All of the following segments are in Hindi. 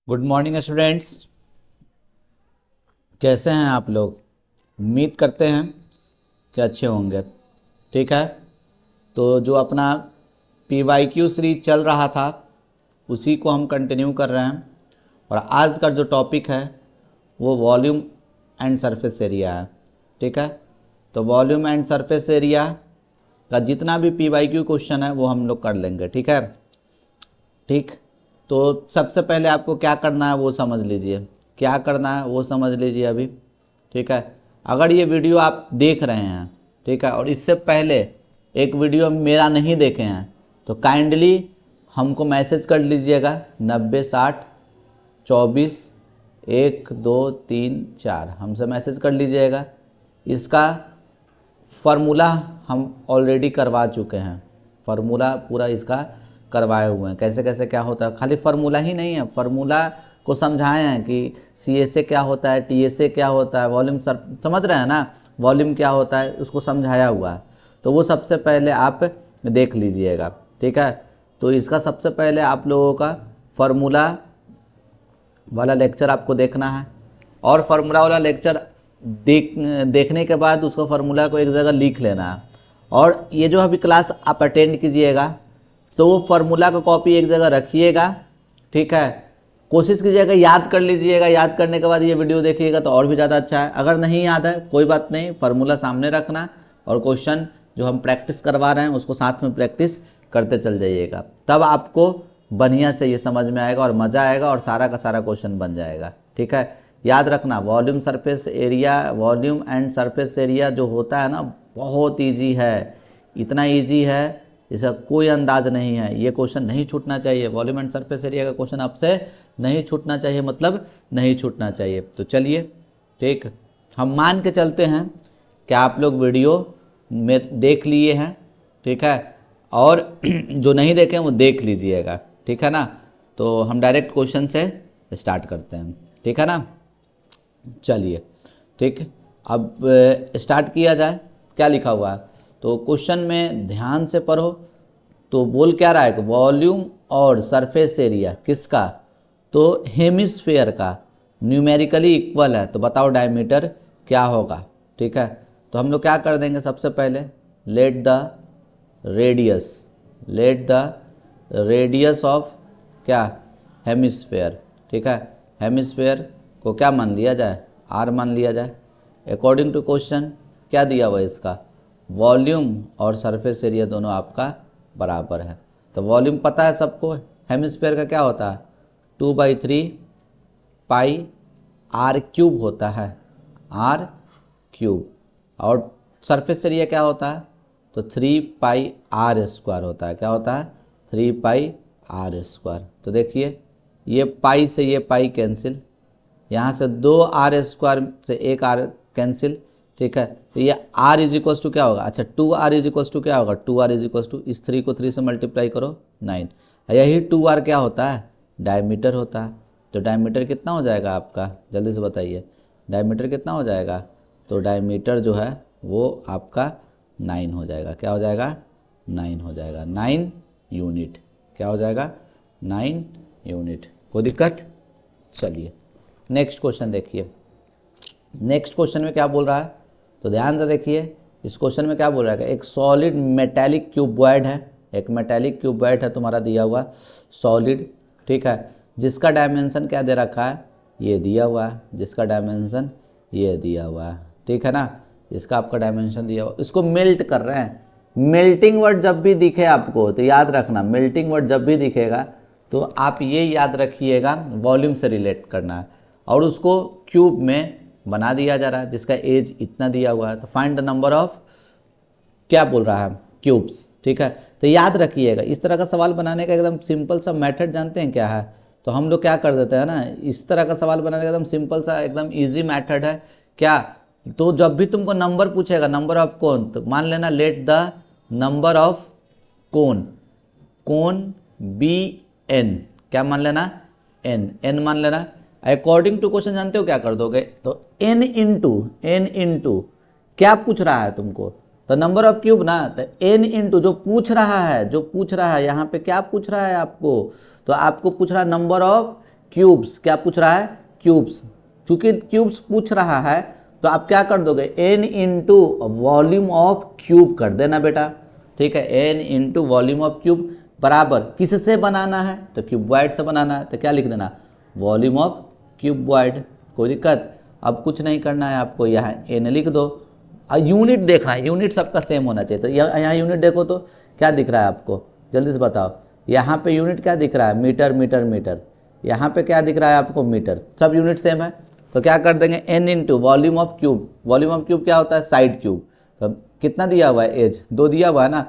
Good morning students. कैसे हैं आप लोग? उम्मीद करते हैं कि अच्छे होंगे। ठीक है, तो जो अपना PYQ सीरीज चल रहा था उसी को हम कंटिन्यू कर रहे हैं और आज का जो टॉपिक है वो वॉल्यूम एंड सरफेस एरिया है। ठीक है, तो वॉल्यूम एंड सरफेस एरिया का जितना भी PYQ क्वेश्चन है वो हम लोग कर लेंगे। ठीक है, ठीक। तो सबसे पहले आपको क्या करना है वो समझ लीजिए, क्या करना है वो समझ लीजिए अभी। ठीक है, अगर ये वीडियो आप देख रहे हैं, ठीक है, और इससे पहले एक वीडियो मेरा नहीं देखे हैं तो काइंडली हमको मैसेज कर लीजिएगा 9060241234 हमसे मैसेज कर लीजिएगा। इसका फार्मूला हम ऑलरेडी करवा चुके हैं, फार्मूला पूरा इसका करवाए हुए हैं, कैसे कैसे क्या होता है। खाली फार्मूला ही नहीं है, फार्मूला को समझाए हैं कि CSA क्या होता है, TSA क्या होता है, वॉल्यूम समझ रहे हैं ना, वॉल्यूम क्या होता है उसको समझाया हुआ है। तो वो सबसे पहले आप देख लीजिएगा। ठीक है, तो इसका सबसे पहले आप लोगों का फार्मूला वाला लेक्चर आपको देखना है और फार्मूला वाला लेक्चर देखने के बाद उसको फार्मूला को एक जगह लिख लेना है। और ये जो अभी क्लास आप अटेंड कीजिएगा तो वो फार्मूला का कॉपी एक जगह रखिएगा। ठीक है, कोशिश कीजिएगा याद कर लीजिएगा, याद करने के बाद ये वीडियो देखिएगा तो और भी ज़्यादा अच्छा है। अगर नहीं याद है कोई बात नहीं, फार्मूला सामने रखना और क्वेश्चन जो हम प्रैक्टिस करवा रहे हैं उसको साथ में प्रैक्टिस करते चल जाइएगा, तब आपको बढ़िया से ये समझ में आएगा और मज़ा आएगा और सारा का सारा क्वेश्चन बन जाएगा। ठीक है, याद रखना volume surface area, volume and surface area जो होता है ना बहुत ईजी है, इतना ईजी है इसका कोई अंदाज नहीं है। ये क्वेश्चन नहीं छूटना चाहिए, वॉल्यूम एंड सरफेस एरिया का क्वेश्चन आपसे नहीं छूटना चाहिए, मतलब नहीं छूटना चाहिए। तो चलिए, ठीक, हम मान के चलते हैं कि आप लोग वीडियो में देख लिए हैं। ठीक है, और जो नहीं देखे वो देख लीजिएगा। ठीक है ना, तो हम डायरेक्ट क्वेश्चन से स्टार्ट करते हैं। ठीक है ना, चलिए, ठीक, अब स्टार्ट किया जाए। क्या लिखा हुआ है तो क्वेश्चन में ध्यान से पढ़ो। तो बोल क्या रहा है कि वॉल्यूम और सरफेस एरिया किसका, तो हेमिस्फेयर का न्यूमेरिकली इक्वल है, तो बताओ डायमीटर क्या होगा। ठीक है, तो हम लोग क्या कर देंगे, सबसे पहले लेट द रेडियस ऑफ क्या, हेमिस्फेयर। ठीक है, हेमिस्फेयर को क्या मान लिया जाए, R मान लिया जाए। अकॉर्डिंग टू क्वेश्चन क्या दिया हुआ है इसका, वॉल्यूम और सरफेस एरिया दोनों आपका बराबर है। तो वॉल्यूम पता है सबको, हेमिस्फेयर का क्या होता है 2/3 पाई R³ होता है, R³। और सरफेस एरिया क्या होता है तो 3πr² होता है। क्या होता है 3πr²। तो देखिए ये पाई से ये पाई कैंसिल, यहाँ से 2r² से एक r कैंसिल। ठीक है, तो ये r इज इक्वल्स टू क्या होगा, अच्छा 2r इज इक्वल्स टू क्या होगा, 2r इज इक्वल्स टू इस 3 को 3 से मल्टीप्लाई करो 9। यही 2r क्या होता है, डायमीटर होता है। तो डायमीटर कितना हो जाएगा आपका, जल्दी से बताइए, डायमीटर कितना हो जाएगा, तो डायमीटर जो है वो आपका 9 हो जाएगा। क्या हो जाएगा, 9 हो जाएगा, 9 यूनिट। क्या हो जाएगा, 9 यूनिट। कोई दिक्कत? चलिए नेक्स्ट क्वेश्चन देखिए। नेक्स्ट क्वेश्चन में क्या बोल रहा है तो ध्यान से देखिए। इस क्वेश्चन में क्या बोल रहा है, एक सॉलिड मेटालिक क्यूबॉइड है, एक मेटालिक क्यूबॉइड है तुम्हारा दिया हुआ सॉलिड। ठीक है, जिसका डायमेंशन क्या दे रखा है, ये दिया हुआ है, जिसका डायमेंशन ये दिया हुआ है। ठीक है ना, इसका आपका डायमेंशन दिया हुआ, इसको मेल्ट कर रहे हैं। मेल्टिंग वर्ड जब भी दिखे आपको तो याद रखना, मेल्टिंग वर्ड जब भी दिखेगा तो आप ये याद रखिएगा वॉल्यूम से रिलेट करना है। और उसको क्यूब में बना दिया जा रहा है जिसका एज इतना दिया हुआ है। तो फाइंड द नंबर ऑफ क्या बोल रहा है, क्यूब्स। ठीक है, तो याद रखिएगा इस तरह का सवाल बनाने का एकदम सिंपल सा मेथड जानते हैं क्या है, तो हम लोग क्या कर देते हैं ना, इस तरह का सवाल बनाने का एकदम सिंपल सा एकदम ईजी मेथड है क्या। तो जब भी तुमको नंबर पूछेगा, नंबर ऑफ कौन, तो मान लेना लेट द नंबर ऑफ कौन BN, क्या मान लेना, N मान लेना। अकॉर्डिंग टू क्वेश्चन जानते हो क्या कर दोगे, तो N इंटू क्या पूछ रहा है तुमको, तो नंबर ऑफ क्यूब ना, तो N इंटू जो पूछ रहा है यहाँ पे क्या पूछ रहा है आपको, तो आपको पूछ रहा है नंबर ऑफ क्यूब्स, क्या पूछ रहा है, क्यूब्स। चूंकि क्यूब्स पूछ रहा है तो आप क्या कर दोगे, n into volume of cube कर देना बेटा, ठीक है। n into volume of cube बराबर किससे बनाना है, तो क्यूबॉइड से बनाना है, तो क्या लिख देना, वॉल्यूम ऑफ क्यूबॉइड। कोई दिक्कत, अब कुछ नहीं करना है आपको, यहाँ n लिख दो। यूनिट देखना है, यूनिट सबका सेम होना चाहिए। तो यहाँ यूनिट देखो तो क्या दिख रहा है आपको, जल्दी से बताओ। यहाँ पे यूनिट क्या दिख रहा है, मीटर मीटर मीटर। यहाँ पे क्या दिख रहा है आपको, मीटर। सब यूनिट सेम है, तो क्या कर देंगे, n into volume of cube. Volume of cube क्या होता है, साइड क्यूब। तो कितना दिया हुआ है, एज 2 दिया हुआ है ना,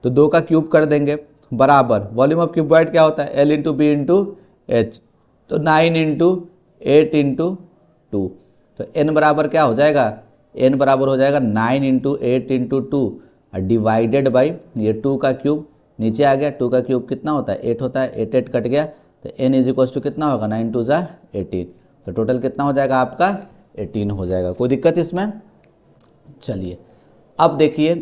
तो 2 का क्यूब कर देंगे बराबर वॉल्यूम ऑफ क्यूबॉइड क्या होता है, l into b into h. तो 9 इंटू 8 इंटू 2, तो n बराबर क्या हो जाएगा, n बराबर हो जाएगा 9 इंटू 8 इंटू 2 डिवाइडेड बाई ये 2 का क्यूब नीचे आ गया। 2 का क्यूब कितना होता है, 8 होता है, 8 8 कट गया, तो n इज इक्वल टू कितना होगा, 9 2 ज़ा 18। तो टोटल कितना हो जाएगा आपका, 18 हो जाएगा। कोई दिक्कत इसमें। चलिए अब देखिए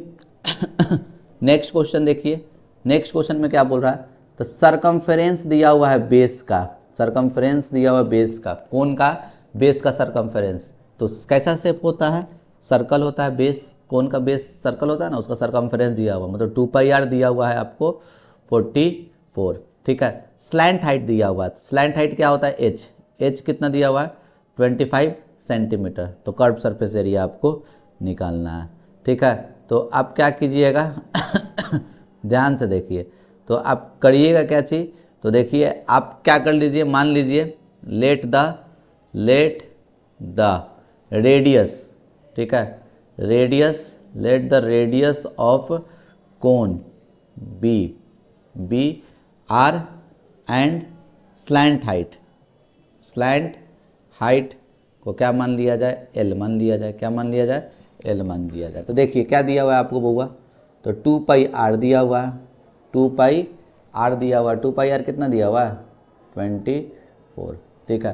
नेक्स्ट क्वेश्चन देखिए। नेक्स्ट क्वेश्चन में क्या बोल रहा है, तो सरकमफेरेंस दिया हुआ है बेस का, सरकमफेरेंस दिया हुआ है बेस का, कौन का, बेस का सरकमफेरेंस। तो कैसा शेप होता है, सर्कल होता है बेस, कौन का बेस सर्कल होता है ना, उसका सरकमफेरेंस दिया हुआ, मतलब 2πr दिया हुआ है आपको 44, ठीक है। स्लैंट हाइट दिया हुआ है, स्लैंट हाइट क्या होता है, h कितना दिया हुआ है 25 सेंटीमीटर। तो कर्व सरफेस एरिया आपको निकालना है, ठीक है। तो आप क्या कीजिएगा ध्यान से देखिए, तो आप करिएगा क्या चीज़, तो देखिए आप क्या कर लीजिए, मान लीजिए लेट द रेडियस, ठीक है, radius, let the radius of cone be r and slant height को क्या मान लिया जाए, एल मान लिया जाए। क्या मान लिया जाए, एल मान लिया जाए। तो देखिए क्या दिया हुआ है आपको बउआ, तो 2πr दिया हुआ है, 2πr दिया हुआ है, 2πr कितना दिया हुआ है 24, ठीक है।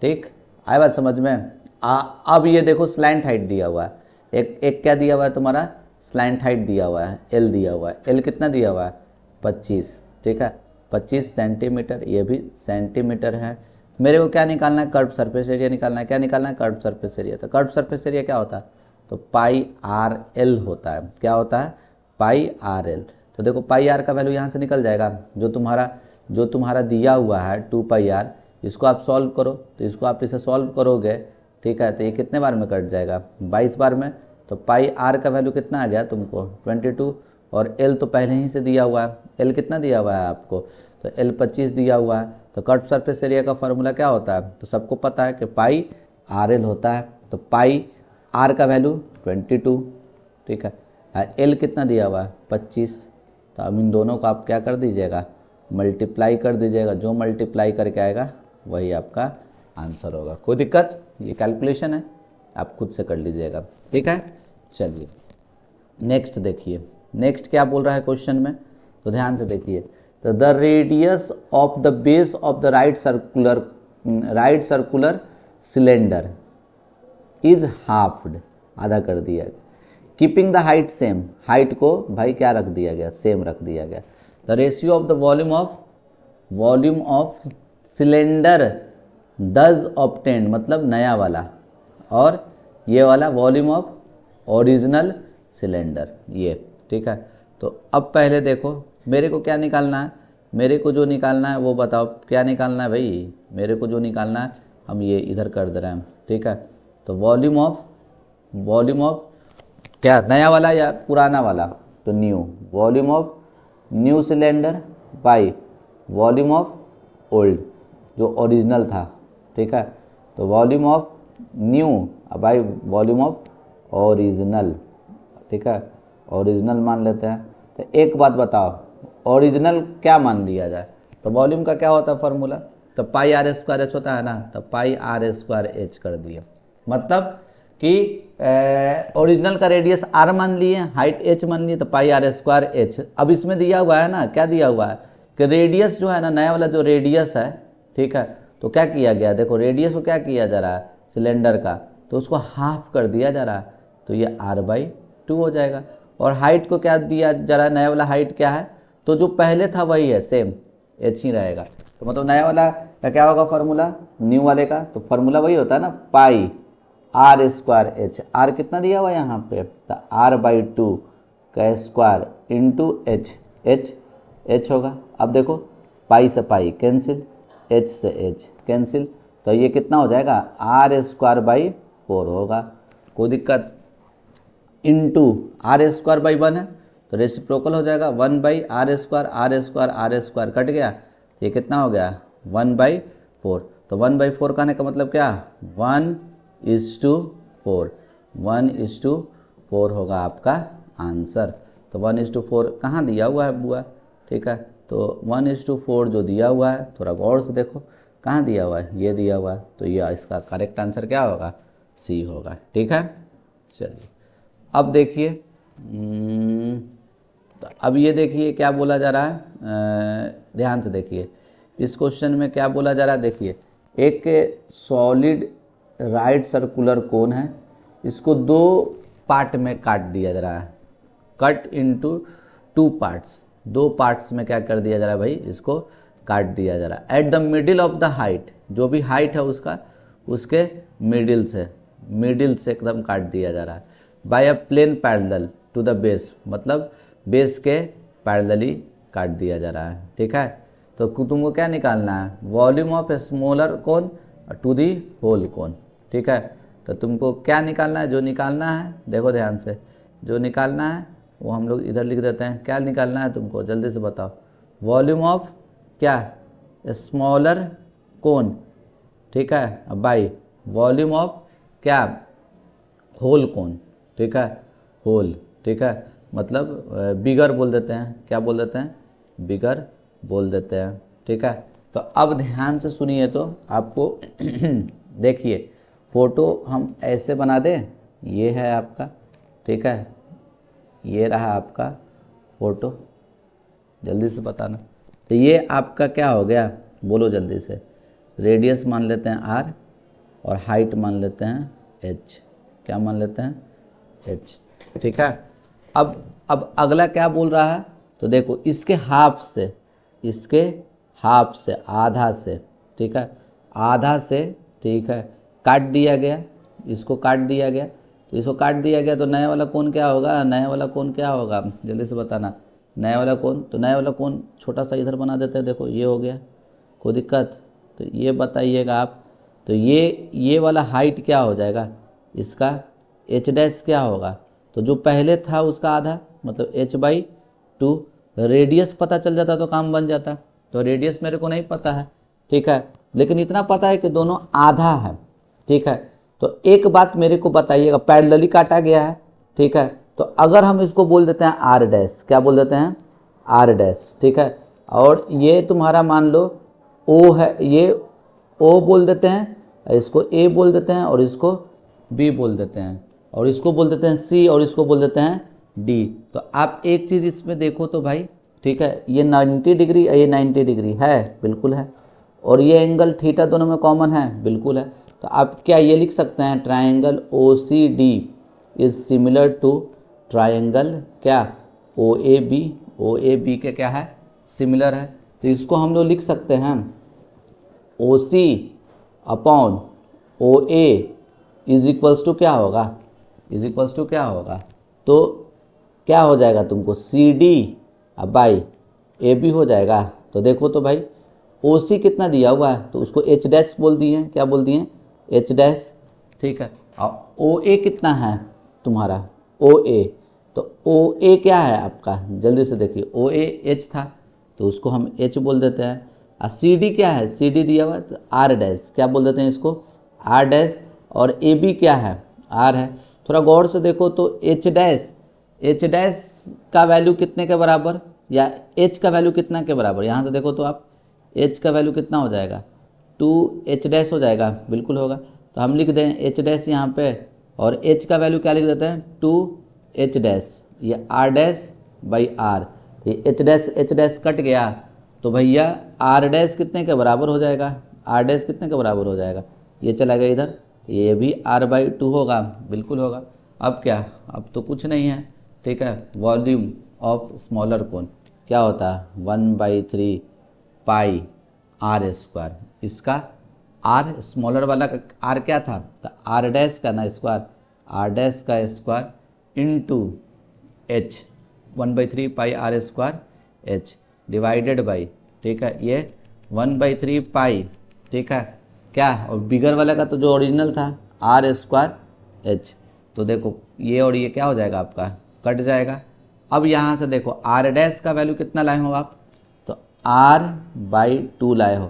ठीक आए बात समझ में। अब ये देखो स्लैंट हाइट दिया हुआ है, एक क्या दिया हुआ है तुम्हारा, स्लैंट हाइट दिया हुआ है, एल दिया हुआ है, एल कितना दिया हुआ है 25, ठीक है, 25 सेंटीमीटर, ये भी सेंटीमीटर है। मेरे को क्या निकालना है, कर्व सरफेस एरिया निकालना है। क्या निकालना है, कर्व सरफेस एरिया। तो कर्व सरफेस एरिया क्या होता है, तो πr/l होता है। क्या होता है, πr/l। तो देखो πr का वैल्यू यहाँ से निकल जाएगा, जो तुम्हारा दिया हुआ है 2πr, इसको आप सॉल्व करो, तो इसको आप इसे सॉल्व करोगे, ठीक है, तो ये कितने बार में कट जाएगा, 22 बार में। तो πr का वैल्यू कितना आ गया तुमको 22, और l तो पहले ही से दिया हुआ है, l कितना दिया हुआ है आपको, तो l 25 दिया हुआ है। तो कर्व सरफेस एरिया का फार्मूला क्या होता है, तो सबको पता है कि πr/l होता है। तो πr का वैल्यू 22, ठीक है, l कितना दिया हुआ है 25। तो अब इन दोनों को आप क्या कर दीजिएगा, मल्टीप्लाई कर दीजिएगा, जो मल्टीप्लाई करके आएगा वही आपका आंसर होगा। कोई दिक्कत, ये कैलकुलेशन है, आप खुद से कर लीजिएगा, ठीक है। चलिए नेक्स्ट देखिए, नेक्स्ट क्या बोल रहा है क्वेश्चन में, तो ध्यान से देखिए। तो the radius of the base of the right circular cylinder is halved, आधा कर दिया गया। Keeping the height same, height को भाई क्या रख दिया गया, सेम रख दिया गया। The ratio of the volume of cylinder दस ऑब्टेन, मतलब नया वाला, और ये वाला वॉल्यूम ऑफ ओरिजिनल सिलेंडर, ये, ठीक है। तो अब पहले देखो मेरे को क्या निकालना है, मेरे को जो निकालना है वो बताओ, क्या निकालना है भाई, मेरे को जो निकालना है हम ये इधर कर दे रहे हैं, ठीक है। तो वॉल्यूम ऑफ क्या, नया वाला या पुराना वाला, तो new, volume of new cylinder by volume of old जो ओरिजिनल था, ठीक है। तो volume of new by volume of original, ठीक है, ओरिजिनल मान लेते हैं। तो एक बात बताओ, ओरिजिनल क्या मान लिया जाए, तो वॉल्यूम का क्या होता है फार्मूला, तो πr² होता है ना, तो πr² कर दिया, मतलब कि ओरिजिनल का रेडियस r मान लिए, हाइट h मान लिए, तो πr²h। अब इसमें दिया हुआ है ना, क्या दिया हुआ है कि रेडियस जो है ना, नया वाला जो रेडियस है, ठीक है, तो क्या किया गया, देखो रेडियस को क्या किया जा रहा है सिलेंडर का, तो उसको हाफ कर दिया जा रहा है, तो ये r/2 हो जाएगा। और हाइट को क्या दिया जा रहा है, नया वाला हाइट क्या है, तो जो पहले था वही है, सेम h ही रहेगा। तो मतलब नया वाला का क्या होगा फॉर्मूला, न्यू वाले का, तो फॉर्मूला वही होता है ना, पाई आर स्क्वायर एच। आर कितना दिया हुआ है यहाँ पे, तो r/2 का स्क्वायर इंटू एच, एच होगा। अब देखो पाई से पाई कैंसिल, एच से एच कैंसिल, तो ये कितना हो जाएगा r²/4 होगा। कोई दिक्कत, इंटू r²/1 है तो रेसिप्रोकल हो जाएगा 1/r², r² कट गया, ये कितना हो गया 1/4। तो 1/4 कहने का मतलब क्या, 1:4, 1:4 होगा आपका आंसर। तो 1:4 कहाँ दिया हुआ है बुआ, ठीक है, तो 1:4 जो दिया हुआ है थोड़ा गौर से देखो कहाँ दिया हुआ है, ये दिया हुआ है, तो ये इसका करेक्ट आंसर क्या होगा, सी होगा, ठीक है। चलिए अब देखिए, तो अब ये देखिए क्या बोला जा रहा है, ध्यान से देखिए इस क्वेश्चन में क्या बोला जा रहा है। देखिए एक सॉलिड राइट सर्कुलर कोन है, इसको 2 पार्ट में काट दिया जा रहा है, कट इनटू 2 पार्ट्स, 2 पार्ट्स में क्या कर दिया जा रहा है भाई, इसको काट दिया जा रहा है। At the middle of the height, जो भी हाइट है उसका, उसके मिडिल से एकदम काट दिया जा रहा है। By a plane parallel to the base, मतलब बेस के पैरेलली काट दिया जा रहा है, ठीक है। तो तुमको क्या निकालना है, volume of smaller cone to the whole cone, ठीक है। तो तुमको क्या निकालना है, जो निकालना है देखो ध्यान से, जो निकालना है वो हम लोग इधर लिख देते हैं। क्या निकालना है तुमको, जल्दी से बताओ, वॉल्यूम ऑफ क्या, स्मॉलर कोन, ठीक है, बाई वॉल्यूम ऑफ क्या, होल कोन, ठीक है, होल, ठीक है, मतलब बिगर बोल देते हैं, क्या बोल देते हैं, बिगर बोल देते हैं, ठीक है। तो अब ध्यान से सुनिए, तो आपको देखिए फोटो हम ऐसे बना दें, ये है आपका, ठीक है, ये रहा आपका फोटो, जल्दी से बताना। तो ये आपका क्या हो गया, बोलो जल्दी से, रेडियस मान लेते हैं r और हाइट मान लेते हैं h, क्या मान लेते हैं, h, ठीक है। अब अगला क्या बोल रहा है, तो देखो इसके हाफ से आधा से, ठीक है, आधा से, ठीक है, काट दिया गया, इसको काट दिया गया, तो इसको काट दिया गया, तो नया वाला कोण क्या होगा, नया वाला कोण क्या होगा, जल्दी से बताना, नया वाला कोण, तो नया वाला कोण छोटा सा इधर बना देते हैं, देखो ये हो गया, कोई दिक्कत, तो ये बताइएगा आप। तो ये वाला हाइट क्या हो जाएगा, इसका h' क्या होगा, तो जो पहले था उसका आधा, मतलब h/2, रेडियस पता चल जाता तो काम बन जाता, तो रेडियस मेरे को नहीं पता है, ठीक है, लेकिन इतना पता है कि दोनों आधा है, ठीक है। तो एक बात मेरे को बताइएगा, पैरेलली काटा गया है, ठीक है, तो अगर हम इसको बोल देते हैं r', क्या बोल देते हैं, r', ठीक है, और ये तुम्हारा मान लो o है, ये o बोल देते हैं, इसको a बोल देते हैं, और इसको b बोल देते हैं, और इसको बोल देते हैं c, और इसको बोल देते हैं d। तो आप एक चीज़ इसमें देखो तो भाई, ठीक है, ये 90 डिग्री, ये 90 डिग्री है, बिल्कुल है, और ये एंगल थीटा दोनों में कॉमन है, बिल्कुल है। तो आप क्या ये लिख सकते हैं, triangle OCD is similar to triangle क्या, OAB के क्या है, सिमिलर है। तो इसको हम लोग लिख सकते हैं OC/OA इज इक्वल्स टू क्या होगा, इज इक्वल्स टू क्या होगा, तो क्या हो जाएगा तुमको, CD/AB हो जाएगा। तो देखो तो भाई OC कितना दिया हुआ है, तो उसको H' बोल दिए, क्या बोल दिए, H', ठीक है, और OA कितना है तुम्हारा, OA, तो OA क्या है आपका, जल्दी से देखिए, OA H था, तो उसको हम H बोल देते हैं। और CD क्या है, CD दिया हुआ है, तो R', क्या बोल देते हैं इसको, R', और AB क्या है, R है। थोड़ा गौर से देखो तो H' का वैल्यू कितने के बराबर, या H का वैल्यू कितना के बराबर, यहाँ से देखो तो आप H का वैल्यू कितना हो जाएगा, 2H' हो जाएगा, बिल्कुल होगा। तो हम लिख दें H' यहाँ पे, और H का वैल्यू क्या लिख देते हैं, 2H', ये R'/R, ये H' कट गया, तो भैया R' कितने के बराबर हो जाएगा, R' कितने के बराबर हो जाएगा, ये चला गया इधर, तो ये भी R/2 होगा, बिल्कुल होगा। अब क्या, अब तो कुछ नहीं है, ठीक है, वॉल्यूम ऑफ स्मॉलर कोन क्या होता है, 1/3 पाई आर स्क्वायर, इसका आर स्मॉलर वाला का आर क्या था, तो आर डैश का ना स्क्वायर, आर डैश का square into h 1/3 pi are square h divided by, ठीक है, ये 1/3 पाई, ठीक है, क्या, और बिगर वाला का तो जो ओरिजिनल था आर स्क्वायर एच, तो देखो ये और ये क्या हो जाएगा आपका, कट जाएगा। अब यहाँ से देखो आर डैश का वैल्यू कितना लाए हो आप, तो r/2 लाए हो,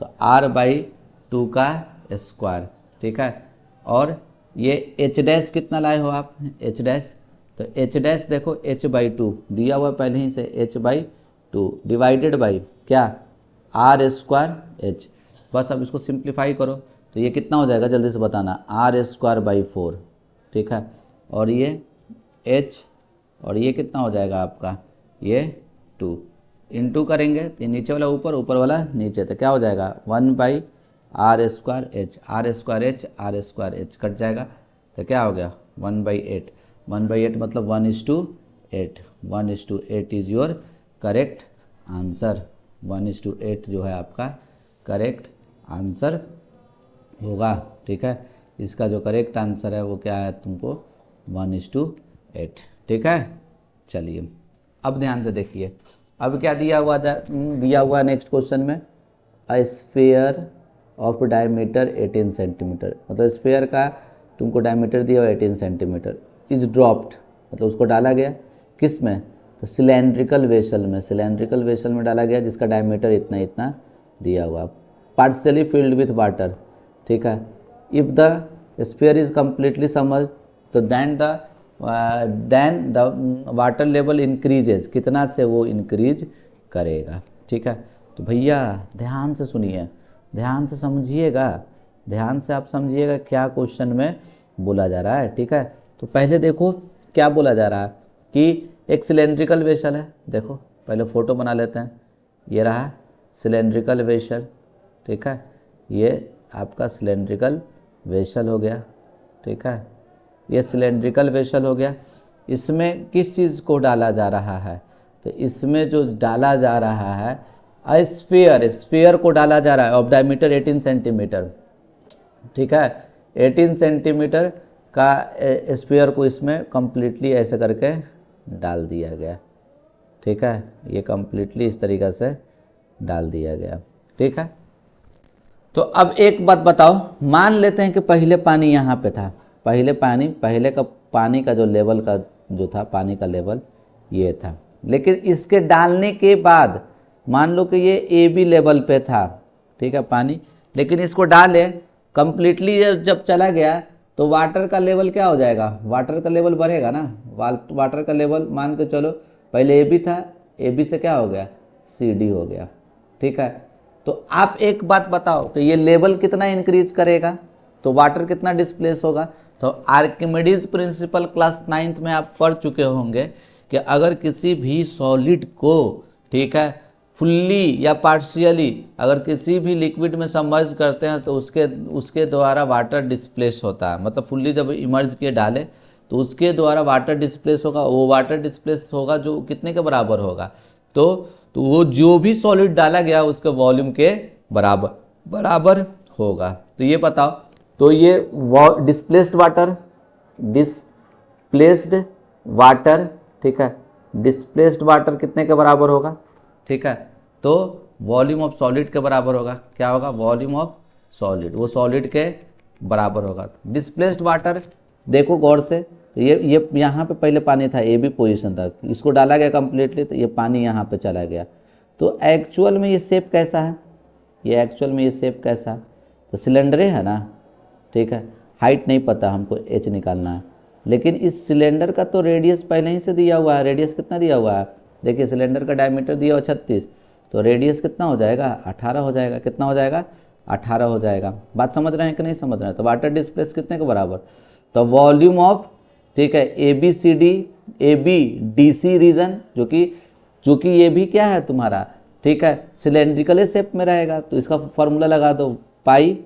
तो r/2 का स्क्वायर, ठीक है, और ये एच डैश कितना लाए हो आप, एच डैश, तो एच डैश देखो h/2 दिया हुआ पहले ही से, h/2 डिवाइडेड बाई क्या, आर स्क्वायर एच। बस अब इसको सिंप्लीफाई करो तो ये कितना हो जाएगा जल्दी से बताना, r²/4, ठीक है, और ये h और ये कितना हो जाएगा आपका, ये 2 इंटू करेंगे तो नीचे वाला ऊपर, ऊपर वाला नीचे, तो क्या हो जाएगा 1/r²h, r²h कट जाएगा, तो क्या हो गया 1/8, 1/8 मतलब 1:8, 1:8 इज़ योर करेक्ट आंसर, 1:8 जो है आपका करेक्ट आंसर होगा, ठीक है। इसका जो करेक्ट आंसर है वो क्या है तुमको 1:8, ठीक है। चलिए अब ध्यान से देखिए, अब क्या दिया हुआ नेक्स्ट क्वेश्चन में, a sphere of diameter 18 centimetre, मतलब स्फीयर का तुमको डायमीटर दिया हुआ 18 सेंटीमीटर, इज ड्रॉप्ड, मतलब उसको डाला गया किस में, तो सिलेंड्रिकल वेसल में, सिलेंड्रिकल वेसल में डाला गया जिसका डायमीटर इतना इतना दिया हुआ, पार्शियली फिल्ड विथ वाटर, ठीक है। If the sphere is completely submerged, तो then the water level increases, कितना से वो इंक्रीज करेगा, ठीक है। तो भैया ध्यान से सुनिए, ध्यान से समझिएगा, ध्यान से आप समझिएगा क्या क्वेश्चन में बोला जा रहा है, ठीक है। तो पहले देखो क्या बोला जा रहा है कि एक सिलेंड्रिकल वेसल है, देखो पहले फ़ोटो बना लेते हैं, ये रहा सिलेंड्रिकल वेसल, ठीक है, ये आपका सिलेंड्रिकल वेसल हो गया, ठीक है, ये सिलेंड्रिकल वेसल हो गया। इसमें किस चीज़ को डाला जा रहा है, तो इसमें जो डाला जा रहा है स्फीयर, स्फीयर को डाला जा रहा है ऑफ डायमीटर 18 सेंटीमीटर, ठीक है, 18 सेंटीमीटर का स्फीयर को इसमें कम्प्लीटली ऐसे करके डाल दिया गया, ठीक है, ये कम्प्लीटली इस तरीक़े से डाल दिया गया, ठीक है। तो अब एक बात बताओ, मान लेते हैं कि पहले पानी यहाँ पे था, पहले का पानी का जो लेवल का जो था, पानी का लेवल ये था, लेकिन इसके डालने के बाद मान लो कि ये ए बी लेवल पे था, ठीक है, पानी, लेकिन इसको डाले कम्प्लीटली जब चला गया तो वाटर का लेवल क्या हो जाएगा, वाटर का लेवल बढ़ेगा ना, वाटर का लेवल मान के चलो पहले ए बी था, ए बी से क्या हो गया सी डी हो गया, ठीक है। तो आप एक बात बताओ, तो ये लेवल कितना इंक्रीज करेगा, तो वाटर कितना डिस्प्लेस होगा। तो आर्किमिडीज प्रिंसिपल क्लास 9th में आप पढ़ चुके होंगे कि अगर किसी भी सॉलिड को, ठीक है, फुल्ली या पार्शियली अगर किसी भी लिक्विड में सबमर्ज करते हैं तो उसके द्वारा वाटर डिस्प्लेस होता है, मतलब फुल्ली जब इमर्ज किए डाले तो उसके द्वारा वाटर डिस्प्लेस होगा, वो वाटर डिस्प्लेस होगा जो कितने के बराबर होगा, तो वो जो भी सॉलिड डाला गया उसके वॉल्यूम के बराबर होगा। तो ये बताओ, तो ये डिस्प्लेस्ड वाटर, ठीक है, डिस्प्लेस्ड वाटर कितने के बराबर होगा, ठीक है, तो वॉल्यूम ऑफ सॉलिड के बराबर होगा, क्या होगा वॉल्यूम ऑफ सॉलिड, वो सॉलिड के बराबर होगा। डिस्प्लेस्ड वाटर देखो गौर से, तो ये यहाँ पे पहले पानी था, ए बी पोजीशन था, इसको डाला गया कम्प्लीटली तो ये पानी यहाँ पे चला गया, तो एक्चुअल में ये शेप कैसा है, ये एक्चुअल में ये शेप कैसा है, तो सिलेंडरे है ना, ठीक है, हाइट नहीं पता हमको, एच निकालना है, लेकिन इस सिलेंडर का तो रेडियस पहले ही से दिया हुआ है, रेडियस कितना दिया हुआ है, देखिए सिलेंडर का डायमीटर दिया हुआ 36, तो रेडियस कितना हो जाएगा 18 हो जाएगा, कितना हो जाएगा 18 हो जाएगा। बात समझ रहे हैं कि नहीं समझ रहे हैं, तो वाटर डिस्प्लेस कितने के बराबर, तो वॉल्यूम ऑफ, ठीक है, A B D C region, जो कि ये भी क्या है तुम्हारा, ठीक है, सिलेंड्रिकल शेप में रहेगा, तो इसका फॉर्मूला लगा दो पाई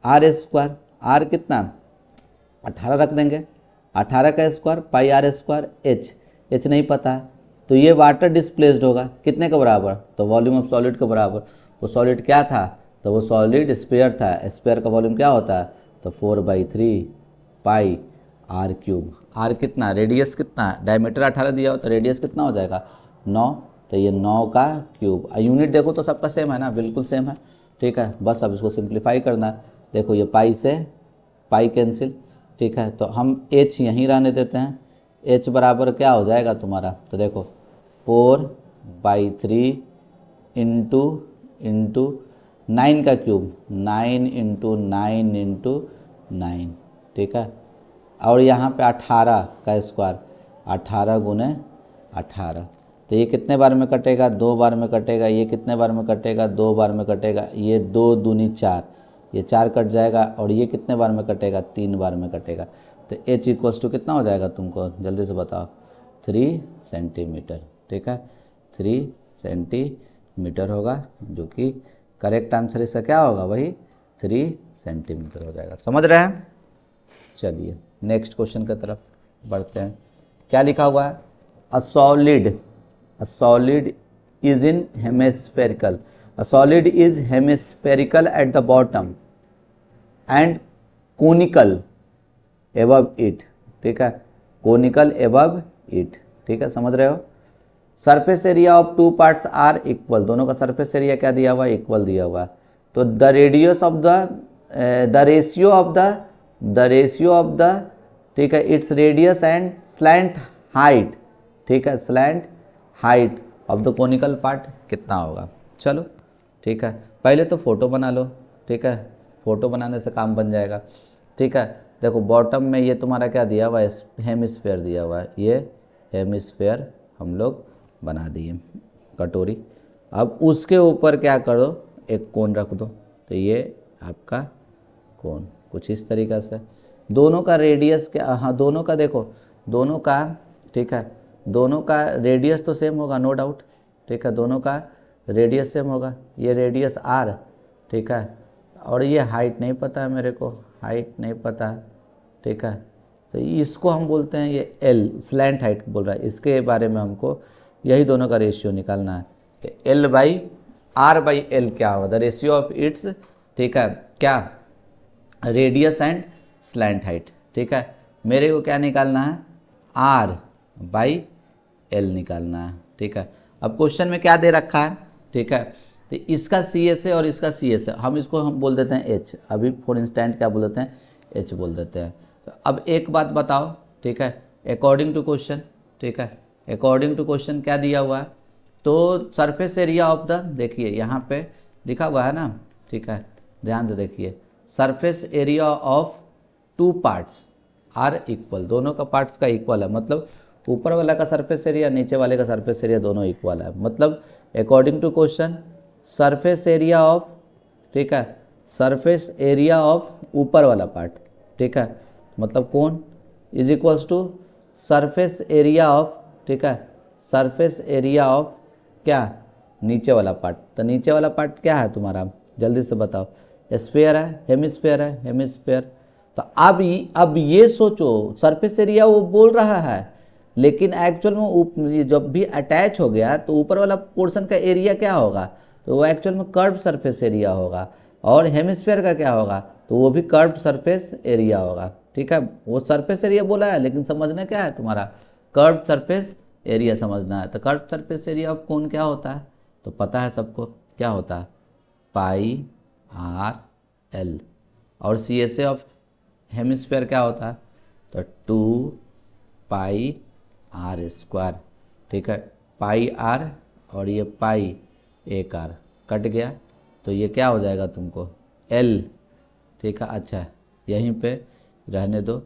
आर स्क्वायर, आर कितना 18 रख देंगे, 18 का square pi are square, h नहीं पता है, तो ये वाटर डिस्प्लेस्ड होगा कितने के बराबर, तो वॉल्यूम ऑफ सॉलिड के बराबर, वो सॉलिड क्या था, तो वो सॉलिड स्फीयर था। स्फीयर का वॉल्यूम क्या होता है, तो 4/3 पाई आर क्यूब। आर कितना, रेडियस कितना, डायमीटर 18 दिया हो तो रेडियस कितना हो जाएगा 9, तो ये 9 का क्यूब। यूनिट देखो तो सबका सेम है ना, बिल्कुल सेम है, ठीक है। बस अब इसको सिंप्लीफाई करना है। देखो ये पाई से पाई कैंसिल, ठीक है। तो हम h यहीं रहने देते हैं। h बराबर क्या हो जाएगा तुम्हारा, तो देखो 4/3 इंटू 9 का क्यूब, 9 इंटू 9 इंटू 9, ठीक है। और यहाँ पे 18 का स्क्वायर, 18 गुने 18, तो ये कितने बार में कटेगा, 2 बार में कटेगा। ये कितने बार में कटेगा, 2 बार में कटेगा। ये 2 दूनी 4, ये 4 कट जाएगा। और ये कितने बार में कटेगा, 3 बार में कटेगा। तो h इक्वल्स टू कितना हो जाएगा तुमको, जल्दी से बताओ, 3 सेंटीमीटर, ठीक है। 3 सेंटीमीटर होगा, जो कि करेक्ट आंसर इसका क्या होगा, वही 3 सेंटीमीटर हो जाएगा। समझ रहे हैं। चलिए नेक्स्ट क्वेश्चन की तरफ बढ़ते हैं। क्या लिखा हुआ है, a solid is in hemispherical, a solid is hemispherical at the bottom and conical above it, ठीक है। कोनिकल एबव इट, ठीक है, समझ रहे हो। Surface area of 2 parts are equal, दोनों का सरफेस एरिया क्या दिया हुआ है, इक्वल दिया हुआ है। तो the radius of the ratio of the, ठीक है, its radius and slant height, ठीक है, slant height of the conical part कितना होगा। चलो ठीक है, पहले तो फोटो बना लो, ठीक है, फोटो बनाने से काम बन जाएगा, ठीक है। देखो बॉटम में ये तुम्हारा क्या दिया हुआ है, हेमिस्फेयर दिया हुआ है। ये हेमिस्फेयर हम लोग बना दिए कटोरी। अब उसके ऊपर क्या करो, एक कोन रख दो, तो ये आपका कोन कुछ इस तरीक़ा से। दोनों का रेडियस क्या, हाँ दोनों का देखो, दोनों का, ठीक है, दोनों का रेडियस तो सेम होगा, नो डाउट, ठीक है, दोनों का रेडियस सेम होगा। ये रेडियस r, ठीक है, और ये हाइट नहीं पता है मेरे को, हाइट नहीं पता है, ठीक है। तो इसको हम बोलते हैं ये l, स्लैंट हाइट बोल रहा है। इसके बारे में हमको यही दोनों का रेशियो निकालना है कि L/R/L क्या होगा, द रेशियो ऑफ इट्स, ठीक है, क्या, रेडियस एंड स्लैंट हाइट, ठीक है। मेरे को क्या निकालना है, R/L निकालना है, ठीक है। अब क्वेश्चन में क्या दे रखा है, ठीक है, तो इसका CS है और इसका CS है, हम इसको हम बोल देते हैं H, अभी फॉर इंस्टेंट क्या बोल देते हैं, H बोल देते हैं। तो अब एक बात बताओ, ठीक है, अकॉर्डिंग टू क्वेश्चन, ठीक है, अकॉर्डिंग टू क्वेश्चन क्या दिया हुआ है, तो सरफेस एरिया ऑफ द, देखिए यहाँ पे लिखा हुआ है ना, ठीक है, ध्यान से देखिए, surface area of 2 parts are equal, दोनों का पार्ट्स का इक्वल है, मतलब ऊपर वाला का सरफेस एरिया, नीचे वाले का सरफेस एरिया दोनों इक्वल है। मतलब according to question surface area of, ठीक है, सरफेस एरिया ऑफ ऊपर वाला पार्ट, ठीक है, मतलब कौन, is equals to surface area of, ठीक है, सरफेस एरिया ऑफ क्या, नीचे वाला पार्ट। तो नीचे वाला पार्ट क्या है तुम्हारा, जल्दी से बताओ, स्फीयर है, हेमिस्फीयर है, हेमिस्फीयर। तो अब ये सोचो, सरफेस एरिया वो बोल रहा है, लेकिन एक्चुअल में जब भी अटैच हो गया तो ऊपर वाला पोर्शन का एरिया क्या होगा, तो वो एक्चुअल में कर्व सरफेस एरिया होगा। और हेमिस्फीयर का क्या होगा, तो वो भी कर्व सरफेस एरिया होगा, ठीक है। वो सरफेस एरिया बोला है, लेकिन समझना क्या है तुम्हारा, कर्व सरफेस एरिया समझना है। तो curve surface area of cone क्या होता है, तो पता है सबको क्या होता है, πr/l। और CSA ऑफ हेमिस्फीयर क्या होता है, तो 2πr², ठीक है, πr और ये पाई एक r कट गया, तो ये क्या हो जाएगा तुमको l, ठीक है। अच्छा यहीं पे रहने दो,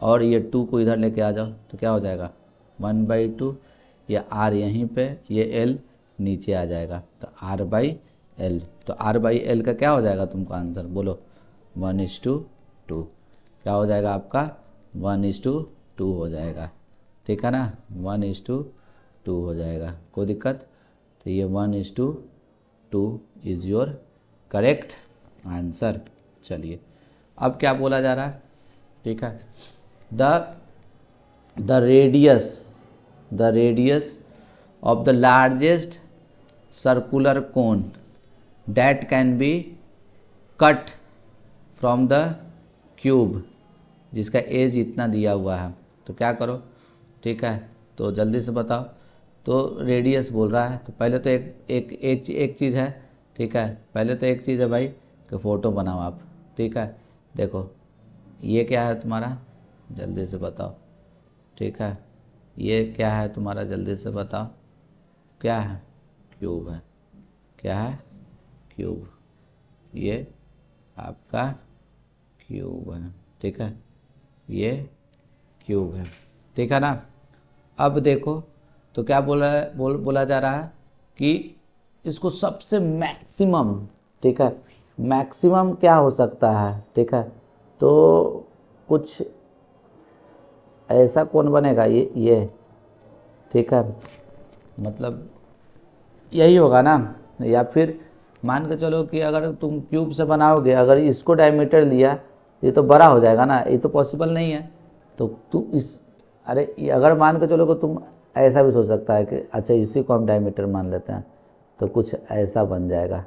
और ये 2 को इधर लेके आ जाओ, तो क्या हो जाएगा 1/2, ये r यहीं पे, ये l नीचे आ जाएगा, तो R/L। तो R/L का क्या हो जाएगा तुमको आंसर, बोलो 1:2, क्या हो जाएगा आपका 1:2 हो जाएगा, ठीक है ना, 1:2 हो जाएगा, कोई दिक्कत। तो ये 1:2 इज़ योर करेक्ट आंसर। चलिए अब क्या बोला जा रहा है, ठीक है, the radius of the largest circular cone that can be cut from the cube, जिसका एज इतना दिया हुआ है, तो क्या करो, ठीक है, तो जल्दी से बताओ। तो रेडियस बोल रहा है, तो पहले तो एक चीज़ है, ठीक है, पहले तो एक चीज़ है भाई कि फ़ोटो बनाओ आप, ठीक है। देखो ये क्या है तुम्हारा, जल्दी से बताओ, ठीक है, ये क्या है तुम्हारा, जल्दी से बताओ, क्या है, क्यूब है, क्या है, क्यूब, ये आपका क्यूब है, ठीक है, ये क्यूब है, ठीक है ना। अब देखो तो क्या बोला जा रहा है कि इसको सबसे मैक्सिमम, ठीक है, मैक्सिमम क्या हो सकता है, ठीक है, तो कुछ ऐसा कौन बनेगा, ये ठीक है, मतलब यही होगा ना। या फिर मान के चलो कि अगर तुम क्यूब से बनाओगे, अगर इसको डायमीटर लिया, ये तो बड़ा हो जाएगा ना, ये तो पॉसिबल नहीं है। तो तू अगर मान के चलो कि तुम ऐसा भी सोच सकता है कि अच्छा इसी को हम डायमीटर मान लेते हैं, तो कुछ ऐसा बन जाएगा,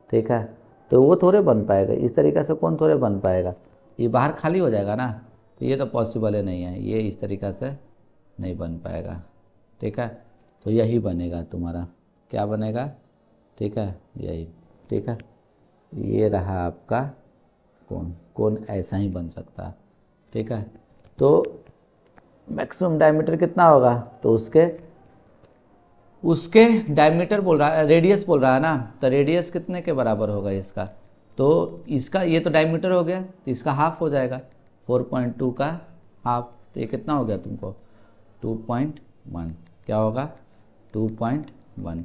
ठीक है, तो वो थोड़े बन पाएगा, इस तरीक़े से कौन थोड़े बन पाएगा, ये बाहर खाली हो जाएगा ना, तो ये तो पॉसिबल ही नहीं है, ये इस तरीक़ा से नहीं बन पाएगा, ठीक है। तो यही बनेगा तुम्हारा, क्या बनेगा, ठीक है, यही, ठीक है, ये रहा आपका कौन ऐसा ही बन सकता है, ठीक है। तो मैक्सिमम डायमीटर कितना होगा, तो उसके डायमीटर बोल रहा है, रेडियस बोल रहा है ना, तो रेडियस कितने के बराबर होगा इसका, तो इसका ये तो डायमीटर हो गया, तो इसका हाफ हो जाएगा, 4.2 का हाफ, तो ये कितना हो गया तुमको, 2.1, क्या होगा, 2.1,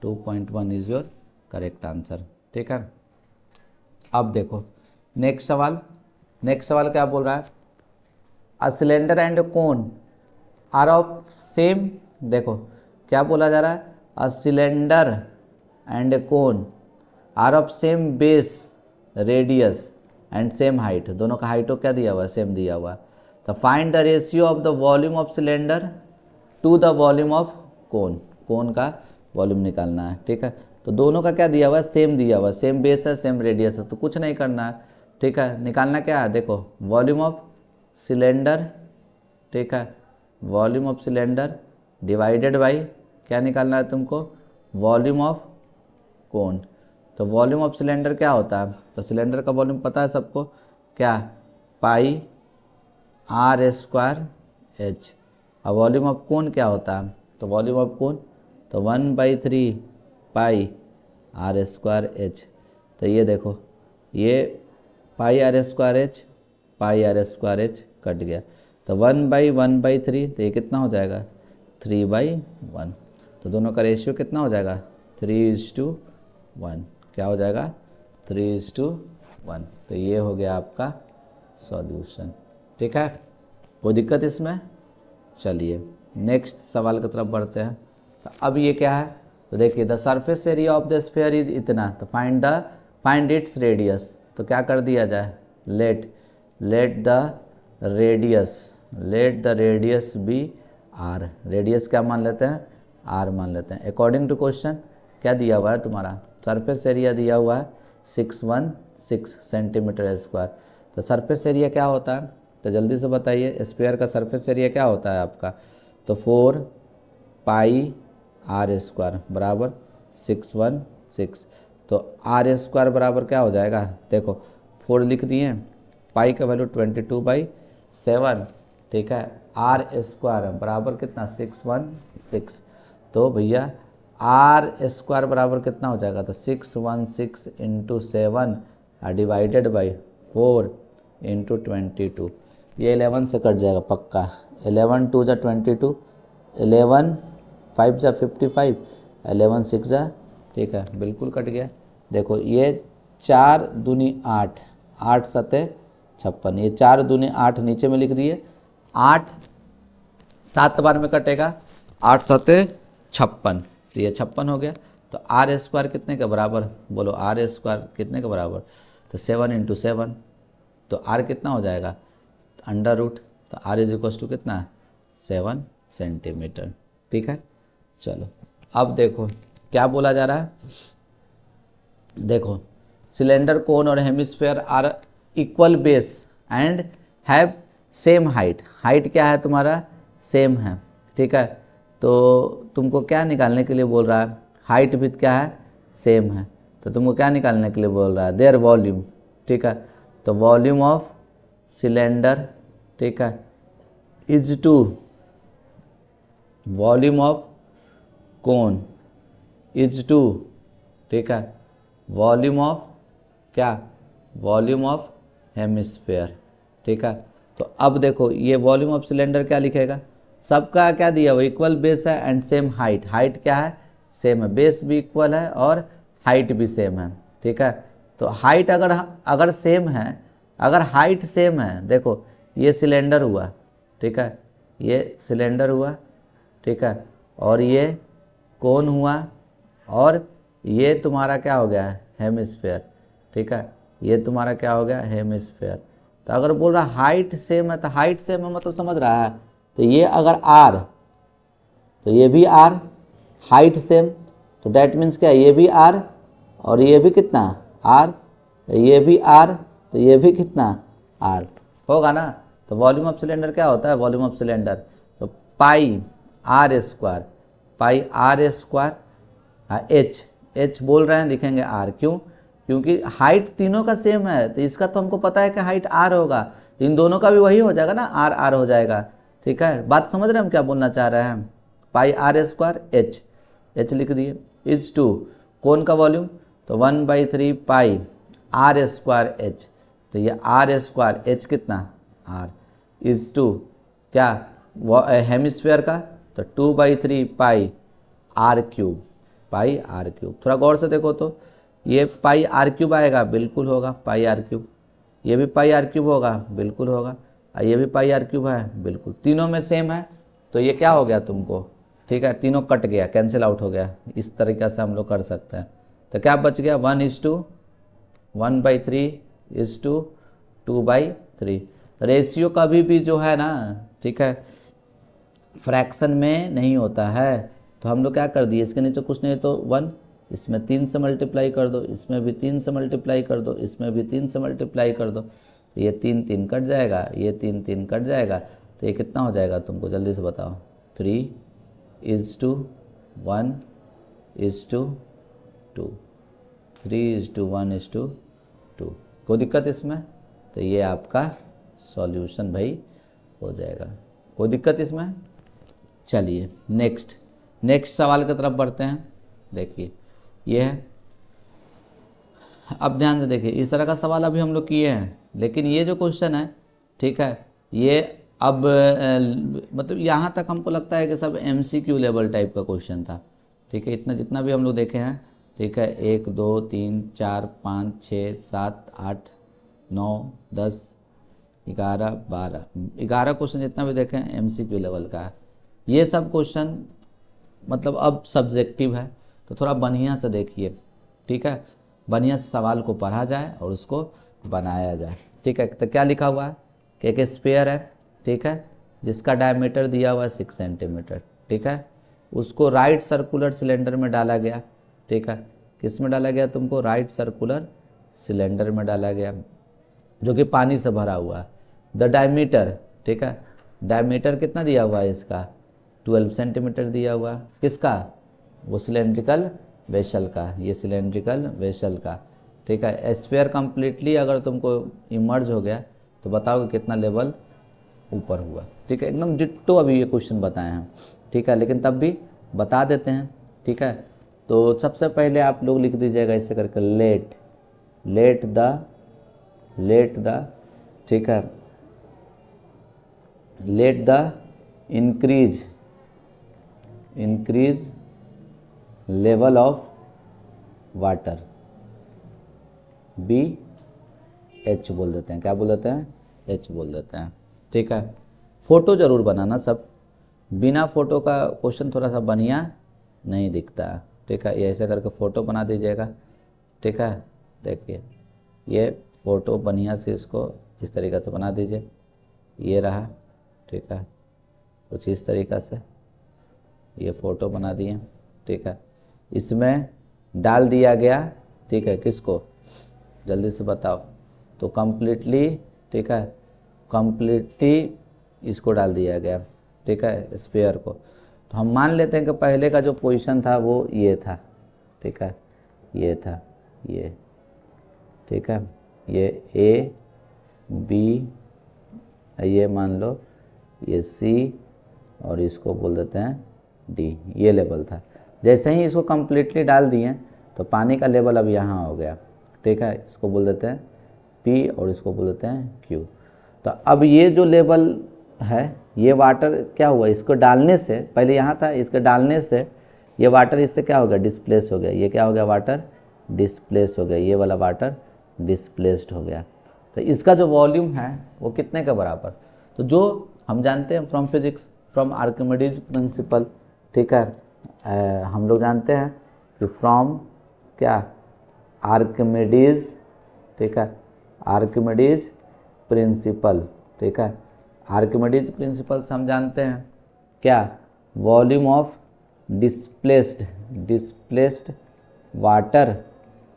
2.1 इज़ योर करेक्ट आंसर, ठीक है। अब देखो नेक्स्ट सवाल क्या बोल रहा है, a cylinder and cone are of same, देखो क्या बोला जा रहा है, a cylinder and cone are of same base radius and same height, दोनों का हाइट क्या दिया हुआ है, सेम दिया हुआ है। तो find the ratio of the volume of cylinder to the volume of cone का वॉल्यूम निकालना है, ठीक है। तो दोनों का क्या दिया हुआ है, सेम दिया हुआ है, सेम बेस है, सेम रेडियस है, तो कुछ नहीं करना है, ठीक है। निकालना क्या है, देखो वॉल्यूम ऑफ सिलेंडर, ठीक है, volume of cylinder divided by क्या निकालना है तुमको, वॉल्यूम ऑफ कोन। तो वॉल्यूम ऑफ सिलेंडर क्या होता है, तो सिलेंडर का वॉल्यूम पता है सबको, क्या, पाई आर स्क्वायर एच। अब वॉल्यूम ऑफ कोन क्या होता है, तो वॉल्यूम ऑफ कोन तो 1/3 पाई आर स्क्वायर एच। तो ये देखो ये pi are square H, pi are square H cut गया, तो 1/1/3, तो ये कितना हो जाएगा, 3/1। तो दोनों का रेशियो कितना हो जाएगा, 3:1, क्या हो जाएगा, 3:1। तो ये हो गया आपका सॉल्यूशन, ठीक है, कोई दिक्कत इसमें। चलिए नेक्स्ट सवाल की तरफ बढ़ते हैं। तो अब ये क्या है, तो देखिए the surface area of the sphere is इतना, तो फाइंड इट्स रेडियस। तो क्या कर दिया जाए, let the radius be r, radius क्या मान लेते हैं, आर मान लेते हैं। अकॉर्डिंग टू क्वेश्चन क्या दिया हुआ है तुम्हारा, सरफेस एरिया दिया हुआ है 616 सेंटीमीटर स्क्वायर। तो सरफेस एरिया क्या होता है, तो जल्दी से बताइए, स्फीयर का सरफेस एरिया क्या होता है आपका, तो 4 पाई आर स्क्वायर बराबर 616। तो आर स्क्वायर बराबर क्या हो जाएगा, देखो 4 लिख दिए, पाई का वैल्यू 22/7, ठीक है, आर स्क्वायर बराबर कितना 616। तो भैया आर स्क्वायर बराबर कितना हो जाएगा, तो 616 × 7 डिवाइडेड बाई 4 × 22, ये 11 से कट जाएगा पक्का, 11 2 जा 22, 11 5 जा 55, 11 6 जा, ठीक है, बिल्कुल कट गया। देखो ये 4 दूनी 8, 8 सते 56, ये 4 दूनी 8 नीचे में लिख दिए, 8 7 बार में कटेगा, 8 सते 56, तो ये 56 हो गया। तो आर स्क्वायर कितने के बराबर, बोलो आर स्क्वायर कितने के बराबर, तो 7 × 7, तो आर कितना हो जाएगा, √, तो आर इज इक्वल टू कितना है, 7 सेंटीमीटर, ठीक है। चलो अब देखो क्या बोला जा रहा है, देखो सिलेंडर, कोन और hemisphere are equal base and have same height. Height क्या है तुम्हारा? सेम है, ठीक है। तो तुमको क्या निकालने के लिए बोल रहा है? हाइट भी क्या है? सेम है। तो तुमको क्या निकालने के लिए बोल रहा है? देयर वॉल्यूम, ठीक है। तो वॉल्यूम ऑफ सिलेंडर, ठीक है, is to volume of cone is to, ठीक है, वॉल्यूम ऑफ क्या? वॉल्यूम ऑफ हेमिस्फेयर, ठीक है। तो अब देखो ये वॉल्यूम ऑफ सिलेंडर क्या लिखेगा? सबका क्या दिया हुआ? इक्वल बेस है एंड सेम हाइट। हाइट क्या है? सेम है। बेस भी इक्वल है और हाइट भी सेम है, ठीक है। तो हाइट अगर सेम है, अगर हाइट सेम है, देखो ये सिलेंडर हुआ, ठीक है, ये सिलेंडर हुआ, ठीक है, और ये कोन हुआ, और ये तुम्हारा क्या हो गया? हेमिस्फेयर, ठीक है। ये तुम्हारा क्या हो गया? हेमिस्फेयर। तो अगर बोल रहा हाइट सेम है, तो हाइट सेम है मतलब समझ रहा है? तो ये अगर आर, तो ये भी आर, हाइट सेम, तो डैट मीन्स क्या? ये भी आर और ये भी कितना? आर। ये भी आर, तो ये भी कितना? आर होगा ना। तो वॉल्यूम ऑफ सिलेंडर क्या होता है? वॉल्यूम ऑफ सिलेंडर तो pi are square, pi are square H. H बोल रहे हैं, लिखेंगे आर। क्यों? क्योंकि हाइट तीनों का सेम है, तो इसका तो हमको पता है कि हाइट आर होगा, तो इन दोनों का भी वही हो जाएगा ना, आर आर हो जाएगा, ठीक है। बात समझ रहे हैं हम क्या बोलना चाह रहे हैं? पाई आर स्क्वायर एच, एच लिख दिए, इज टू कोन का वॉल्यूम, तो 1/3 पाई आर स्क्वायर एच। तो ये आर स्क्वायर एच कितना? आर, इज टू क्या? हेमिस्फेयर का, तो 2/3 pi are cube, pi are cube. थोड़ा गौर से देखो तो ये पाई आर क्यूब आएगा, बिल्कुल होगा पाई आर क्यूब। ये भी पाई आर क्यूब होगा, बिल्कुल होगा। और ये भी पाई आर क्यूब है, बिल्कुल। तीनों में सेम है, तो ये क्या हो गया तुमको? ठीक है, तीनों कट गया, कैंसिल आउट हो गया। इस तरीक़े से हम लोग कर सकते हैं। तो क्या बच गया? 1:1/3 इज टू 2/3। रेशियो कभी भी जो है ना, ठीक है, फ्रैक्शन में नहीं होता है। तो हम लोग क्या कर दिए, इसके नीचे कुछ नहीं तो 1, इसमें 3 से मल्टीप्लाई कर दो, इसमें भी 3 से मल्टीप्लाई कर दो, इसमें भी 3 से मल्टीप्लाई कर दो। तो ये 3 3 कट जाएगा, ये 3 3 कट जाएगा। तो ये कितना हो जाएगा तुमको जल्दी से बताओ? 3:1:2, 3:1:2। कोई दिक्कत इसमें? तो ये आपका सॉल्यूशन भाई हो जाएगा। कोई दिक्कत इसमें? चलिए नेक्स्ट सवाल की तरफ बढ़ते हैं। देखिए ये है, अब ध्यान से देखिए, इस तरह का सवाल अभी हम लोग किए हैं, लेकिन ये जो क्वेश्चन है, ठीक है, ये अब मतलब यहाँ तक हमको लगता है कि सब MCQ लेवल टाइप का क्वेश्चन था, ठीक है। इतना जितना भी हम लोग देखे हैं, ठीक है, 1 2 3 4 5 6 7 8 9 10 11 12 क्वेश्चन जितना भी देखें MCQ लेवल का है। ये सब क्वेश्चन मतलब अब सब्जेक्टिव है, तो थोड़ा बढ़िया से देखिए, ठीक है, बढ़िया से सवाल को पढ़ा जाए और उसको बनाया जाए, ठीक है। तो क्या लिखा हुआ है कि एक स्फीयर है, ठीक है, जिसका डायमीटर दिया हुआ है 6 सेंटीमीटर, ठीक है, उसको राइट सर्कुलर सिलेंडर में डाला गया, ठीक है। किस में डाला गया तुमको? राइट सर्कुलर सिलेंडर में डाला गया, जो कि पानी से भरा हुआ है। द डायमीटर, ठीक है, डायमीटर कितना दिया हुआ है इसका? 12 सेंटीमीटर दिया हुआ। किसका? वो सिलेंड्रिकल वेसल का, ये सिलेंड्रिकल वेसल का, ठीक है। स्फीयर कंप्लीटली अगर तुमको इमर्ज हो गया तो बताओ कि कितना लेवल ऊपर हुआ, ठीक है। एकदम डिट्टो अभी ये क्वेश्चन बताए हैं, ठीक है, लेकिन तब भी बता देते हैं, ठीक है। तो सबसे पहले आप लोग लिख दीजिएगा ऐसे करके, लेट द, ठीक है, let the increase level of water, be h बोल देते हैं। क्या बोल देते हैं? एच बोल देते हैं, ठीक है। फ़ोटो ज़रूर बनाना सब, बिना फ़ोटो का क्वेश्चन थोड़ा सा बढ़िया नहीं दिखता है, ठीक है। ये ऐसे करके फ़ोटो बना दीजिएगा, ठीक है। देखिए ये फ़ोटो बढ़िया से इसको इस तरीक़े से बना दीजिए, ये रहा, ठीक है, कुछ इस तरीक़ा से ये फ़ोटो बना दिए, ठीक है। इसमें डाल दिया गया, ठीक है, किसको, जल्दी से बताओ। तो कम्प्लीटली, ठीक है, कम्प्लीटली इसको डाल दिया गया, ठीक है, स्फीयर को। तो हम मान लेते हैं कि पहले का जो पोजीशन था वो ये था, ठीक है, ये था, ये, ठीक है, ये ए बी, ये मान लो ये सी, और इसको बोल देते हैं डी, ये लेवल था। जैसे ही इसको कम्प्लीटली डाल दिए तो पानी का लेवल अब यहाँ हो गया, ठीक है, इसको बोल देते हैं पी और इसको बोल देते हैं क्यू। तो अब ये जो लेवल है, ये वाटर क्या हुआ, इसको डालने से पहले यहाँ था, इसको डालने से ये वाटर इससे क्या हो गया, डिस्प्लेस हो गया। ये क्या हो गया, वाटर डिस्प्लेस हो गया, ये वाला वाटर डिस्प्लेस्ड हो गया। तो इसका जो वॉल्यूम है वो कितने के बराबर, तो जो हम जानते हैं from physics, from Archimedes principal, ठीक है, हम लोग जानते हैं कि फ्रॉम क्या, आर्किमिडीज, ठीक है, आर्किमिडीज प्रिंसिपल, ठीक है, आर्किमिडीज प्रिंसिपल से हम जानते हैं क्या, volume of displaced water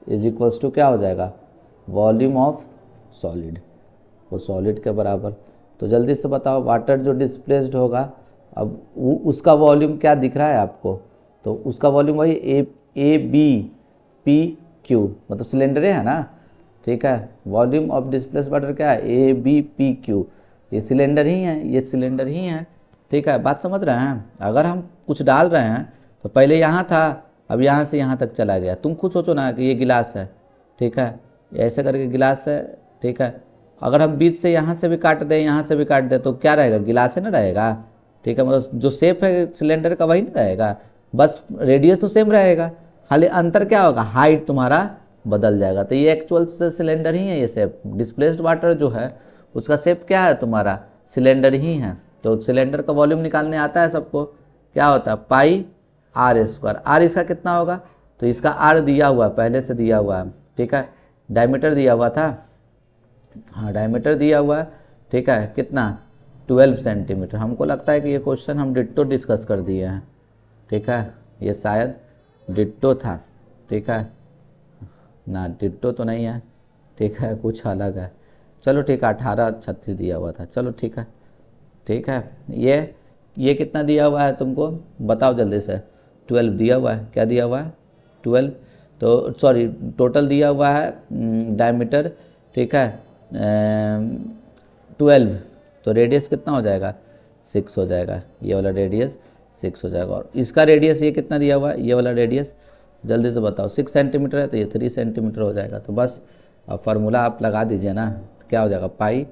is equals to क्या हो जाएगा, वॉल्यूम ऑफ सॉलिड, वो सॉलिड के बराबर। तो जल्दी से बताओ, वाटर जो डिस्प्लेस्ड होगा, अब उसका वॉल्यूम क्या दिख रहा है आपको, तो उसका वॉल्यूम वही ए बी पी क्यू, मतलब सिलेंडर है ना, ठीक है। वॉल्यूम ऑफ डिस्प्लेस्ड वाटर क्या है, ए बी पी क्यू, ये सिलेंडर ही है, ये सिलेंडर ही है, ठीक है। बात समझ रहे हैं। अगर हम कुछ डाल रहे हैं तो पहले यहाँ था, अब यहाँ से यहाँ तक चला गया। तुम खुद सोचो ना कि ये गिलास है, ठीक है, ऐसे करके गिलास है, ठीक है। अगर हम बीच से यहाँ से भी काट दें, यहाँ से भी काट दें, तो क्या रहेगा, गिलास है ना रहेगा, ठीक है। मतलब जो शेप है सिलेंडर का वही ना रहेगा, बस रेडियस तो सेम रहेगा, खाली अंतर क्या होगा, हाइट तुम्हारा बदल जाएगा। तो ये एक्चुअल से सिलेंडर ही है, ये शेप। डिस्प्लेस्ड वाटर जो है उसका शेप क्या है, तुम्हारा सिलेंडर ही है। तो सिलेंडर का वॉल्यूम निकालने आता है सबको, क्या होता है, पाई आर स्क्वायर। आर इसका कितना होगा, तो इसका आर दिया हुआ है, पहले से दिया हुआ है, ठीक है। डायमीटर दिया हुआ था, हाँ डायमीटर दिया हुआ है, ठीक है, कितना 12 सेंटीमीटर। हमको लगता है कि ये क्वेश्चन हम डिट्टो डिस्कस कर दिए हैं, ठीक है, ये शायद डिट्टो था, ठीक है ना, डिट्टो तो नहीं है, ठीक है, कुछ अलग है। चलो ठीक है, 1836 दिया हुआ था, चलो ठीक है, ठीक है। ये कितना दिया हुआ है तुमको बताओ जल्दी से, 12 दिया हुआ है, क्या दिया हुआ है 12, तो सॉरी टोटल दिया हुआ है डायमीटर, ठीक है 12, तो रेडियस कितना हो जाएगा 6 हो जाएगा, ये वाला रेडियस 6 हो जाएगा। और इसका रेडियस ये कितना दिया हुआ है, ये वाला रेडियस जल्दी से बताओ, 6 सेंटीमीटर है तो ये 3 सेंटीमीटर हो जाएगा। तो बस अब फार्मूला आप लगा दीजिए ना, क्या हो जाएगा, पाई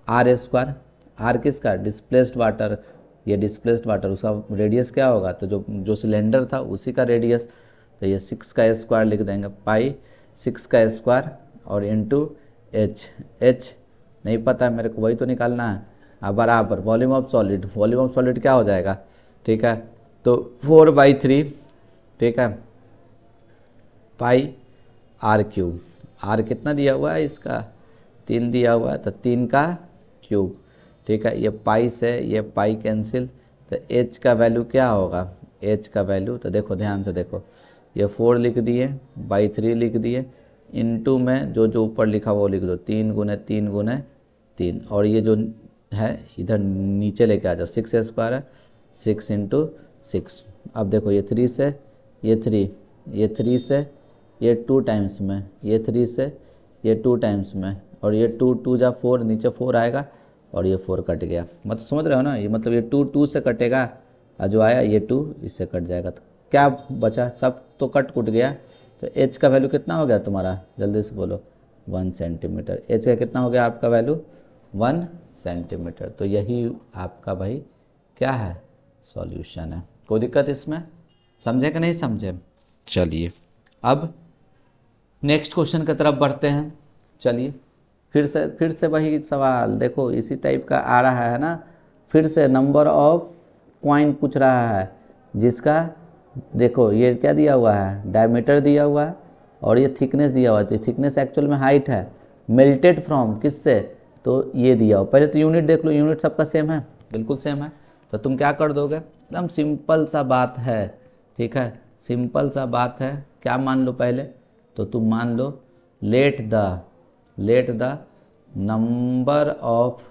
आर स्क्वायर। आर किसका, डिस्प्लेस्ड वाटर, ये डिस्प्लेस्ड वाटर, उसका रेडियस क्या होगा, तो जो सिलेंडर था उसी का रेडियस, तो ये 6 का स्क्वायर लिख देंगे, पाई 6 का स्क्वायर और इंटू एच। एच नहीं पता है मेरे को, वही तो निकालना है। अब बराबर volume of solid, volume of solid क्या हो जाएगा, ठीक है, तो 4/3, ठीक है, पाई आर क्यूब। आर कितना दिया हुआ है इसका, 3 दिया हुआ है, तो 3 का क्यूब, ठीक है। ये पाई से ये पाई कैंसिल, तो एच का वैल्यू क्या होगा, एच का वैल्यू तो देखो ध्यान से देखो, ये 4 लिख दिए, 3 लिख दिए, इनटू में जो ऊपर लिखा वो लिख दो, 3 गुने 3 गुने 3, और ये जो है इधर नीचे लेके आ जाओ, 6 स्क्वायर है, 6 इंटू 6। अब देखो ये 3 से ये 3, ये 3 से ये 2 टाइम्स में, ये 3 से ये 2 टाइम्स में, और ये 2 2 जा 4, नीचे 4 आएगा और ये 4 कट गया, मतलब समझ रहे हो ना, ये मतलब ये 2 2 से कटेगा और जो आया ये 2 इससे कट जाएगा, तो क्या बचा, सब तो कट कुट गया। तो एच का वैल्यू कितना हो गया तुम्हारा, जल्दी से बोलो, 1 सेंटीमीटर। एच का कितना हो गया आपका वैल्यू, 1 सेंटीमीटर। तो यही आपका भाई क्या है, सॉल्यूशन है। कोई दिक्कत इसमें, समझे कि नहीं समझे। चलिए अब नेक्स्ट क्वेश्चन की तरफ बढ़ते हैं। चलिए फिर से वही सवाल, देखो इसी टाइप का आ रहा है ना, फिर से नंबर ऑफ कॉइन पूछ रहा है, जिसका देखो ये क्या दिया हुआ है, डायमीटर दिया हुआ है और ये थिकनेस दिया हुआ है। तो थिकनेस एक्चुअल में हाइट है, मेल्टेड फ्रॉम किससे, तो ये दिया हुआ। पहले तो यूनिट देख लो, यूनिट सबका सेम है, बिल्कुल सेम है। तो तुम क्या कर दोगे, एकदम सिंपल सा बात है, ठीक है, सिंपल सा बात है। क्या मान लो पहले तो तुम मान लो let the number of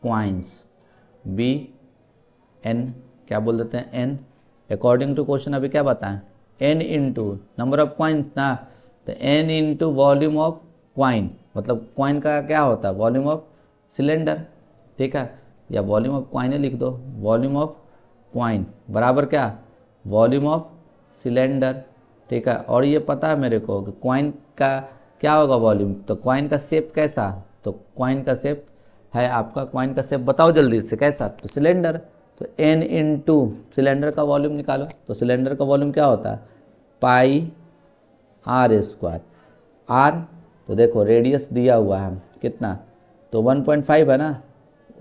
coins be n, क्या बोल देते हैं n, अकॉर्डिंग टू क्वेश्चन अभी क्या बताएं, n into number of coins ना, तो n into volume of coin, मतलब क्वाइन का क्या होता है वॉल्यूम ऑफ सिलेंडर, ठीक है, या वॉल्यूम ऑफ क्वाइन लिख दो, वॉल्यूम ऑफ क्वाइन बराबर क्या, वॉल्यूम ऑफ सिलेंडर, ठीक है। और ये पता है मेरे को कि क्वाइन का क्या होगा वॉल्यूम, तो क्वाइन का शेप कैसा, तो क्वाइन का शेप है आपका, क्वाइन का शेप बताओ जल्दी से कैसा, तो सिलेंडर, तो n इंटू सिलेंडर का वॉल्यूम निकालो, तो सिलेंडर का वॉल्यूम क्या होता है पाई आर स्क्वायर, आर तो देखो रेडियस दिया हुआ है कितना, तो 1.5 है ना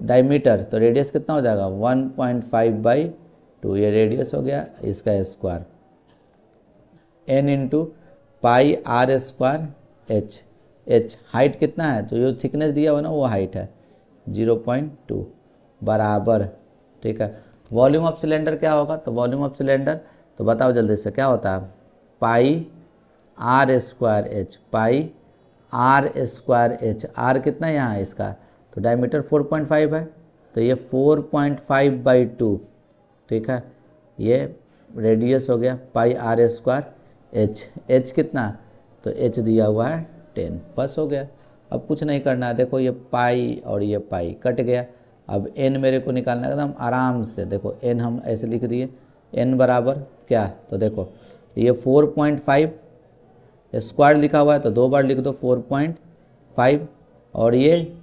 डायमीटर, तो रेडियस कितना हो जाएगा 1.5/2, ये रेडियस हो गया इसका square, n into pi are square h height कितना है, तो जो थिकनेस दिया हुआ ना वो हाइट है 0.2 बराबर, ठीक है। वॉल्यूम ऑफ सिलेंडर क्या होगा, तो वॉल्यूम ऑफ सिलेंडर तो बताओ जल्दी से क्या होता है pi are square H, pi are square H, R कितना है यहाँ इसका, तो डायमीटर 4.5 है, तो ये 4.5/2, ठीक है, ये रेडियस हो गया पाई आर स्क्वायर एच कितना, तो एच दिया हुआ है 10, बस हो गया। अब कुछ नहीं करना है, देखो ये पाई और ये पाई कट गया, अब n मेरे को निकालना है एकदम आराम से, देखो n हम ऐसे लिख दिए, n बराबर क्या, तो देखो ये 4.5 स्क्वायर लिखा हुआ है तो 2 बार लिख दो 4.5 और ये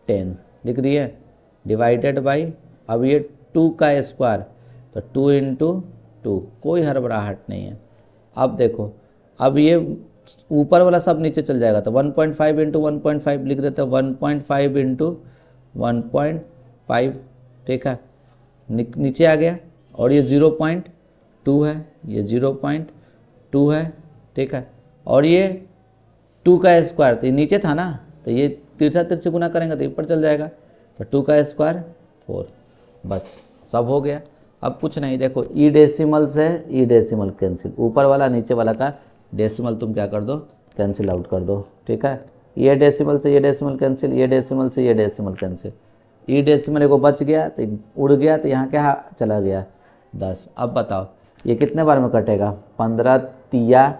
10 लिख दिए डिवाइडेड बाई, अब ये 2 का स्क्वायर तो 2 इंटू 2, कोई हड़बड़ाहट नहीं है। अब देखो अब ये ऊपर वाला सब नीचे चल जाएगा, तो 1.5 इंटू 1.5 लिख देते हैं, 1.5 इंटू 1.5, ठीक है, नीचे आ गया, और ये 0.2 है, ये 0.2 है, ठीक है, और ये 2 का स्क्वायर तो ये नीचे था ना, तो ये तिरछा तिरछे गुना करेंगे तो ऊपर चल जाएगा, तो 2 का स्क्वायर 4, बस सब हो गया। अब कुछ नहीं, देखो ई डेसिमल से ई डेसिमल कैंसिल, ऊपर वाला नीचे वाला का डेसिमल तुम क्या कर दो कैंसिल आउट कर दो, ठीक है, ये डेसिमल से ये डेसिमल कैंसिल, ये डेसिमल से ये डेसिमल कैंसिल, ई डेसिमल एगो बच गया तो उड़ गया, तो यहाँ क्या चला गया 10। अब बताओ ये कितने बार में कटेगा, 15 तिया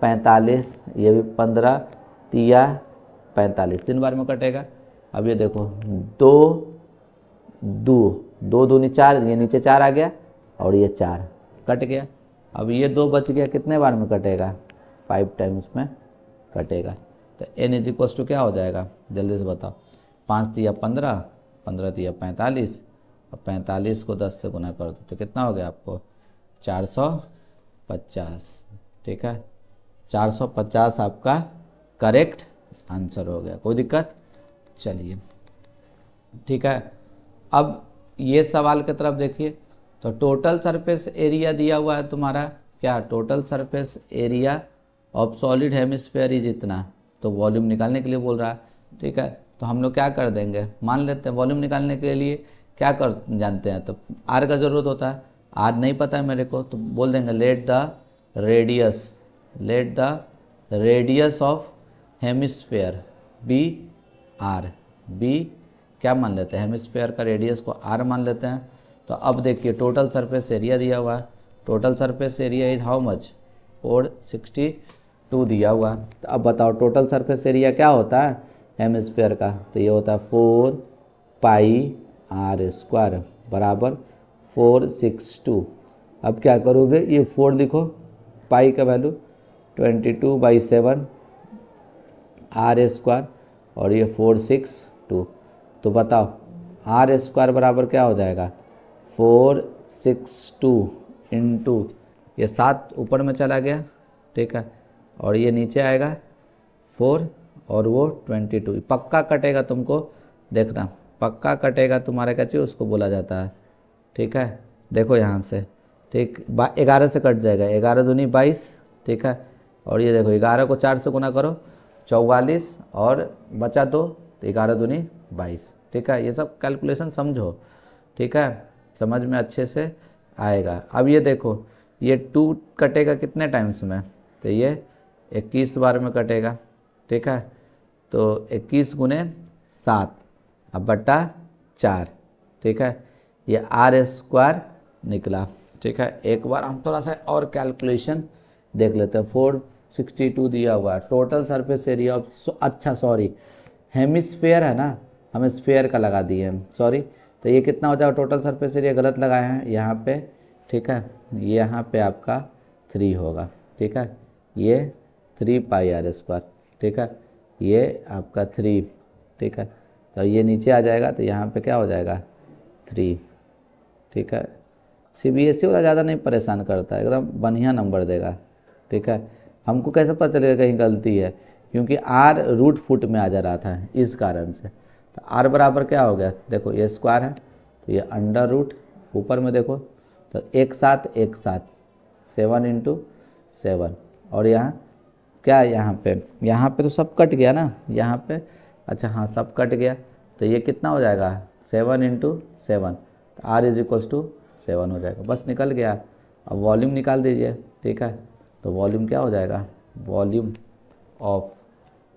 45, ये भी 15 तिया 45, 3 बार में कटेगा। अब ये देखो 2 दूनी 4, ये नीचे 4 आ गया और ये 4 कट गया। अब ये 2 बच गया, कितने बार में कटेगा 5 टाइम्स में कटेगा। तो n इज इक्वल्स टू क्या हो जाएगा जल्दी से बताओ, 5 तिया 15, 15 तिया 45, और 45 को 10 से गुना कर दो तो कितना हो गया आपको 450, ठीक है, 450 आपका करेक्ट आंसर हो गया, कोई दिक्कत। चलिए ठीक है, अब ये सवाल की तरफ देखिए, तो टोटल सरफेस एरिया दिया हुआ है तुम्हारा क्या, total surface area of solid hemisphere is इतना, तो वॉल्यूम निकालने के लिए बोल रहा है, ठीक है, तो हम लोग क्या कर देंगे, मान लेते हैं वॉल्यूम निकालने के लिए क्या कर जानते हैं, तो आर का ज़रूरत होता है, आर नहीं पता है मेरे को, तो बोल देंगे let the radius of hemisphere be r, be क्या मान लेते हैं, हेमिस्फीयर का रेडियस को आर मान लेते हैं। तो अब देखिए टोटल सरफेस एरिया दिया हुआ है, total surface area is how much 462 दिया हुआ है। तो अब बताओ टोटल सरफेस एरिया क्या होता है हेमिस्फीयर का, तो ये होता है 4 पाई आर स्क्वायर बराबर 462। अब क्या करोगे, ये 4 लिखो, पाई का वैल्यू 22/7 आर स्क्वायर और ये 462, तो बताओ आर स्क्वायर बराबर क्या हो जाएगा 462 इंटू ये 7 ऊपर में चला गया, ठीक है, और ये नीचे आएगा 4 और वो 22, पक्का कटेगा, तुमको देखना पक्का कटेगा, तुम्हारा क्या चाहिए उसको बोला जाता है, ठीक है। देखो यहाँ से ठीक 11 से कट जाएगा, 11 दूनी 22, ठीक है, और ये देखो 11 को 4 से गुना करो 44 और बचा 2 तो 11 दूनी 22, ठीक है, ये सब कैलकुलेशन समझो, ठीक है, समझ में अच्छे से आएगा। अब ये देखो ये 2 कटेगा कितने टाइम्स में, तो ये 21 बार में कटेगा, ठीक है। तो 21 गुने 7 अब बट्टा 4, ठीक है। ये आर स्क्वायर निकला, ठीक है। एक बार हम थोड़ा सा और कैलकुलेशन देख लेते हैं। 462 दिया हुआ है टोटल सरफेस एरिया ऑफ, अच्छा सॉरी हेमिस्फेयर है ना, हमें स्फेयर का लगा दिए हैं, सॉरी। तो ये कितना हो जाएगा टोटल सरफेस एरिया, गलत लगाए हैं यहाँ पे, ठीक है। यहाँ पे आपका 3 होगा, ठीक है। ये 3 पाई आर स्क्वायर, ठीक है। ये आपका 3, ठीक है। तो ये नीचे आ जाएगा तो यहाँ पे क्या हो जाएगा 3, ठीक है। CBSE वाला ज़्यादा नहीं परेशान करता है, एकदम बढ़िया नंबर देगा, ठीक है। हमको कैसे पता चलेगा कहीं गलती है, क्योंकि आर रूट फुट में आ जा रहा था इस कारण से। तो आर बराबर क्या हो गया, देखो ये स्क्वायर है तो ये अंडर रूट, ऊपर में देखो तो एक साथ 7 इंटू 7, और यहाँ क्या है, यहाँ पे तो सब कट गया ना यहाँ पे, अच्छा हाँ सब कट गया। तो ये कितना हो जाएगा 7 इंटू 7, तो आर इज इक्वल्स टू 7 हो जाएगा, बस निकल गया। अब वॉल्यूम निकाल दीजिए, ठीक है। तो वॉल्यूम क्या हो जाएगा, वॉल्यूम ऑफ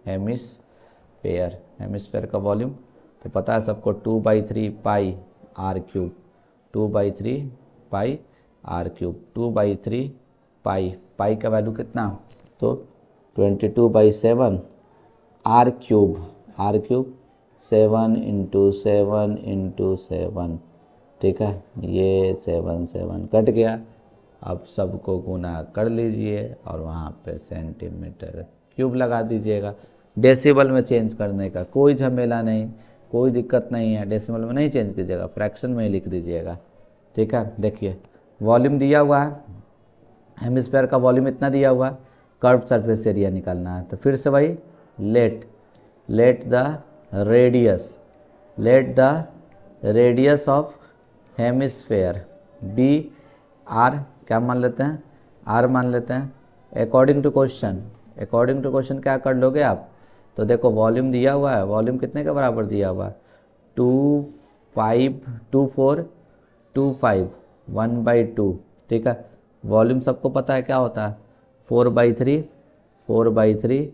हेमिस्फेयर, हेमिस्फेयर का वॉल्यूम तो पता है सबको 2/3 pi are cube, 2/3 pi are cube, 2/3 pi, pi का वैल्यू कितना, तो 22/7 आर क्यूब, 7 इंटू 7 इंटू 7, ठीक है। ये 7 कट गया। अब सबको गुना कर लीजिए और वहाँ पे सेंटीमीटर क्यूब लगा दीजिएगा। डेसिबल में चेंज करने का कोई झमेला नहीं, कोई दिक्कत नहीं है, डेसिबल में नहीं चेंज कीजिएगा, फ्रैक्शन में ही लिख दीजिएगा, ठीक है। देखिए वॉल्यूम दिया हुआ है, हेमिस्फेयर का वॉल्यूम इतना दिया हुआ है, कर्व सरफेस एरिया निकालना है। तो फिर से भाई let the radius of hemisphere be r, क्या मान लेते हैं, आर मान लेते हैं। अकॉर्डिंग टू क्वेश्चन क्या कर लोगे आप, तो देखो वॉल्यूम दिया हुआ है, वॉल्यूम कितने के बराबर दिया हुआ है 2425 1/2, ठीक है। वॉल्यूम सबको पता है क्या होता है 4/3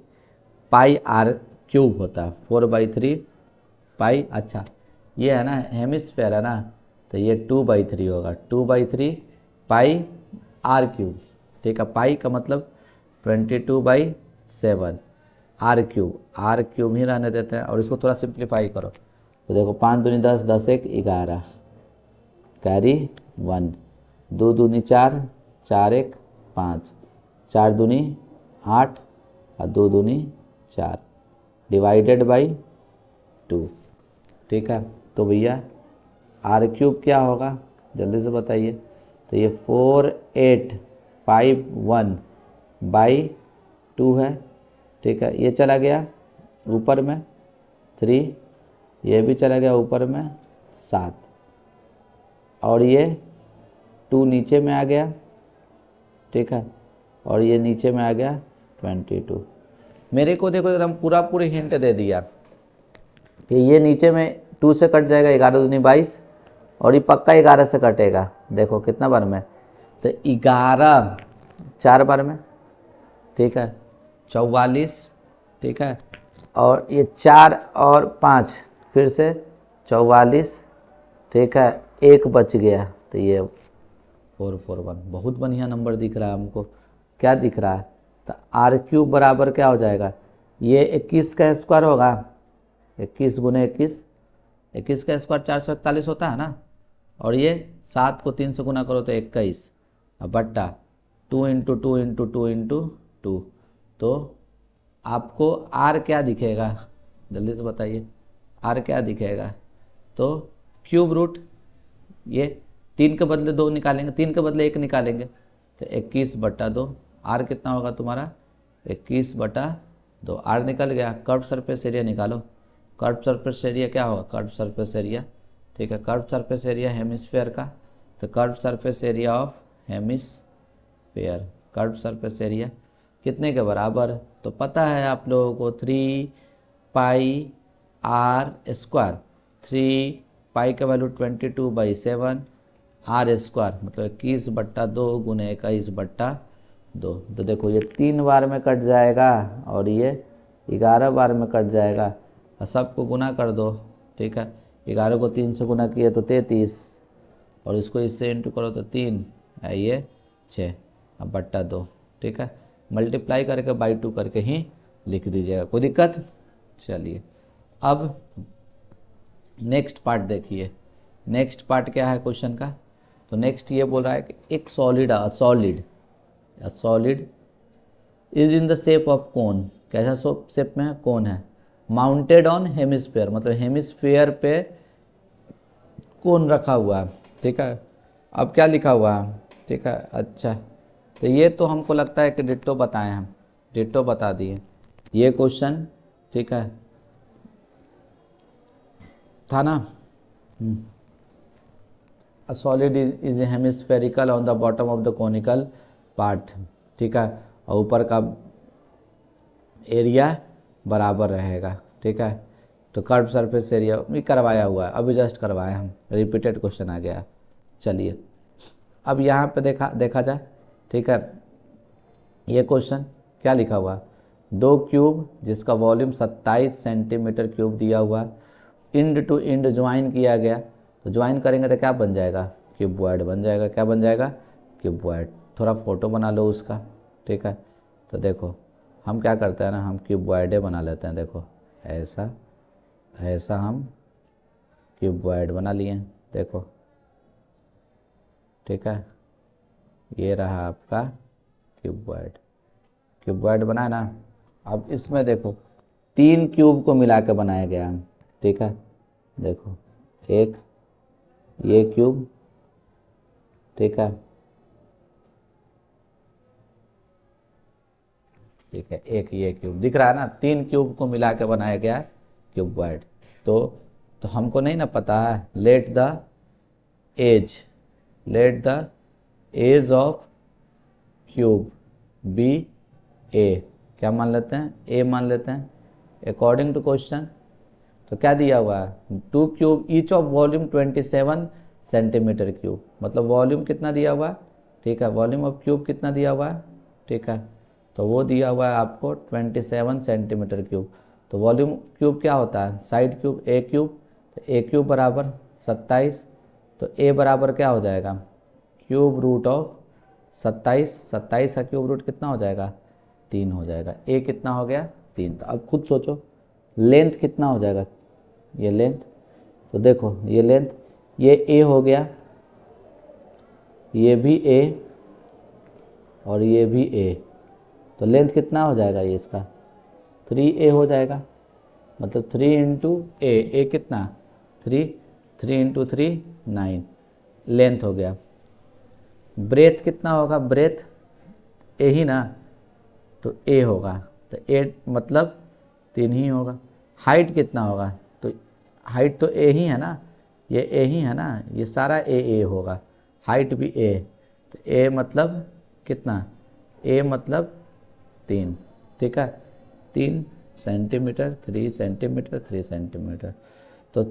पाई आर क्यूब होता है, 4/3 पाई, अच्छा ये है ना हेमिस्फेयर है ना, तो ये 2/3 होगा, 2/3 पाई आर क्यूब, ठीक है। पाई का मतलब 22/7 आर क्यूब ही रहने देते हैं, और इसको थोड़ा सिंप्लीफाई करो तो देखो 5 दूनी 10, 10 1 11, कैरी 1, 2 दूनी 4, 4 1 5, 4 दूनी 8 और 2 दूनी 4, डिवाइडेड बाई 2, ठीक है। तो भैया आर क्यूब क्या होगा जल्दी से बताइए, तो ये 4851/2 है, ठीक है। ये चला गया ऊपर में 3, ये भी चला गया ऊपर में 7, और ये 2 नीचे में आ गया, ठीक है, और ये नीचे में आ गया 22। मेरे को देखो एकदम पूरी हिंट दे दिया कि ये नीचे में 2 से कट जाएगा, 11 दूनी 22, और ये पक्का 11 से कटेगा। देखो कितना बार में, तो 11 4 बार में, ठीक है, 44, ठीक है, और ये 4 और 5 फिर से 44, ठीक है, 1 बच गया, तो ये 441, बहुत बढ़िया नंबर दिख रहा है हमको। क्या दिख रहा है, तो आर क्यूब बराबर क्या हो जाएगा, ये 21 का स्क्वायर होगा, 21 गुने 21 का स्क्वायर 441 होता है ना, और ये 7 को 3 से गुना करो तो 21, अब बट्टा 2 इंटू 2 इंटू 2 इंटू 2, तो आपको आर क्या दिखेगा जल्दी से बताइए, आर क्या दिखेगा, तो क्यूब रूट, ये 3 के बदले 2 निकालेंगे, 3 के बदले 1 निकालेंगे, तो 21/2, आर कितना होगा तुम्हारा 21/2, आर निकल गया। कर्व सरफेस एरिया निकालो, कर्व सरफेस एरिया क्या होगा, कर्व सरफेस एरिया, ठीक है, कर्व सरफेस एरिया हेमिस्फेयर का, तो curve surface area of hemisphere, curve surface area कितने के बराबर, तो पता है आप लोगों को 3 पाई आर स्क्वायर, 3 पाई का वैल्यू 22/7 आर स्क्वायर मतलब 21/2 गुने 21/2, 2। तो देखो ये 3 बार में कट जाएगा और ये 11 बार में कट जाएगा, और सबको गुना कर दो, ठीक है। 11 को 3 से गुना किए तो 33, और इसको इससे इंटू करो तो 3, ये 6, अब बट्टा 2, ठीक है। मल्टीप्लाई करके बाई 2 करके ही लिख दीजिएगा, कोई दिक्कत। चलिए अब नेक्स्ट पार्ट देखिए। नेक्स्ट पार्ट क्या है क्वेश्चन का, तो नेक्स्ट ये बोल रहा है कि एक solid is in the shape of cone. कैसा शेप में है, कोन है, माउंटेड ऑन हेमिस्फेयर, मतलब हेमिस्फेयर पे कोन रखा हुआ है, ठीक है। अब क्या लिखा हुआ है, ठीक है। अच्छा, तो ये तो हमको लगता है कि डिट्टो बताएं, हम डिट्टो बता दिए ये क्वेश्चन, ठीक है, था ना। A solid is hemispherical on the bottom of the conical part, ठीक है, और ऊपर का एरिया बराबर रहेगा, ठीक है। तो कर्व सरफेस एरिया भी करवाया हुआ है, अभी जस्ट करवाया हम, रिपीटेड क्वेश्चन आ गया। चलिए अब यहाँ पे देखा जाए, ठीक है। ये क्वेश्चन क्या लिखा हुआ है, 2 क्यूब जिसका वॉल्यूम 27 सेंटीमीटर क्यूब दिया हुआ है, इंड टू इंड ज्वाइन किया गया, तो ज्वाइन करेंगे तो क्या बन जाएगा, क्यूबॉइड बन जाएगा। क्या बन जाएगा, क्यूबॉइड। थोड़ा फोटो बना लो उसका, ठीक है। तो देखो हम क्या करते हैं ना, हम क्यूबॉइडे बना लेते हैं, देखो ऐसा ऐसा हम क्यूबॉइड बना लिए, देखो, ठीक है। ये रहा आपका क्यूबॉइड बना ना। अब इसमें देखो 3 क्यूब को मिला के बनाया गया है, ठीक है। देखो एक ये क्यूब, ठीक है, ठीक है, एक ये क्यूब दिख रहा है ना, 3 क्यूब को मिला के बनाया गया क्यूबॉइड। तो हमको नहीं ना पता है, let the edge of cube be A, क्या मान लेते हैं, ए मान लेते हैं अकॉर्डिंग टू क्वेश्चन। तो क्या दिया हुआ है, 2 cube each of volume 27 centimetre cube, मतलब वॉल्यूम कितना दिया हुआ है, ठीक है, वॉल्यूम ऑफ क्यूब कितना दिया हुआ है, ठीक है। तो वो दिया हुआ है आपको 27 सेंटीमीटर क्यूब। तो वॉल्यूम क्यूब क्या होता है, साइड क्यूब ए क्यूब, तो ए क्यूब बराबर 27, तो ए बराबर क्या हो जाएगा, क्यूब रूट ऑफ 27 का क्यूब रूट कितना हो जाएगा, 3 हो जाएगा। ए कितना हो गया, 3। तो अब खुद सोचो लेंथ कितना हो जाएगा, ये लेंथ, तो देखो ये लेंथ, ये ए हो गया, ये भी ए और ये भी ए, तो लेंथ कितना हो जाएगा ये इसका, 3a हो जाएगा, मतलब 3 इंटू ए कितना 3 इंटू 3 9 लेंथ हो गया। ब्रेथ कितना होगा, ब्रेथ ए ही ना, तो ए होगा, तो ए मतलब 3 ही होगा। हाइट कितना होगा, तो हाइट तो ए ही है ना, ये ए ही है ना, ये सारा ए होगा, हाइट भी ए, तो ए मतलब कितना, ए मतलब 3, ठीक है, 3 सेंटीमीटर 3 सेंटीमीटर 3 सेंटीमीटर। तो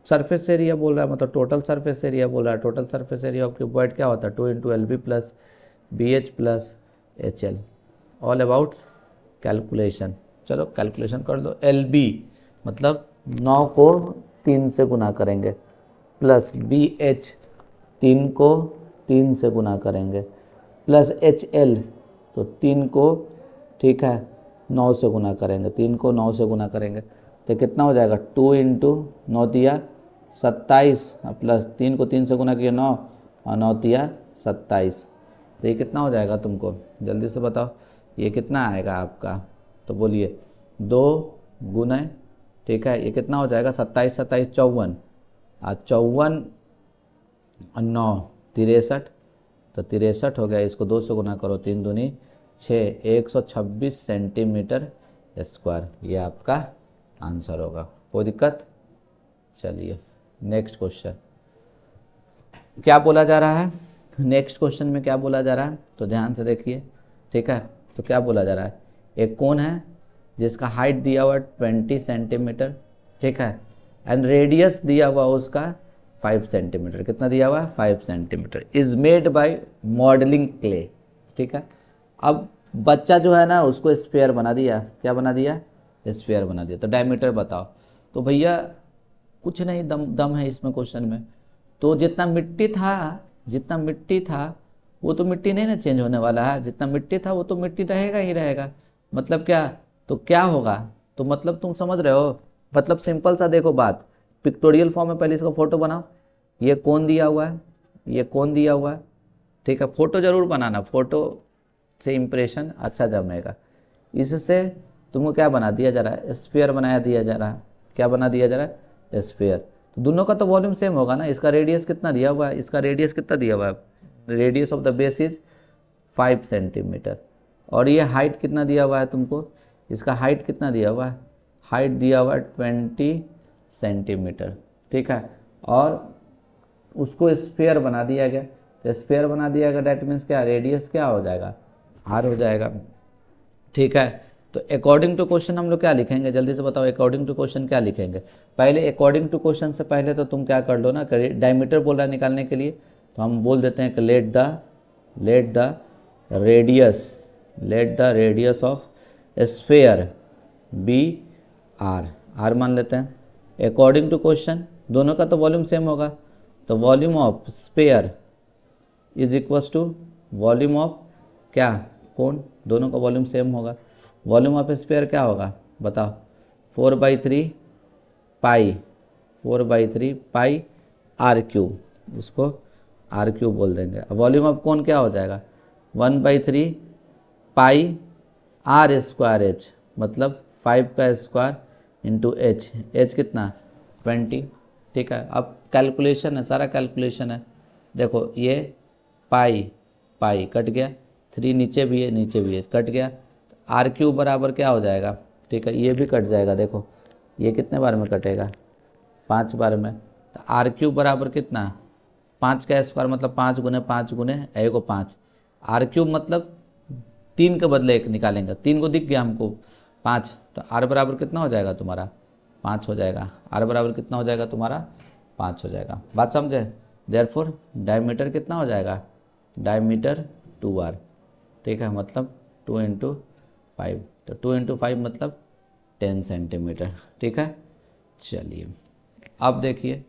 सरफेस एरिया बोल रहा है, मतलब टोटल सरफेस एरिया बोल रहा है। Total surface area of cuboid क्या होता है, 2 into LB plus BH plus HL। All about calculation, चलो कैलकुलेशन कर लो। LB मतलब 9 को 3 से गुना करेंगे, प्लस BH 3 को 3 से गुना करेंगे, प्लस HL तो 3 को, ठीक है, 9 से गुना करेंगे, 3 को 9 से गुना करेंगे, तो कितना हो जाएगा, 2 इंटू 9 दिया 27, प्लस 3 को 3 से गुना किया 9 और 9 दिया 27, तो ये कितना हो जाएगा तुमको जल्दी से बताओ, ये कितना आएगा आपका, तो बोलिए 2 गुना, ठीक है, ये कितना हो जाएगा 27 27 54, 54 और 9 63, तो 63 हो गया। इसको 2 से गुना करो, 3 दूनी 6, 126 सेंटीमीटर स्क्वायर, ये आपका आंसर होगा। कोई दिक्कत। चलिए नेक्स्ट क्वेश्चन क्या बोला जा रहा है, नेक्स्ट क्वेश्चन में क्या बोला जा रहा है, तो ध्यान से देखिए, ठीक है। तो क्या बोला जा रहा है, एक कोन है जिसका हाइट दिया हुआ 20 सेंटीमीटर, ठीक है, एंड रेडियस दिया हुआ उसका 5 सेंटीमीटर, कितना दिया हुआ है 5 centimetre, is made by modelling clay, ठीक है। अब बच्चा जो है ना उसको स्फीयर बना दिया, क्या बना दिया, स्फीयर बना दिया। तो डायमीटर बताओ। तो भैया कुछ नहीं, दम है इसमें क्वेश्चन में। तो जितना मिट्टी था वो तो मिट्टी नहीं ना चेंज होने वाला है, जितना मिट्टी था वो तो मिट्टी रहेगा ही रहेगा। मतलब क्या, तो क्या होगा, तो मतलब तुम समझ रहे हो, मतलब सिंपल सा देखो बात, पिक्टोरियल फॉर्म में पहले इसका फोटो बनाओ। ये कौन दिया हुआ है, ये कौन दिया हुआ है, ठीक है, फोटो जरूर बनाना, फोटो से इम्प्रेशन अच्छा जमेगा। इससे तुमको क्या बना दिया जा रहा है, स्फीयर बनाया दिया जा रहा है। क्या बना दिया जा रहा है, स्फीयर। तो दोनों का तो वॉल्यूम सेम होगा ना। इसका रेडियस कितना दिया हुआ है, इसका रेडियस कितना दिया हुआ है, radius of the base is 5 centimetre. और ये हाइट कितना दिया हुआ है तुमको, इसका हाइट कितना दिया हुआ है, हाइट दिया हुआ है 20 सेंटीमीटर, ठीक है। और उसको स्फीयर बना दिया गया, तो स्फीयर बना दिया गया, डैट मीन्स क्या, रेडियस क्या हो जाएगा, आर हो जाएगा, ठीक है। तो अकॉर्डिंग टू क्वेश्चन हम लोग क्या लिखेंगे, जल्दी से बताओ, अकॉर्डिंग टू क्वेश्चन क्या लिखेंगे। पहले अकॉर्डिंग टू क्वेश्चन से पहले तो तुम क्या कर लो ना, डायमीटर बोल रहा है निकालने के लिए, तो हम बोल देते हैं कि let the radius of sphere be r मान लेते हैं। अकॉर्डिंग टू क्वेश्चन दोनों का तो वॉल्यूम सेम होगा, तो volume of sphere is equals to volume of क्या, कौन, दोनों का वॉल्यूम सेम होगा। वॉल्यूम ऑफ स्फीयर क्या होगा बताओ, 4/3 पाई आर क्यूब, इसको आर क्यूब बोल देंगे। वॉल्यूम ऑफ कौन क्या हो जाएगा, 1/3 पाई आर स्क्वायर एच, मतलब 5 का स्क्वायर इंटू एच कितना 20, ठीक है। अब कैलकुलेशन है, सारा कैलकुलेशन है। देखो ये पाई कट गया, 3 नीचे भी है कट गया, आर क्यूब बराबर क्या हो जाएगा, ठीक है, ये भी कट जाएगा। देखो ये कितने बार में कटेगा, 5 बार में। तो आर क्यूब बराबर कितना, 5 का स्क्वायर मतलब 5 गुने 5 गुने ए को 5, आर क्यूब मतलब 3 के बदले 1 निकालेंगे, 3 को दिख गया हमको 5, तो आर बराबर कितना हो जाएगा तुम्हारा 5 हो जाएगा। आर बराबर कितना हो जाएगा तुम्हारा 5 हो जाएगा, बात समझे। देयरफॉर डायमीटर कितना हो जाएगा, डायमीटर 2r, ठीक है, मतलब 2 × 5, तो 2 × 5 मतलब 10 सेंटीमीटर, ठीक है। चलिए अब देखिए,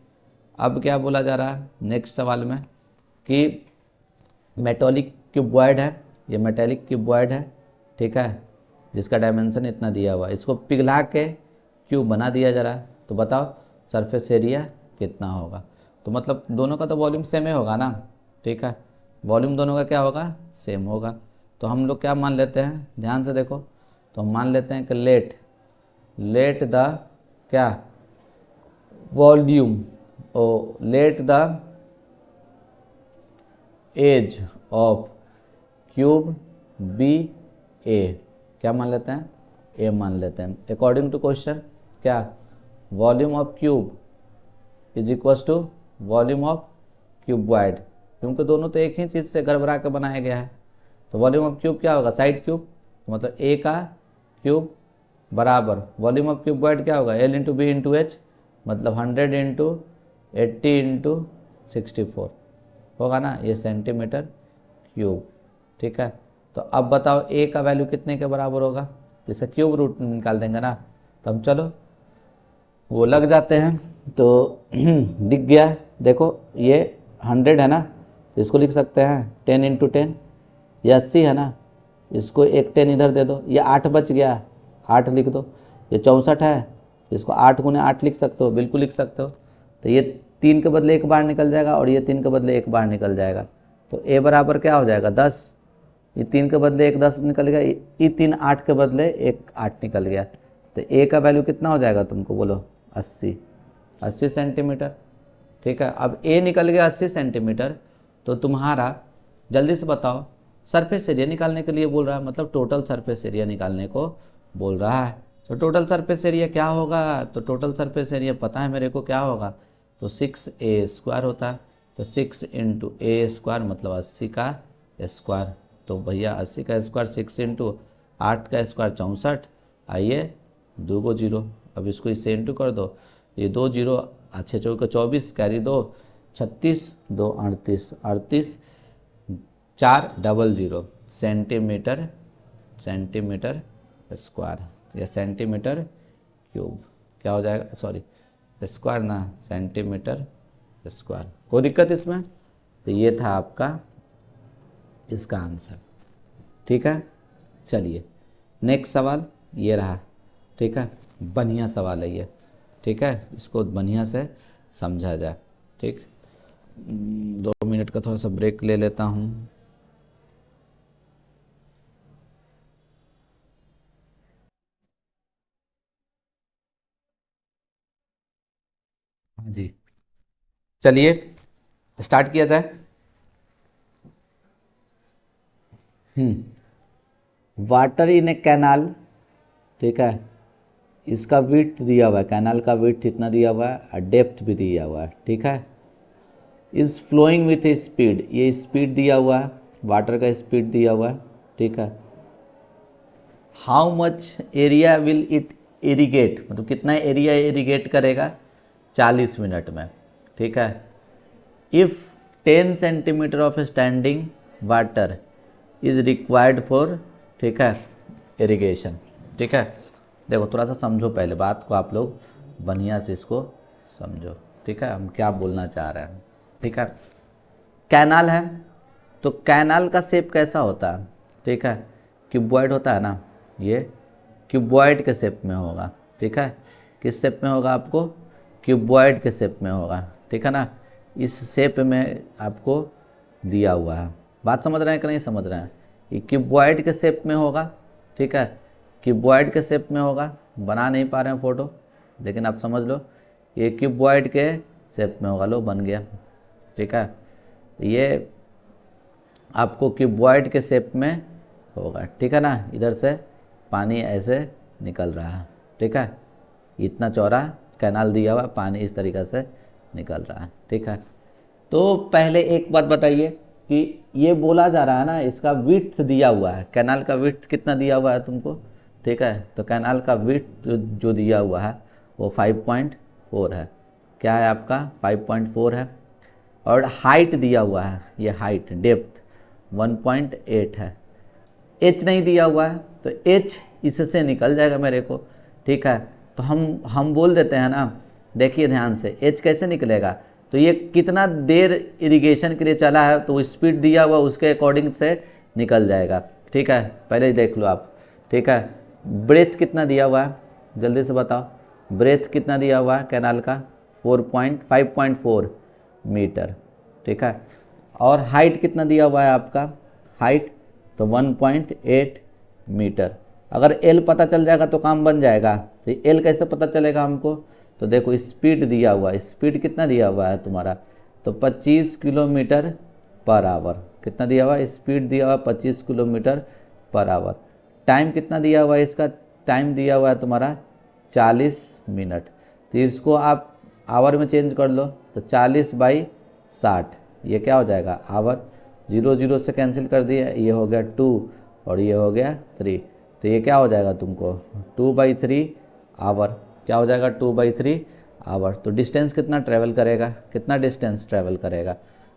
अब क्या बोला जा रहा है नेक्स्ट सवाल में कि मेटालिक क्यूबॉइड है, ये मेटालिक क्यूबॉइड है, ठीक है, जिसका डायमेंशन इतना दिया हुआ है, इसको पिघला के क्यूब बना दिया जा रहा है। तो बताओ सरफेस एरिया कितना होगा। तो मतलब दोनों का तो वॉल्यूम सेम ही होगा ना, ठीक है, वॉल्यूम दोनों का क्या होगा, सेम होगा। तो हम लोग क्या मान लेते हैं, ध्यान से देखो, तो हम मान लेते हैं कि लेट द क्या वॉल्यूम ओ let the edge of cube be A, क्या मान लेते हैं, ए मान लेते हैं। अकॉर्डिंग टू क्वेश्चन क्या, volume of cube is equals to volume of cuboid, क्योंकि दोनों तो एक ही चीज़ से गड़बड़ा के बनाया गया है। तो वॉल्यूम ऑफ क्यूब क्या होगा, साइड क्यूब, मतलब ए का क्यूब बराबर वॉल्यूम ऑफ क्यूबॉइड क्या होगा, L × B × H, मतलब 100 × 80 × 64 होगा ना, ये सेंटीमीटर क्यूब, ठीक है। तो अब बताओ ए का वैल्यू कितने के बराबर होगा, तो इसका क्यूब रूट निकाल देंगे ना। तो हम चलो वो लग जाते हैं, तो दिख गया, देखो ये 100 है ना, तो इसको लिख सकते हैं 10 × 10, ये 80 है ना, इसको एक 10 इधर दे दो, ये 8 बच गया, 8 लिख दो। ये 64 है, इसको 8 × 8 लिख सकते हो, बिल्कुल लिख सकते हो। तो ये 3 के बदले 1 बार निकल जाएगा और ये 3 के बदले 1 बार निकल जाएगा, तो ए बराबर क्या हो जाएगा 10, ये 3 के बदले 1 10 निकल गया, ये 3 8 के बदले 1 8 निकल गया। तो ए का वैल्यू कितना हो जाएगा तुमको बोलो, 80 सेंटीमीटर, ठीक है। अब ए निकल गया 80 सेंटीमीटर, तो तुम्हारा जल्दी से बताओ सरफेस एरिया निकालने के लिए बोल रहा है, मतलब टोटल सरफेस एरिया निकालने को बोल रहा है। तो टोटल सरफेस एरिया क्या होगा, तो टोटल सरफेस एरिया पता है मेरे को क्या होगा, तो 6a² होता है। तो 6 × a² मतलब 80 का स्क्वायर, तो भैया 80 का स्क्वायर 6 × 8 का स्क्वायर 64, आइए 2 को 0, अब इसको इससे इंटू कर दो, ये 2 0 अच्छे 24 कैरी 2 36 2 38 4 00, सेंटीमीटर स्क्वायर या सेंटीमीटर क्यूब, क्या हो जाएगा, सॉरी स्क्वायर ना, सेंटीमीटर स्क्वायर। कोई दिक्कत इसमें? तो ये था आपका इसका आंसर। ठीक है, चलिए नेक्स्ट सवाल ये रहा। ठीक है, बढ़िया सवाल है ये। ठीक है, इसको बढ़िया से समझा जाए। ठीक, 2 मिनट का थोड़ा सा ब्रेक ले लेता हूँ। हाँ जी, चलिए स्टार्ट किया जाए। वाटर इन ए कैनाल, ठीक है, इसका विड्थ दिया हुआ है, कैनाल का विड्थ इतना दिया हुआ है और डेप्थ भी दिया हुआ है। ठीक है, is flowing with a speed, ये स्पीड दिया हुआ है, वाटर का स्पीड दिया हुआ है। ठीक है, how much area will it irrigate, मतलब कितना एरिया इरीगेट करेगा 40 मिनट में। ठीक है, if 10 centimetre of standing water is required for, ठीक है, इरिगेशन। ठीक है, देखो थोड़ा सा समझो पहले बात को, आप लोग बढ़िया से इसको समझो। ठीक है, हम क्या बोलना चाह रहे हैं। ठीक है, कैनाल है तो कैनाल का शेप कैसा होता है? ठीक है, क्यूबॉइड होता है ना, ये क्यूबॉइड के शेप में होगा। ठीक है, किस शेप में होगा आपको? क्यूबॉइड के शेप में होगा। ठीक है ना, इस शेप में आपको दिया हुआ है। बात समझ रहे हैं कि नहीं समझ रहे हैं? ये क्यूबॉइड के शेप में होगा। ठीक है, क्यूबॉइड के शेप में होगा, बना नहीं पा रहे हैं फ़ोटो लेकिन आप समझ लो, ये क्यूबॉइड के शेप में होगा। लो बन गया। ठीक है, ये आपको क्यूबॉइड के शेप में होगा। ठीक है ना, इधर से पानी ऐसे निकल रहा है। ठीक है, इतना चौड़ा कैनाल दिया हुआ, पानी इस तरीक़े से निकल रहा है। ठीक है, तो पहले एक बात बताइए कि ये बोला जा रहा है ना, इसका विड्थ दिया हुआ है, कैनाल का विड्थ कितना दिया हुआ है तुमको? ठीक है, तो कैनाल का विड्थ जो दिया हुआ है वो 5.4 है। क्या है आपका? 5.4 है। और हाइट दिया हुआ है, ये हाइट डेप्थ 1.8 है। एच नहीं दिया हुआ है तो एच इससे निकल जाएगा मेरे को। ठीक है, तो हम बोल देते हैं ना, देखिए ध्यान से, एच कैसे निकलेगा? तो ये कितना देर इरिगेशन के लिए चला है तो स्पीड दिया हुआ उसके अकॉर्डिंग से निकल जाएगा। ठीक है, पहले ही देख लो आप। ठीक है, ब्रेथ कितना दिया हुआ है जल्दी से बताओ, ब्रेथ कितना दिया हुआ है कैनाल का? 5.4 मीटर। ठीक है, और हाइट कितना दिया हुआ है आपका? हाइट तो 1.8 मीटर। अगर एल पता चल जाएगा तो काम बन जाएगा। तो एल कैसे पता चलेगा हमको? तो देखो स्पीड दिया हुआ है, स्पीड कितना दिया हुआ है तुम्हारा? तो 25 किलोमीटर पर आवर। कितना दिया हुआ है? स्पीड दिया हुआ है 25 किलोमीटर पर आवर। टाइम कितना दिया हुआ है इसका? टाइम दिया हुआ है तुम्हारा 40 मिनट। तो इसको आप आवर में चेंज कर लो, तो 40/60, ये क्या हो जाएगा? आवर। 0 0 से कैंसिल कर दिए, ये हो गया 2 और ये हो गया 3, तो ये क्या हो जाएगा तुमको? 2/3 आवर। क्या हो जाएगा? 2/3 आवर। तो डिस्टेंस कितना ट्रैवल करेगा? कितना डिस्टेंस ट्रैवल करेगा?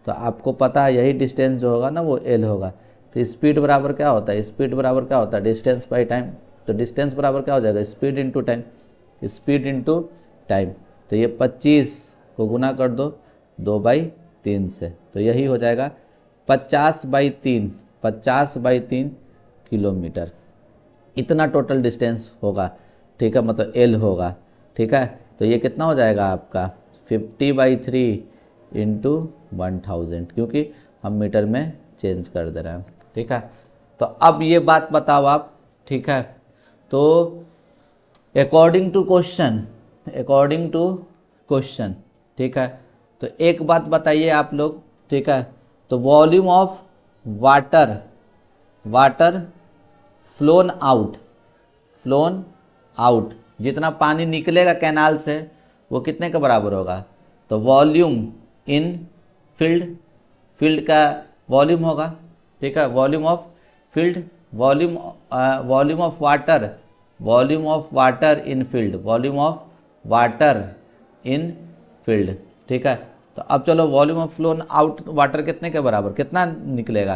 तो आपको पता है यही डिस्टेंस जो होगा ना वो एल होगा। तो स्पीड बराबर क्या होता है? स्पीड बराबर क्या होता है? Distance by time. तो डिस्टेंस बराबर क्या हो जाएगा? Speed into time. Speed into time. तो ये 25 को गुना कर दो 2/3 से, तो यही हो जाएगा 50/3, 50/3 किलोमीटर। इतना टोटल डिस्टेंस होगा। ठीक है, मतलब एल होगा। ठीक है, तो ये कितना हो जाएगा आपका? 50/3 इंटू 1000, क्योंकि हम मीटर में चेंज कर दे रहे हैं। ठीक है, तो अब ये बात बताओ आप। ठीक है, तो अकॉर्डिंग टू क्वेश्चन, ठीक है, तो एक बात बताइए आप लोग। ठीक है, तो volume of water flown out, जितना पानी निकलेगा कैनाल से वो कितने के बराबर होगा? तो वॉल्यूम इन फील्ड का वॉल्यूम होगा। ठीक है, volume of field, volume of water in field, volume of water in field. ठीक है, तो अब चलो volume of phloem out water कितने के बराबर, कितना निकलेगा?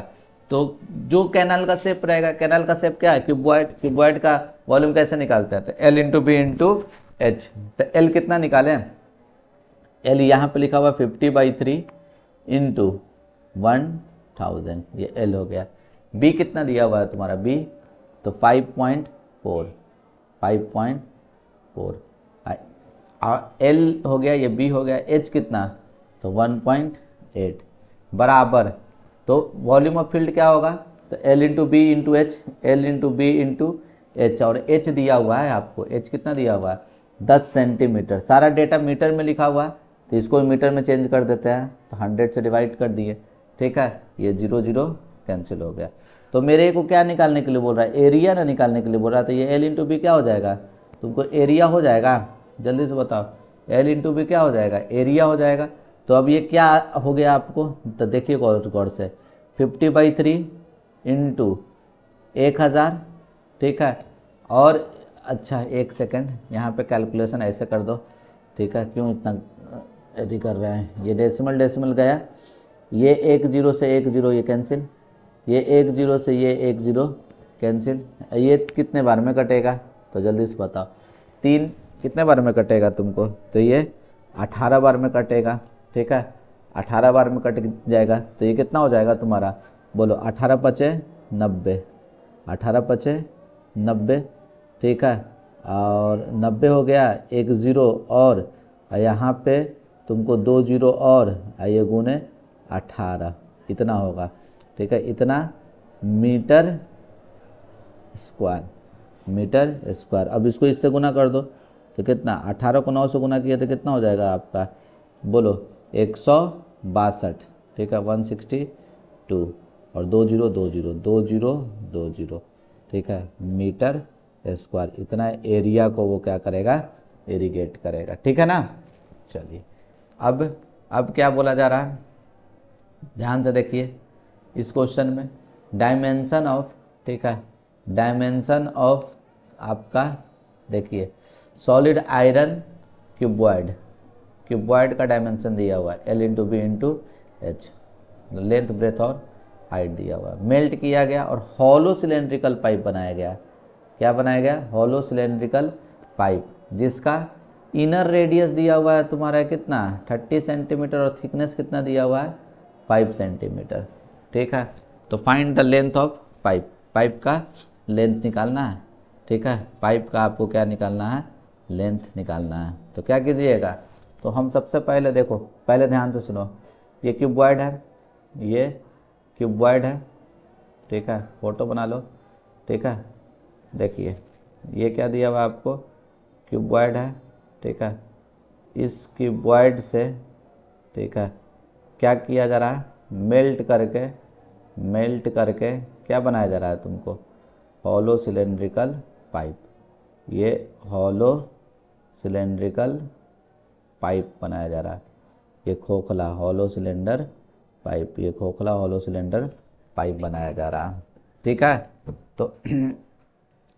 तो जो कैनाल का शेप रहेगा, कैनाल का शेप क्या है, क्यूबॉइड, क्यूबॉइड का वॉल्यूम कैसे निकालते हैं, तो l into b into h. तो एल कितना निकालें, एल यहाँ पे लिखा हुआ 50/3 इंटू 1000, ये एल हो गया। बी कितना दिया हुआ है तुम्हारा, बी तो 5.4 एल हो गया, ये बी हो गया। एच कितना, तो 1.8 बराबर, तो वॉल्यूम ऑफ फील्ड क्या होगा, तो l into b into h, l into b into h, और एच दिया हुआ है आपको, एच कितना दिया हुआ है 10 सेंटीमीटर। सारा डेटा मीटर में लिखा हुआ है, तो इसको मीटर में चेंज कर देते हैं, तो 100 से डिवाइड कर दिए, ठीक है, ये 0 0 कैंसिल हो गया। तो मेरे को क्या निकालने के लिए बोल रहा है, एरिया ना निकालने के लिए बोल रहा है, तो ये एल इंटू बी क्या हो जाएगा, तुमको एरिया हो जाएगा, जल्दी से बताओ, एल इंटू बी क्या हो जाएगा, एरिया हो जाएगा। तो अब ये क्या हो गया आपको, तो देखिए गौर से, 50/3 इंटू 1000, ठीक है, और अच्छा एक सेकंड यहाँ पे कैलकुलेशन ऐसे कर दो, ठीक है, क्यों इतना यदि कर रहे हैं, ये डेसिमल डेसिमल गया, ये 1 0 से 1 0 ये कैंसिल, ये 1 0 से ये 1 0 कैंसिल, ये कितने बार में कटेगा, तो जल्दी से बताओ, 3 कितने बार में कटेगा तुमको, तो ये 18 बार में कटेगा, ठीक है, 18 बार में कट जाएगा, तो ये कितना हो जाएगा तुम्हारा, बोलो 18 पचे 90, 18 पचे 90, ठीक है, और 90 हो गया, 1 0 और यहाँ पे तुमको 2 0 और ये गुने 18, इतना होगा, ठीक है, इतना मीटर स्क्वायर। अब इसको इससे गुना कर दो, तो कितना, 18 को 9 से गुना किया तो कितना हो जाएगा आपका, बोलो 162, ठीक है, 162, और 2 0 2 0 2 0 2 0, ठीक है, मीटर स्क्वायर, इतना एरिया को वो क्या करेगा, इरिगेट करेगा, ठीक है ना। चलिए अब क्या बोला जा रहा है, ध्यान से देखिए इस क्वेश्चन में, डायमेंशन ऑफ, ठीक है, डायमेंशन ऑफ आपका, देखिए सॉलिड आयरन क्यूबॉइड का डायमेंशन दिया हुआ है, l into b into h, length breadth और हाइट दिया हुआ है, मेल्ट किया गया और हॉलो सिलेंड्रिकल पाइप बनाया गया। क्या बनाया गया, हॉलो सिलेंड्रिकल पाइप, जिसका इनर रेडियस दिया हुआ है तुम्हारा कितना, 30 सेंटीमीटर, और थिकनेस कितना दिया हुआ है 5 सेंटीमीटर, ठीक है। तो find the length of pipe, pipe का लेंथ निकालना है, ठीक है, पाइप का आपको क्या निकालना है, लेंथ निकालना है। तो क्या कीजिएगा, तो हम सबसे पहले देखो, पहले ध्यान से सुनो, ये क्यूबॉइड है, ये क्यूबॉइड है, ठीक है, फोटो बना लो, ठीक है, देखिए ये क्या दिया हुआ आपको, क्यूबॉइड है, ठीक है, इस क्यूबॉइड से, ठीक है, क्या किया जा रहा है, मेल्ट करके क्या बनाया जा रहा है तुमको, हॉलो सिलेंड्रिकल पाइप, ये हॉलो सिलेंड्रिकल पाइप बनाया जा रहा है, ये खोखला हॉलो सिलेंडर पाइप, ये खोखला हॉलो सिलेंडर पाइप बनाया जा रहा है, ठीक है। तो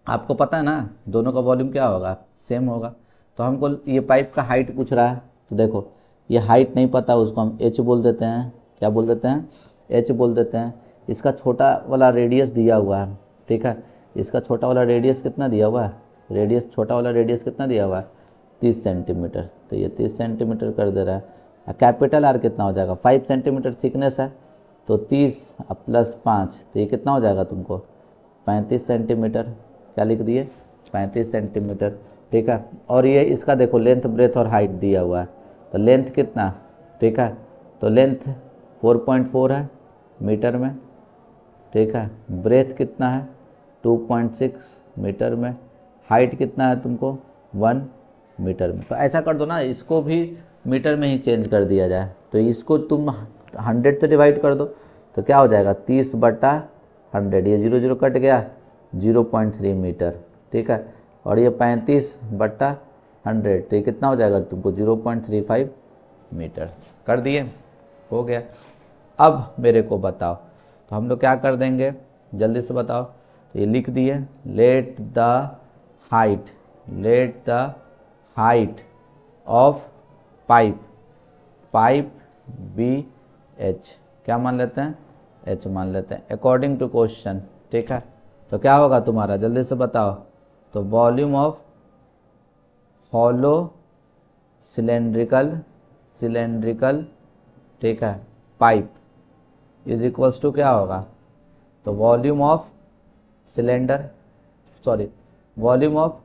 आपको पता है ना दोनों का वॉल्यूम क्या होगा, सेम होगा। तो हमको ये पाइप का हाइट पूछ रहा है, तो देखो ये हाइट नहीं पता, उसको हम एच बोल देते हैं, क्या बोल देते हैं, एच बोल देते हैं। इसका छोटा वाला रेडियस दिया हुआ है, ठीक है, इसका छोटा वाला रेडियस कितना दिया हुआ है, रेडियस छोटा वाला रेडियस कितना दिया हुआ है 30 सेंटीमीटर, तो ये 30 सेंटीमीटर कर दे रहा है। कैपिटल आर कितना हो जाएगा, 5 सेंटीमीटर थिकनेस है, तो 30 + 5, तो ये कितना हो जाएगा तुमको 35 सेंटीमीटर, क्या लिख दिए 35 सेंटीमीटर, ठीक है। और ये इसका देखो लेंथ ब्रेथ और हाइट दिया हुआ है, तो लेंथ कितना, ठीक है, तो लेंथ 4.4 है मीटर में, ठीक है, ब्रेथ कितना है 2.6 मीटर में, हाइट कितना है तुमको 1 मीटर में। तो ऐसा कर दो ना, इसको भी मीटर में ही चेंज कर दिया जाए, तो इसको तुम 100 से डिवाइड कर दो, तो क्या हो जाएगा 30/100, ये 0 0 कट गया, 0.3 मीटर, ठीक है, और ये 35/100, तो ये कितना हो जाएगा तुमको 0.35 मीटर, कर दिए, हो गया। अब मेरे को बताओ, तो हम लोग क्या कर देंगे, जल्दी से बताओ, तो ये लिख दिए, let the height of pipe be h, क्या मान लेते हैं h मान लेते हैं अकॉर्डिंग टू क्वेश्चन, ठीक है। तो क्या होगा तुम्हारा, जल्दी से बताओ। तो वॉल्यूम ऑफ हॉलो सिलेंड्रिकल ठीक है पाइप इज इक्वल्स टू क्या होगा, तो volume of volume of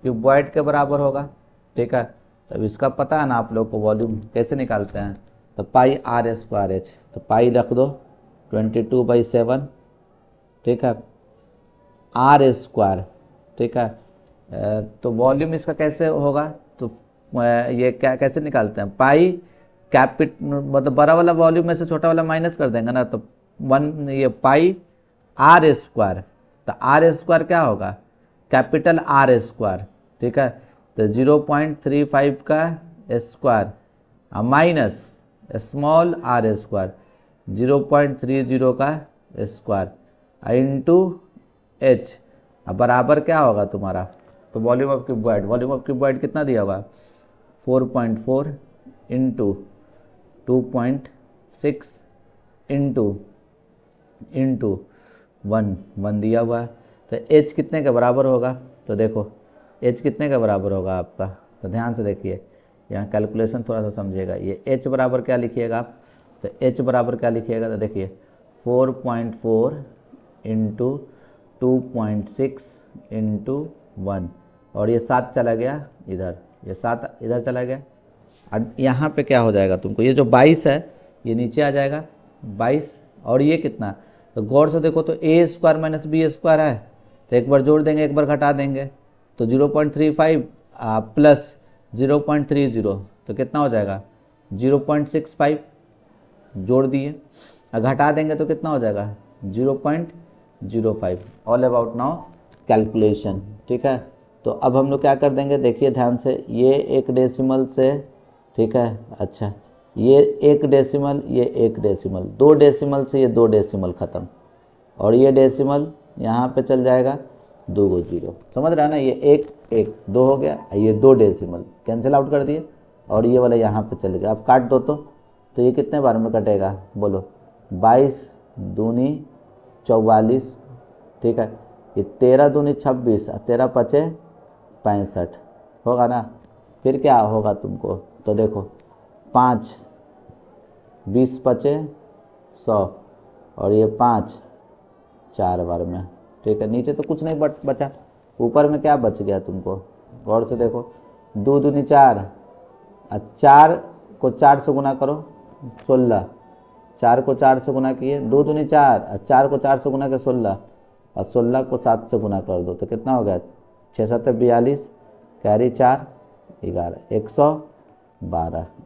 cuboid के बराबर होगा, ठीक है। तो इसका पता है ना आप लोग को वॉल्यूम कैसे निकालते हैं, तो पाई आर स्क्वायर एच, तो पाई रख दो 22/7, ठीक है, आर स्क्वायर, ठीक है। तो वॉल्यूम इसका कैसे होगा, तो ये क्या कैसे निकालते हैं, पाई मतलब बड़ा वाला वॉल्यूम में से छोटा वाला माइनस कर देंगे ना, तो 1 ये पाई आर स्क्वायर, तो आर स्क्वायर क्या होगा, कैपिटल आर स्क्वायर, ठीक है। तो 0.35 का square minus small r square 0.30 का स्क्वायर इंटू एच, बराबर क्या होगा तुम्हारा, तो वॉल्यूम ऑफ क्यूबॉइड कितना दिया हुआ, 4.4 इंटू 2.6 इंटू 1 दिया हुआ है। तो h कितने के बराबर होगा, तो देखो h कितने के बराबर होगा आपका, तो ध्यान से देखिए, यहाँ कैलकुलेशन थोड़ा सा समझिएगा। ये h बराबर क्या लिखिएगा आप, तो h बराबर क्या लिखिएगा, तो देखिए 4.4 इंटू 2.6 इंटू 1, और ये 7 चला गया इधर, ये 7 इधर चला गया। और यहाँ पे क्या हो जाएगा तुमको, ये जो 22 है ये नीचे आ जाएगा 22, और ये कितना, तो गौर से देखो, तो a square minus b square है, तो एक बार जोड़ देंगे एक बार घटा देंगे, तो 0.35 प्लस 0.30 तो कितना हो जाएगा 0.65, जोड़ दिए, घटा देंगे तो कितना हो जाएगा 0.05। ऑल अबाउट नाउ कैलकुलेशन, ठीक है। तो अब हम लोग क्या कर देंगे, देखिए ध्यान से, ये 1 डेसिमल से, ठीक है, अच्छा ये 1 डेसिमल, ये 1 डेसिमल, 2 डेसिमल से ये 2 डेसिमल ख़त्म, और ये डेसिमल यहाँ पे चल जाएगा 2 गो 0, समझ रहा है ना, ये 1 2 हो गया, ये 2 डेसिमल कैंसिल आउट कर दिए, और ये वाला यहाँ पे चल गया। अब काट दो तो ये कितने बार में कटेगा, बोलो 22 दूनी 44, ठीक है, ये 13 दूनी 26 और 13 पचे 65 होगा ना। फिर क्या होगा तुमको, तो देखो 5 20 पचे 100, और ये 5 4 बार में, ठीक है। नीचे तो कुछ नहीं बचा, ऊपर में क्या बच गया तुमको, गौर से देखो, 2 दूनी 4, 4 को 4 से गुना करो 16, 4 को 4 से गुना किए, 2 दूनी 4, 4 को 4 से गुना के 16, और 16 को 7 से गुना कर दो, तो कितना हो गया 6 7 42, कैरी 4 11,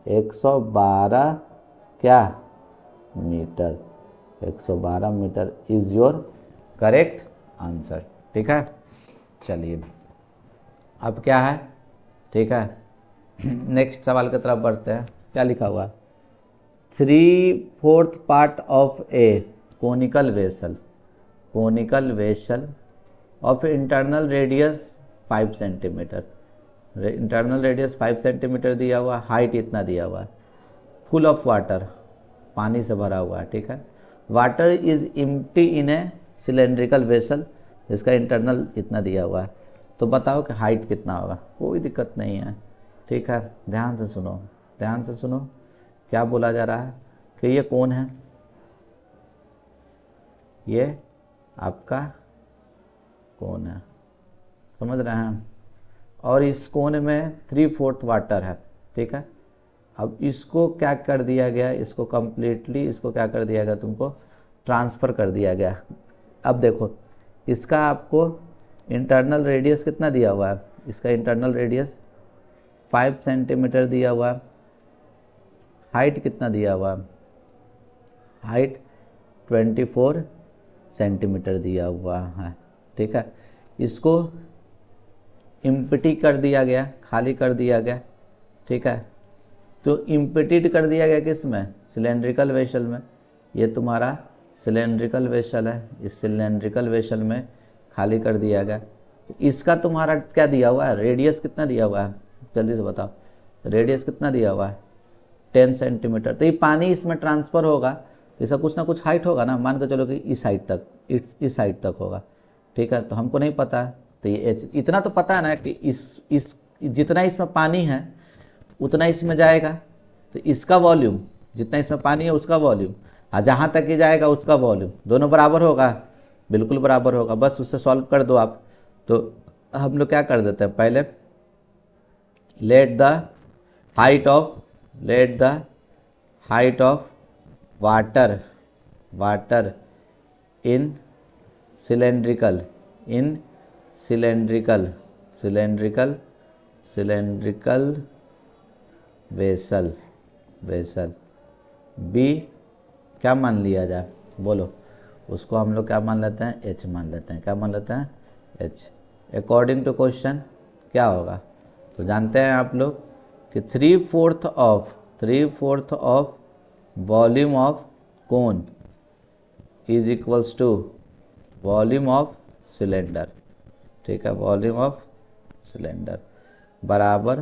112 क्या metre, 112 metre is your correct answer, ठीक है। चलिए अब क्या है, ठीक है, नेक्स्ट सवाल की तरफ बढ़ते हैं। क्या लिखा हुआ है, 3/4 part of A conical vessel of internal radius 5 centimetre, internal radius 5 centimetre दिया हुआ, हाइट इतना दिया हुआ है, फुल ऑफ वाटर, पानी से भरा हुआ है, ठीक है। Water is empty in A cylindrical vessel, इसका इंटरनल इतना दिया हुआ है, तो बताओ कि हाइट कितना होगा। कोई दिक्कत नहीं है, ठीक है, ध्यान से सुनो क्या बोला जा रहा है कि ये कौन है, ये आपका कौन है, समझ रहे हैं, और इस कोने में 3/4 वाटर है, ठीक है। अब इसको क्या कर दिया गया, इसको कम्प्लीटली इसको क्या कर दिया गया, तुमको ट्रांसफ़र कर दिया गया। अब देखो इसका आपको इंटरनल रेडियस कितना दिया हुआ है, इसका इंटरनल रेडियस 5 सेंटीमीटर दिया हुआ है, हाइट कितना दिया हुआ है, हाइट 24 सेंटीमीटर दिया हुआ है, ठीक है। इसको इम्पटी कर दिया गया, खाली कर दिया गया, ठीक है। तो इम्पटीड कर दिया गया किस में, सिलेंड्रिकल वेसल में, ये तुम्हारा सिलेंड्रिकल वेसल है, इस सिलेंड्रिकल वेसल में खाली कर दिया गया। तो इसका तुम्हारा क्या दिया हुआ है, रेडियस कितना दिया हुआ है, जल्दी से बताओ, रेडियस कितना दिया हुआ है 10 सेंटीमीटर। तो ये पानी इसमें ट्रांसफ़र होगा तो इसका कुछ ना कुछ हाइट होगा ना, मान के चलो कि इस हाइट तक, इस हाइट तक होगा, ठीक है। तो हमको नहीं पता है, तो ये h इतना तो पता है ना कि इस जितना इसमें पानी है उतना इसमें जाएगा, तो इसका वॉल्यूम जितना इसमें पानी है उसका वॉल्यूम, हाँ जहाँ तक ही जाएगा उसका वॉल्यूम, दोनों बराबर होगा, बिल्कुल बराबर होगा। बस उससे सॉल्व कर दो आप। तो हम लोग क्या कर देते हैं, पहले let the height of water in cylindrical vessel be क्या मान लिया जाए, बोलो। उसको हम लोग क्या मान लेते हैं, एच मान लेते हैं। क्या मान लेते हैं, एच। अकॉर्डिंग टू क्वेश्चन क्या होगा, तो जानते हैं आप लोग कि 3/4 of volume of cone is equals to volume of cylinder, ठीक है। वॉल्यूम ऑफ सिलेंडर बराबर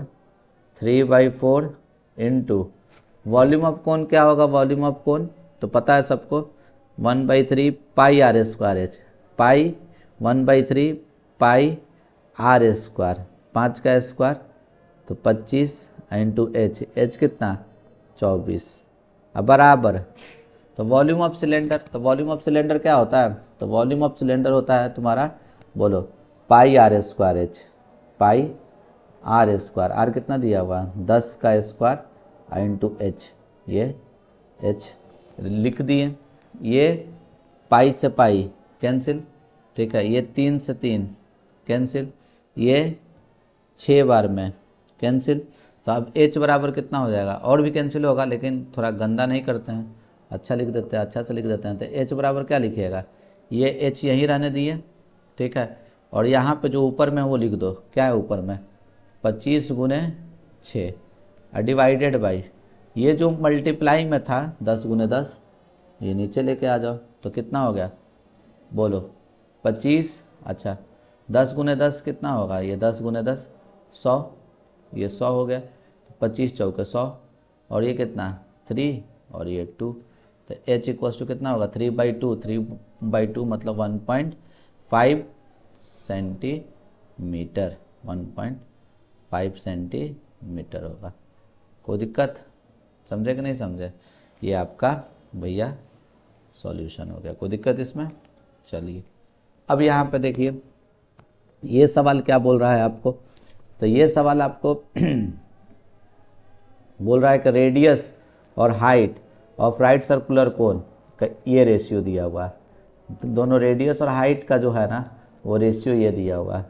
3/4 इंटू वॉल्यूम ऑफ कोन क्या होगा, वॉल्यूम ऑफ कोन तो पता है सबको, 1/3 pi are square H, pi 1/3 pi are square, 5 का स्क्वायर तो 25 इंटू एच, एच कितना 24, अब बराबर तो वॉल्यूम ऑफ सिलेंडर, तो वॉल्यूम ऑफ सिलेंडर क्या होता है, तो वॉल्यूम ऑफ सिलेंडर होता है तुम्हारा, बोलो pi are square H, pi are square, R कितना दिया हुआ है 10 का स्क्वायर इंटू एच, ये एच लिख दिए। ये पाई से पाई कैंसिल, ठीक है। ये 3 से 3 कैंसिल, ये 6 बार में कैंसिल। तो अब एच बराबर कितना हो जाएगा, और भी कैंसिल होगा लेकिन थोड़ा गंदा नहीं करते हैं, अच्छा लिख देते हैं, अच्छा से लिख देते हैं। तो एच बराबर क्या लिखिएगा, ये एच यहीं रहने दिए, ठीक है। और यहाँ पे जो ऊपर में वो लिख दो, क्या है ऊपर में 25 गुने 6 डिवाइडेड बाई, ये जो मल्टीप्लाई में था 10 गुने 10, ये नीचे लेके आ जाओ, तो कितना हो गया बोलो 25, अच्छा 10 गुने 10 कितना होगा, ये 10 गुने 10 100, ये 100 हो गया, तो 25 चौके 100, और ये कितना 3 और ये 2, तो h इक्वल्स टू कितना होगा 3/2 मतलब 1.5 सेंटीमीटर, 1.5 सेंटीमीटर होगा। कोई दिक्कत, समझे कि नहीं समझे, ये आपका भैया सॉल्यूशन हो गया, कोई दिक्कत इसमें। चलिए अब यहाँ पे देखिए ये सवाल क्या बोल रहा है आपको, तो ये सवाल आपको बोल रहा है कि रेडियस और height of right circular cone का ये रेशियो दिया हुआ है, तो दोनों रेडियस और हाइट का जो है ना वो रेशियो ये दिया हुआ है।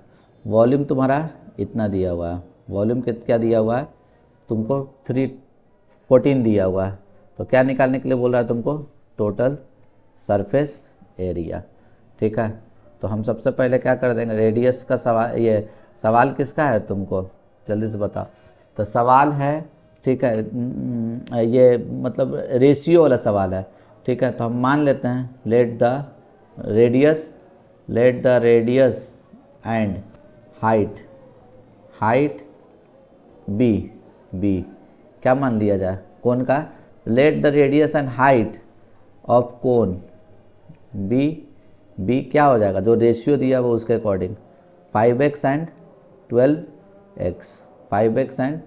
वॉल्यूम तुम्हारा इतना दिया हुआ है, वॉल्यूम क्या दिया हुआ है तुमको 314 दिया हुआ है, तो क्या निकालने के लिए बोल रहा है तुमको, टोटल सरफेस एरिया, ठीक है। तो हम सबसे पहले क्या कर देंगे, रेडियस का सवाल, ये सवाल किसका है तुमको जल्दी से बताओ, तो सवाल है, ठीक है, ये मतलब रेशियो वाला सवाल है, ठीक है। तो हम मान लेते हैं let the radius and height be क्या मान लिया जाए, कोन का, let the radius and height of cone be क्या हो जाएगा, जो रेशियो दिया वो उसके according 5x and 12x, 5x and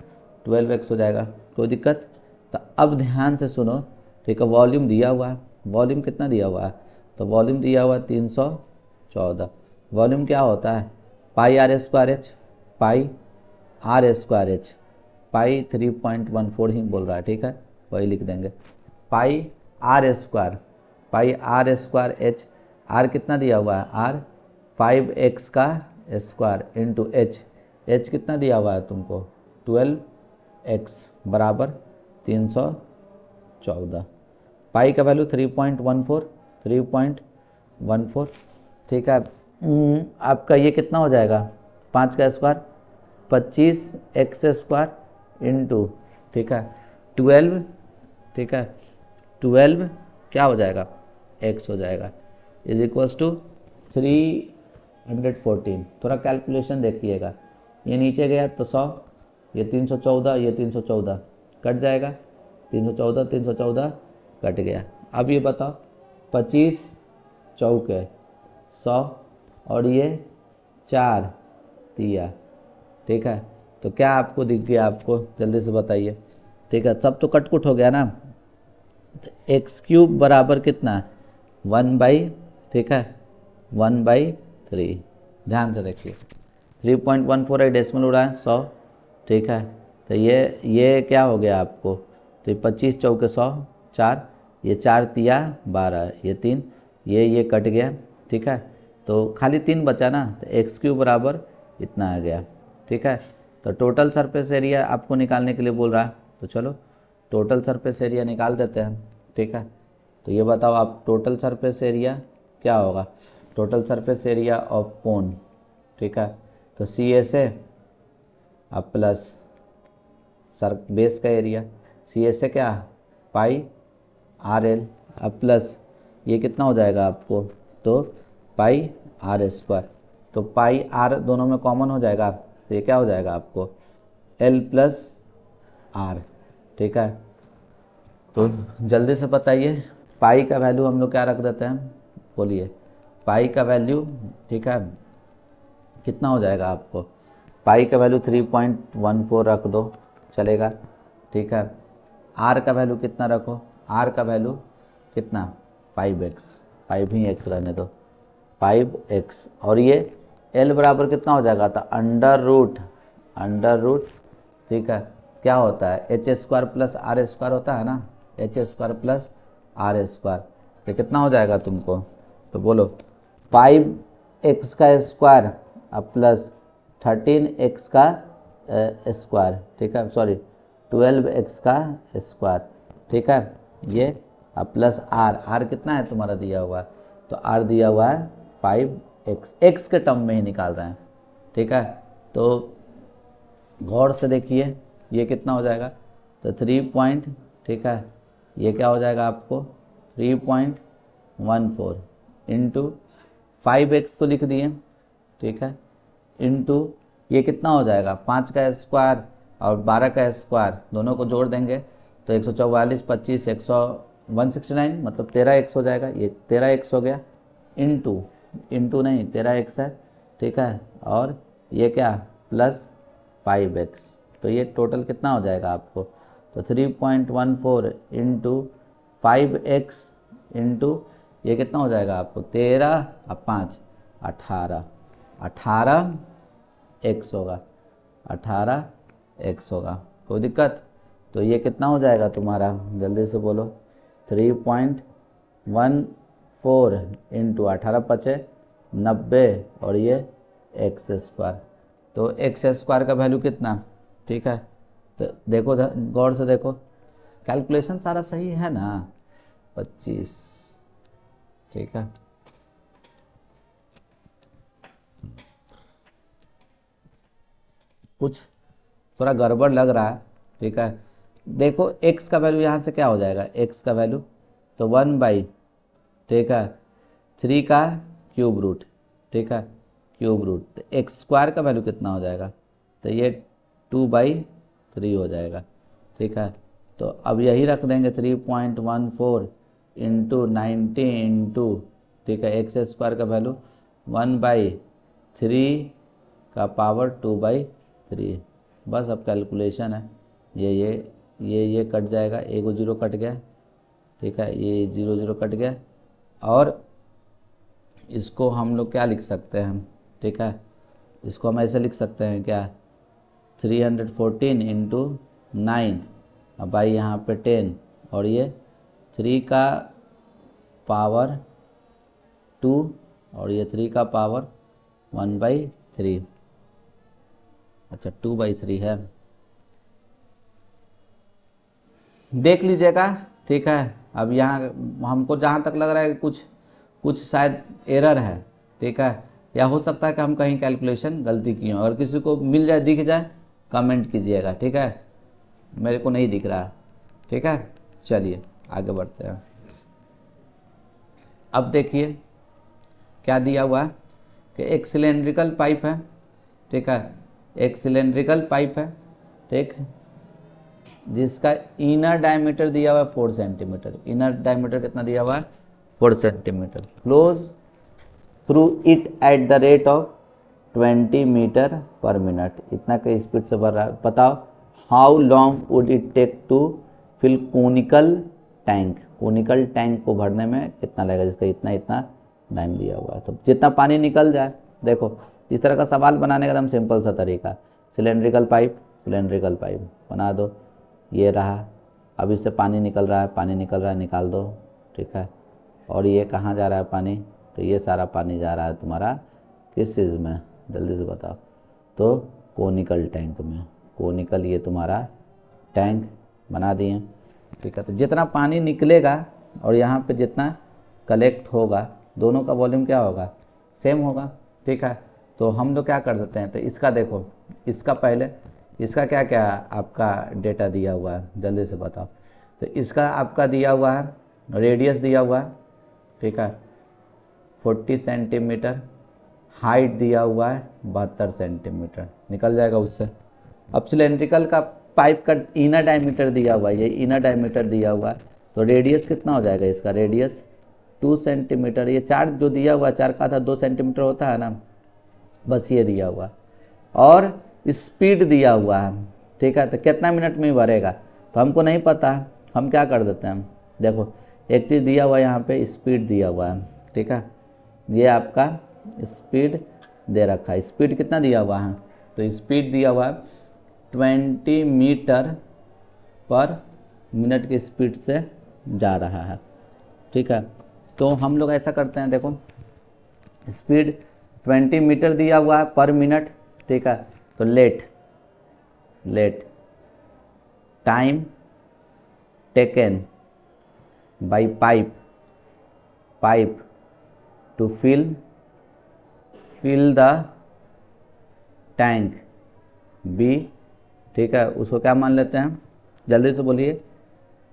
12x हो जाएगा, कोई दिक्कत। तो अब ध्यान से सुनो, ठीक है, वॉल्यूम दिया हुआ है, वॉल्यूम कितना दिया हुआ है, तो वॉल्यूम दिया हुआ है 314, वॉल्यूम क्या होता है pi are square H, pi are square H, pi 3.14 ही बोल रहा है, ठीक है, वही लिख देंगे, pi are square H, R कितना दिया हुआ है, आर 5x का स्क्वायर इंटू एच कितना दिया हुआ है तुमको 12x बराबर 314, पाई का वैल्यू 3.14, ठीक है। आपका ये कितना हो जाएगा 5 का स्क्वायर 25x स्क्वायर इंटू, ठीक है 12, ठीक है 12 क्या हो जाएगा x हो जाएगा, इज इक्वल्स टू 314। थोड़ा कैलकुलेशन देखिएगा, ये नीचे गया तो 100, ये 314, ये 314 कट जाएगा, 314 कट गया, अब ये बताओ 25 चौके 100 और ये 4 तिया, ठीक है। तो क्या आपको दिख गया, आपको जल्दी से बताइए, ठीक है। सब तो कटकुट हो गया ना। तो एक्स क्यूब बराबर कितना है 1/, ठीक है 1/3। ध्यान से देखिए 3.14 डेसिमल उड़ा है 100, ठीक है। तो ये क्या हो गया आपको, तो 25 चौके 100 4, ये 4 तिया 12, ये 3, ये कट गया, ठीक है। तो खाली 3 बचा ना, तो एक्स क्यूब बराबर इतना आ गया, ठीक है। तो टोटल सरफेस एरिया आपको निकालने के लिए बोल रहा है, तो चलो टोटल सरफेस एरिया निकाल देते हैं, ठीक है। तो ये बताओ आप टोटल सरफेस एरिया क्या होगा, total surface area of cone, ठीक है। तो सी एस ए अब प्लस सर बेस का एरिया, सी एस ए क्या पाई आर एल, अब प्लस ये कितना हो जाएगा आपको, तो पाई आर स्क्वायर। तो पाई आर दोनों में कॉमन हो जाएगा, तो ये क्या हो जाएगा आपको एल प्लस आर, ठीक है। तो जल्दी से बताइए पाई का वैल्यू हम लोग क्या रख देते हैं, बोलिए पाई का वैल्यू, ठीक है कितना हो जाएगा आपको, पाई का वैल्यू 3.14 रख दो चलेगा, ठीक है। आर का वैल्यू कितना रखो, आर का वैल्यू कितना 5x, 5 ही x रहने दो 5x, और ये एल बराबर कितना हो जाएगा, तो अंडर रूट, ठीक है। क्या होता है h square plus r square होता है ना, h square plus r square, तो कितना हो जाएगा तुमको, तो बोलो 5x का स्क्वायर अब प्लस 13x का स्क्वायर, ठीक है, सॉरी 12x का स्क्वायर, ठीक है। ये अब प्लस आर कितना है तुम्हारा दिया हुआ है, तो आर दिया हुआ है 5x, x के टर्म में ही निकाल रहे हैं, ठीक है। तो गौर से देखिए ये कितना हो जाएगा, तो 3 ठीक है, ये क्या हो जाएगा आपको 3.14 इंटू 5x तो लिख दिए, ठीक है, इंटू ये कितना हो जाएगा 5 का स्क्वायर और 12 का स्क्वायर दोनों को जोड़ देंगे तो 144 25 169 मतलब 13x हो जाएगा, ये 13x हो गया, इंटू नहीं 13x है, ठीक है। और ये क्या प्लस 5x, तो ये टोटल कितना हो जाएगा आपको, तो 3.14 इंटू 5x इंटू ये कितना हो जाएगा आपको 13 और 5 18x होगा, 18x होगा, कोई दिक्कत। तो ये कितना हो जाएगा तुम्हारा, जल्दी से बोलो 3.14 इंटू 18 पचे 90 और ये एक्स स्क्वायर, तो एक्स स्क्वायर का वैल्यू कितना, ठीक है। तो देखो गौर से देखो कैलकुलेशन सारा सही है ना, 25, ठीक है। कुछ थोड़ा गड़बड़ लग रहा है, ठीक है। देखो x का वैल्यू यहाँ से क्या हो जाएगा, x का वैल्यू तो 1/, ठीक है 3 का क्यूब रूट, ठीक है क्यूब रूट, तो एक्स स्क्वायर का वैल्यू कितना हो जाएगा, तो ये 2/3 हो जाएगा, ठीक है। तो अब यही रख देंगे 3.14 इंटू 90 इंटू, ठीक है एक्स स्क्वायर का वैल्यू 1/3 का पावर 2/3, बस अब कैलकुलेशन है, ये कट जाएगा, एगो जीरो कट गया, ठीक है, ये 0 0 कट गया, और इसको हम लोग क्या लिख सकते हैं, ठीक है, इसको हम ऐसे लिख सकते हैं क्या 314 इंटू 9 अब भाई यहाँ पे 10 और ये 3 का पावर 2 और ये 3 का पावर 1/3, अच्छा 2/3 है, देख लीजिएगा, ठीक है। अब यहाँ हमको जहाँ तक लग रहा है कि कुछ शायद एरर है, ठीक है, या हो सकता है कि हम कहीं कैलकुलेशन गलती की हो, अगर किसी को मिल जाए दिख जाए कमेंट कीजिएगा, ठीक है, मेरे को नहीं दिख रहा है, ठीक है। चलिए आगे बढ़ते हैं। अब देखिए क्या दिया हुआ है कि एक सिलेंड्रिकल पाइप है, ठीक है, एक सिलेंड्रिकल पाइप है, ठीक, जिसका इनर डायमीटर दिया हुआ है 4 सेंटीमीटर। इनर डायमीटर कितना दिया हुआ है? 4 centimetre. Flows through it at the rate of 20 metre per minute. इतना के स्पीड से भर रहा है। बताओ how long would it take to fill conical tank. Conical tank को भरने में कितना लगेगा, जिसका इतना इतना टाइम दिया हुआ है। तो जितना पानी निकल जाए, देखो इस तरह का सवाल बनाने का एकदम सिंपल सा तरीका। सिलेंड्रिकल पाइप बना दो, ये रहा, अब इससे पानी निकल रहा है, निकाल दो, ठीक है। और ये कहाँ जा रहा है पानी? तो ये सारा पानी जा रहा है तुम्हारा किस चीज़ में, जल्दी से बताओ। तो कोनिकल टैंक में। कोनिकल ये तुम्हारा टैंक बना दिए, ठीक है। तो जितना पानी निकलेगा और यहाँ पे जितना कलेक्ट होगा, दोनों का वॉल्यूम क्या होगा? सेम होगा, ठीक है। तो हम लोग क्या कर देते हैं, तो इसका देखो, इसका पहले इसका क्या क्या आपका डेटा दिया हुआ है, जल्दी से बताओ। तो इसका आपका दिया हुआ है, रेडियस दिया हुआ है, ठीक है, 40 सेंटीमीटर, हाइट दिया हुआ है 72 सेंटीमीटर, निकल जाएगा उससे। अब सिलेंड्रिकल का पाइप का इनर डायमीटर दिया हुआ है, ये इनर डायमीटर दिया हुआ है, तो रेडियस कितना हो जाएगा इसका? Radius 2 centimetre. ये चार्ज जो दिया हुआ, 4 का था 2 सेंटीमीटर होता है ना, बस ये दिया हुआ। और स्पीड दिया हुआ है, ठीक है। तो कितना मिनट में भरेगा, तो हमको नहीं पता, हम क्या कर देते हैं, देखो एक चीज़ दिया हुआ है यहाँ पे, स्पीड दिया हुआ है, ठीक है। ये आपका स्पीड दे रखा है। स्पीड कितना दिया हुआ है? तो स्पीड दिया हुआ है 20 मीटर पर मिनट की स्पीड से जा रहा है, ठीक है। तो हम लोग ऐसा करते हैं, देखो स्पीड 20 मीटर दिया हुआ है पर मिनट, ठीक है। तो let time taken by pipe to fill the tank be, ठीक है। उसको क्या मान लेते हैं, जल्दी से बोलिए,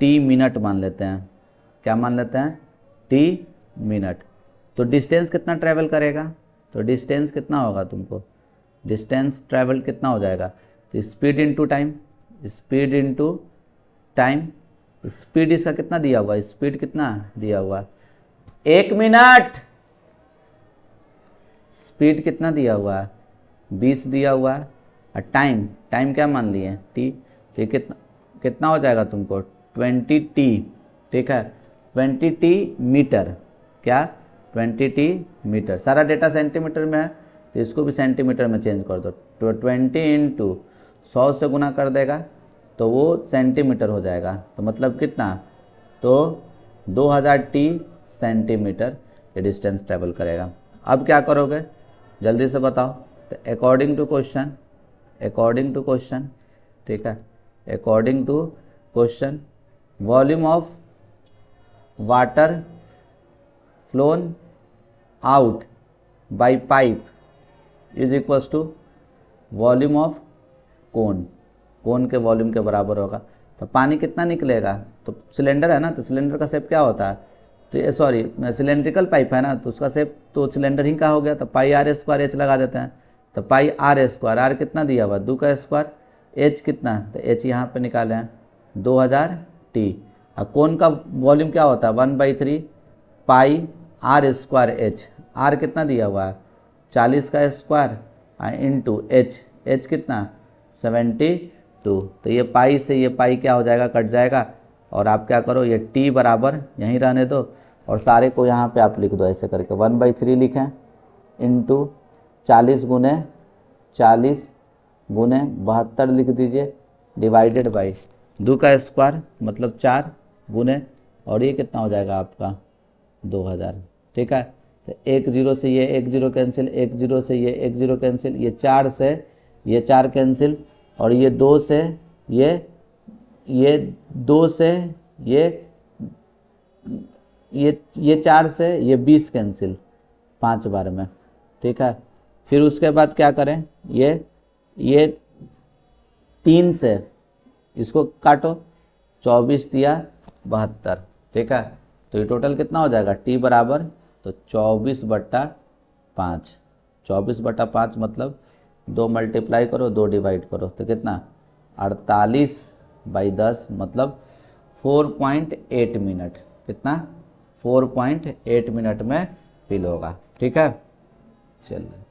टी मिनट मान लेते हैं। क्या मान लेते हैं? T minute. तो डिस्टेंस कितना ट्रैवल करेगा, तो डिस्टेंस कितना होगा तुमको, डिस्टेंस ट्रैवल कितना हो जाएगा? तो स्पीड इनटू टाइम, स्पीड इसका कितना दिया हुआ है? स्पीड कितना दिया हुआ है? 1 मिनट। स्पीड कितना दिया हुआ है? 20 दिया हुआ है। और टाइम क्या मान लिए? टी। तो ये कितना हो जाएगा तुमको? 20 टी, ठीक है। 20 टी मीटर, क्या 20 टी मीटर। सारा डेटा सेंटीमीटर में है, तो इसको भी सेंटीमीटर में चेंज कर दो। तो 20 इंटू 100 से गुना कर देगा, तो वो सेंटीमीटर हो जाएगा। तो मतलब कितना? तो 2000 टी सेंटीमीटर ये डिस्टेंस ट्रेवल करेगा। अब क्या करोगे, जल्दी से बताओ। तो अकॉर्डिंग टू क्वेश्चन, ठीक है, according to question, volume of water flown out by pipe is equals to volume of cone के वॉल्यूम के बराबर होगा। तो पानी कितना निकलेगा, तो सिलेंडर है ना, तो सिलेंडर का शेप क्या होता है, तो ये सॉरी सिलेंड्रिकल पाइप है ना, तो उसका शेप तो सिलेंडर ही का हो गया। तो पाई आर स्क्वायर एच लगा देते हैं। तो पाई आर स्क्वायर, आर कितना दिया हुआ, 2 का स्क्वायर, एच कितना, तो एच यहाँ पे निकाले हैं 2000 टी। और कोन का वॉल्यूम क्या होता है, 1/3 pi are square H. R कितना दिया हुआ है 40 का स्क्वायर इंटू एच कितना 72। तो ये पाई से ये पाई क्या हो जाएगा, कट जाएगा। और आप क्या करो, ये टी बराबर यहीं रहने दो और सारे को यहाँ पे आप लिख दो ऐसे करके, 1/3 लिखें इंटू 40 गुने 72 लिख दीजिए, डिवाइडेड बाई 2 का स्क्वायर मतलब 4 गुने, और ये कितना हो जाएगा आपका 2000, ठीक है। तो 1 0 से ये 1 0 कैंसिल, 1 0 से ये 1 0 कैंसिल, ये 4 से ये 4 कैंसिल, और ये 2 से ये 2 से ये 4 से ये 20 कैंसिल 5 बार में, ठीक है। फिर उसके बाद क्या करें, ये 3 से इसको काटो, 24 दिया 72, ठीक है। तो ये टोटल कितना हो जाएगा, टी बराबर तो 24/5, 24/5 मतलब 2 मल्टीप्लाई करो 2 डिवाइड करो, तो कितना 48 10 मतलब 4.8 मिनट। कितना? 4.8 मिनट में फिल होगा। ठीक है, चलिए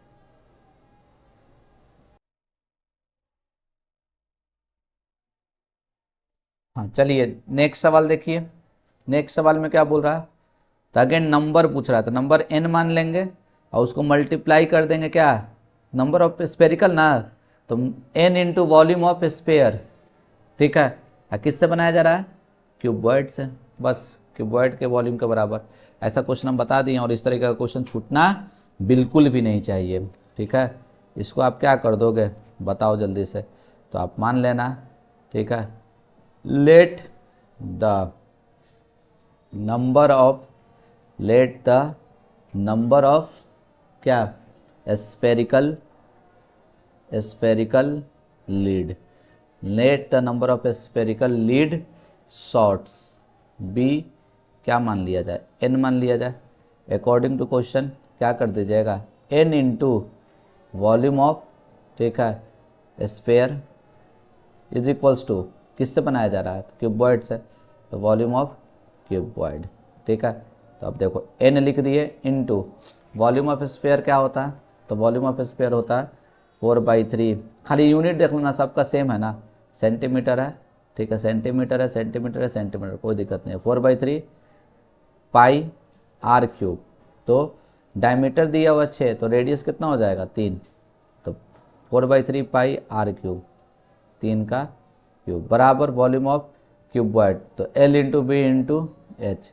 हाँ, चलिए नेक्स्ट सवाल देखिए। नेक्स्ट सवाल में क्या बोल रहा है? तो अगेन नंबर पूछ रहा है, तो नंबर n मान लेंगे और उसको मल्टीप्लाई कर देंगे क्या, नंबर ऑफ स्पेरिकल ना, तो n into volume of sphere. ठीक है, किससे बनाया जा रहा है? क्यूबॉइड से। बस क्यूबॉइड के वॉल्यूम के बराबर। ऐसा क्वेश्चन हम बता दिए और इस तरीके का क्वेश्चन छूटना बिल्कुल भी नहीं चाहिए। ठीक है, इसको आप क्या कर दोगे बताओ जल्दी से, तो आप मान लेना। ठीक है, लेट द नंबर ऑफ क्या, spherical lead, let the number of spherical lead shots be क्या मान लिया जाए, n मान लिया जाए। अकॉर्डिंग टू क्वेश्चन क्या कर दीजिएगा, n इंटू वॉल्यूम ऑफ, ठीक है, स्फेयर इज इक्वल्स टू, किससे बनाया जा रहा है? क्यूबॉइड से, तो वॉल्यूम ऑफ क्यूबॉइड। ठीक है, तो अब देखो n लिख दिए इंटू वॉल्यूम ऑफ स्फेयर क्या होता है, तो वॉल्यूम ऑफ स्फेयर होता है 4/3। खाली यूनिट देख लेना, सबका सेम है ना, सेंटीमीटर है। ठीक है, सेंटीमीटर है, सेंटीमीटर है, सेंटीमीटर, कोई दिक्कत नहीं है। 4/3 पाई आर क्यूब, तो डायमीटर दिया हुआ 6, तो रेडियस कितना हो जाएगा 3, तो 4/3 पाई आर क्यूब, 3 का क्यूब बराबर वॉल्यूम ऑफ क्यूबॉइड, तो L into b into h,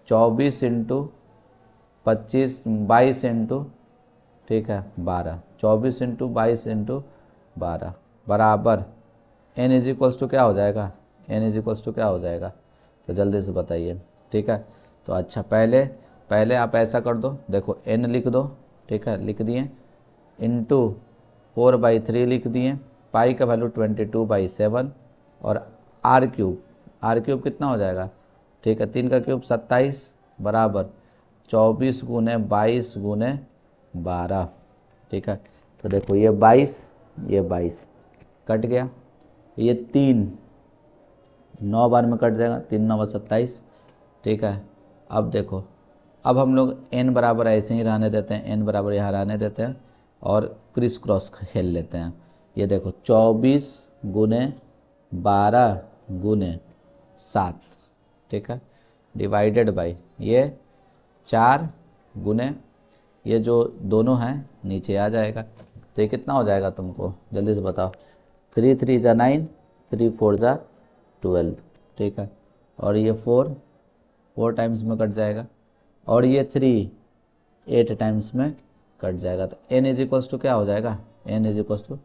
24 into 25 22 into, ठीक है 12, 24 इंटू 22 इंटू 12 बराबर n इज इक्वल्स टू क्या हो जाएगा, n इज इक्वल्स टू क्या हो जाएगा, तो जल्दी से बताइए। ठीक है, तो अच्छा पहले आप ऐसा कर दो, देखो n लिख दो। ठीक है, लिख दिए, इंटू 4/3 लिख दिए, पाई का वैल्यू 22/7 और आर क्यूब कितना हो जाएगा, ठीक है 3 का क्यूब 27 बराबर 24 गुने 22 गुने 12। ठीक है, तो देखो ये 22 कट गया, ये 3 9 बार में कट जाएगा, 3 9 27। ठीक है, अब देखो, अब हम लोग n बराबर ऐसे ही रहने देते हैं, n बराबर यहाँ रहने देते हैं और क्रिस क्रॉस खेल लेते हैं। ये देखो 24 गुने 12 गुने 7, ठीक है, डिवाइडेड बाई ये 4 गुने ये जो दोनों हैं नीचे आ जाएगा, तो ये कितना हो जाएगा तुमको जल्दी से बताओ, 3 3 ज़ा 9, 3 4 ज़ा 12। ठीक है, और ये 4 टाइम्स में कट जाएगा और ये 3 8 टाइम्स में कट जाएगा, तो n इज इक्वल्स टू क्या हो जाएगा, n इज इक्वल्स टू,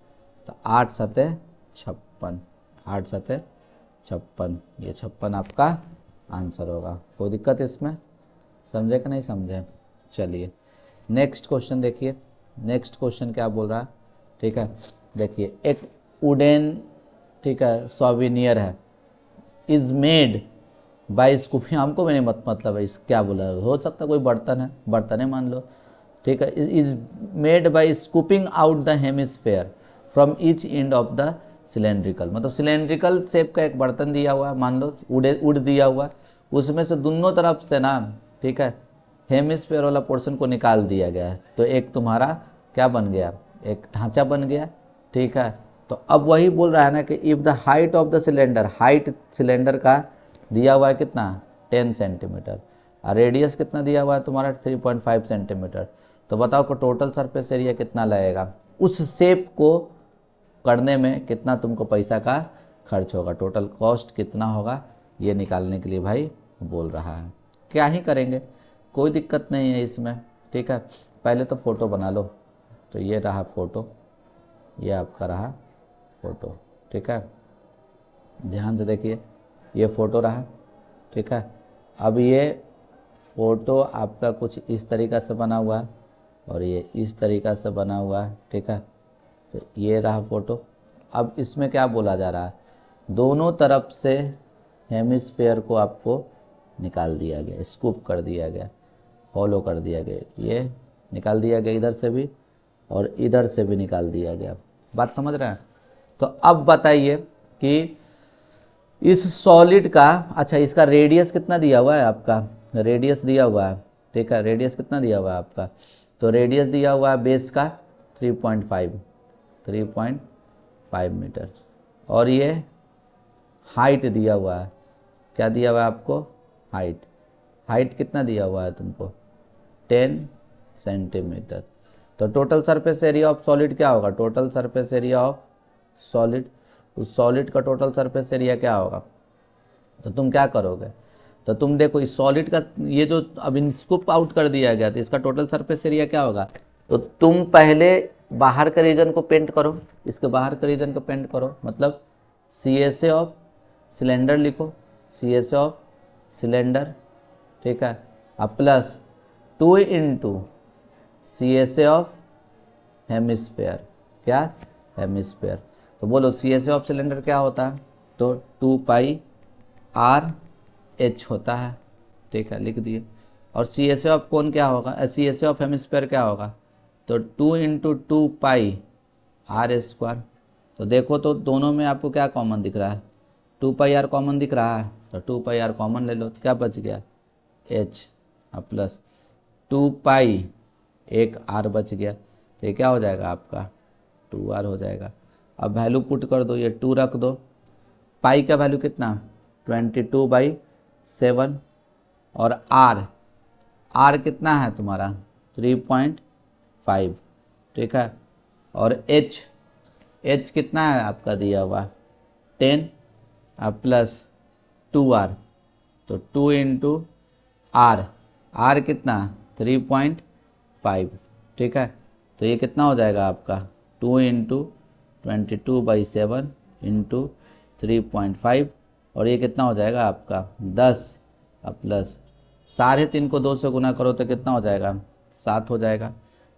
तो 8 7 56, 8 7 56, ये 56 आपका आंसर होगा। कोई दिक्कत इसमें, समझे कि नहीं समझे? चलिए नेक्स्ट क्वेश्चन देखिए। नेक्स्ट क्वेश्चन क्या बोल रहा है? ठीक है, देखिए एक वुडन, ठीक है, सोविनियर है, इज मेड बाय स्कूपिंग, हमको भी नहीं मतलब है इस क्या बोला, हो सकता है कोई बर्तन है, बर्तन है मान लो। ठीक है, is made by scooping out the hemisphere from each end of the cylindrical, मतलब सिलेंड्रिकल शेप का एक बर्तन दिया हुआ है, मान लो उड दिया हुआ है, उसमें से दोनों तरफ से ना, ठीक है, हेमिस्फेयर वाला पोर्शन को निकाल दिया गया है, तो एक तुम्हारा क्या बन गया, एक ढांचा बन गया। ठीक है, तो अब वही बोल रहा है ना कि if the height of the cylinder, height cylinder का दिया हुआ है कितना 10 सेंटीमीटर, और रेडियस कितना दिया हुआ है तुम्हारा 3.5 सेंटीमीटर, तो बताओ कि टोटल सरफेस एरिया कितना लगेगा, उस शेप को करने में कितना तुमको पैसा का खर्च होगा, टोटल कॉस्ट कितना होगा, ये निकालने के लिए भाई बोल रहा है। क्या ही करेंगे, कोई दिक्कत नहीं है इसमें। ठीक है, पहले तो फ़ोटो बना लो, तो ये रहा फ़ोटो, ये आपका रहा फ़ोटो। ठीक है, ध्यान से देखिए, ये फ़ोटो रहा। ठीक है, अब ये फ़ोटो आपका कुछ इस तरीक़ा से बना हुआ है और ये इस तरीक़ा से बना हुआ है। ठीक है, तो ये रहा फ़ोटो। अब इसमें क्या बोला जा रहा है, दोनों तरफ से हेमिस्फेयर को आपको निकाल दिया गया, स्कूप कर दिया गया, फॉलो कर दिया गया, ये निकाल दिया गया इधर से भी और इधर से भी निकाल दिया गया। बात समझ रहे हैं? तो अब बताइए कि इस सॉलिड का, अच्छा इसका रेडियस कितना दिया हुआ है आपका, रेडियस दिया हुआ है, ठीक है, रेडियस कितना दिया हुआ है आपका, तो रेडियस दिया हुआ है बेस का 3.5 मीटर, और ये हाइट दिया हुआ है, क्या दिया हुआ है आपको, हाइट, हाइट कितना दिया हुआ है तुमको 10 सेंटीमीटर। तो total surface area of solid क्या होगा, total surface area of solid, उस सॉलिड का टोटल सरफेस एरिया क्या होगा, तो तुम क्या करोगे, तो तुम देखो इस सॉलिड का ये जो अब इसको आउट कर दिया गया तो इसका टोटल सरफेस एरिया क्या होगा, तो तुम पहले बाहर का रीजन को पेंट करो, इसके बाहर का रीजन को पेंट करो, मतलब CSA ऑफ सिलेंडर लिखो, CSA ऑफ सिलेंडर, ठीक है, अब plus 2 into CSA of hemisphere, क्या, हेमिस्फेयर, तो बोलो CSA ऑफ सिलेंडर क्या होता है, तो 2πr/h होता है, ठीक है, लिख दिए, और CSA ऑफ कौन क्या होगा, CSA ऑफ हेमिस्फेयर क्या होगा, तो 2 इंटू 2πr², तो देखो तो दोनों में आपको क्या कॉमन दिख रहा है, 2πr कॉमन दिख रहा है, तो 2πr कॉमन ले लो, तो क्या बच गया h, अब प्लस 2π, एक r बच गया, तो ये क्या हो जाएगा आपका 2r हो जाएगा। अब वैल्यू पुट कर दो, ये 2 रख दो, पाई का वैल्यू कितना 22/7, और r कितना है तुम्हारा 3.5, ठीक है, और h कितना है आपका दिया हुआ 10, अब प्लस 2r, तो 2 इंटू r कितना 3.5, ठीक है, तो ये कितना हो जाएगा आपका 2 इंटू 22/7 इंटू 3.5, और ये कितना हो जाएगा आपका 10, अब प्लस 3.5 को 2 से गुना करो तो कितना हो जाएगा 7 हो जाएगा,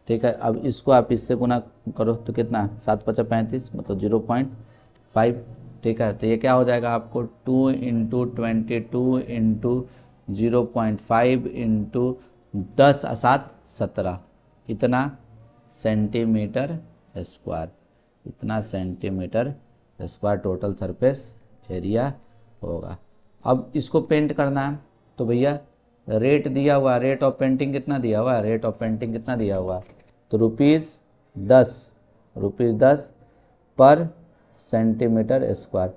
ठीक है, अब इसको आप इससे गुना करो तो कितना 7×5 = 35, मतलब 0.5, ठीक है, तो ये क्या हो जाएगा आपको 2 इंटू 22 इंटू 0.5 इंटू 10 × 7 = 17, इतना सेंटीमीटर स्क्वायर, इतना centimetre square total surface area होगा। अब इसको पेंट करना है, तो भैया रेट दिया हुआ, रेट ऑफ पेंटिंग कितना दिया हुआ है, रेट ऑफ पेंटिंग कितना दिया हुआ, तो ₹10 पर सेंटीमीटर स्क्वायर,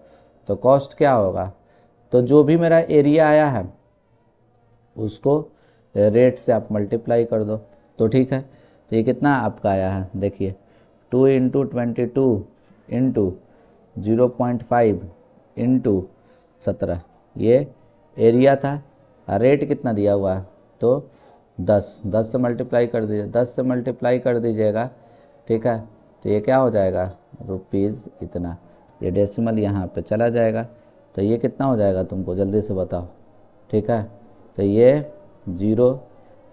तो कॉस्ट क्या होगा, तो जो भी मेरा एरिया आया है उसको रेट से आप मल्टीप्लाई कर दो, तो ठीक है, तो ये कितना आपका आया है, देखिए 2 इंटू 22 इंटू 0.5 इंटू 17, ये एरिया था, रेट कितना दिया हुआ है, तो 10 से मल्टीप्लाई कर दीजिए, 10 से मल्टीप्लाई कर दीजिएगा, ठीक है, तो ये क्या हो जाएगा रुपीज़ इतना, ये डेसिमल यहाँ पे चला जाएगा, तो ये कितना हो जाएगा तुमको जल्दी से बताओ, ठीक है, तो ये 0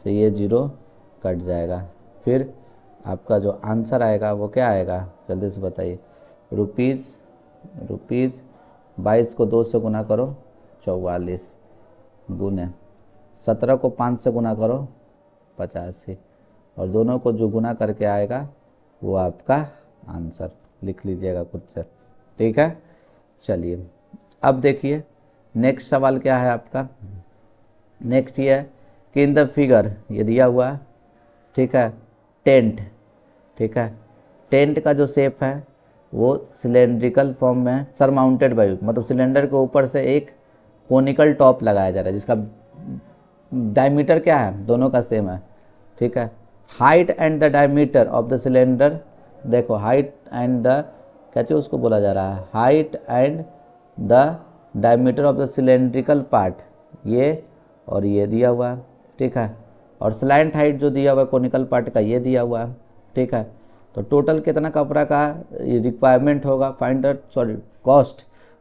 से ये 0 कट जाएगा, फिर आपका जो आंसर आएगा वो क्या आएगा जल्दी से बताइए, रुपीज़ 22 को 2 से गुना करो 44, गुने 17 को 5 से गुना करो 85, और दोनों को जो गुना करके आएगा वो आपका आंसर लिख लीजिएगा खुद से, ठीक है। चलिए अब देखिए नेक्स्ट सवाल क्या है आपका, नेक्स्ट ये है कि इन द फिगर, ये दिया हुआ है, ठीक है, टेंट, ठीक है, टेंट का जो शेप है वो सिलेंड्रिकल फॉर्म में है, सरमाउंटेड बाय, मतलब सिलेंडर के ऊपर से एक कोनिकल टॉप लगाया जा रहा है जिसका डायमीटर क्या है, दोनों का सेम है, ठीक है, height and the diameter of the cylinder, देखो हाइट एंड द, कहते उसको बोला जा रहा है height and the diameter of the cylindrical part, ये और ये दिया हुआ है, ठीक है, और स्लैंट हाइट जो दिया हुआ है कोनिकल पार्ट का ये दिया हुआ है, ठीक है, तो टोटल कितना कपड़ा का रिक्वायरमेंट होगा, फाइंड द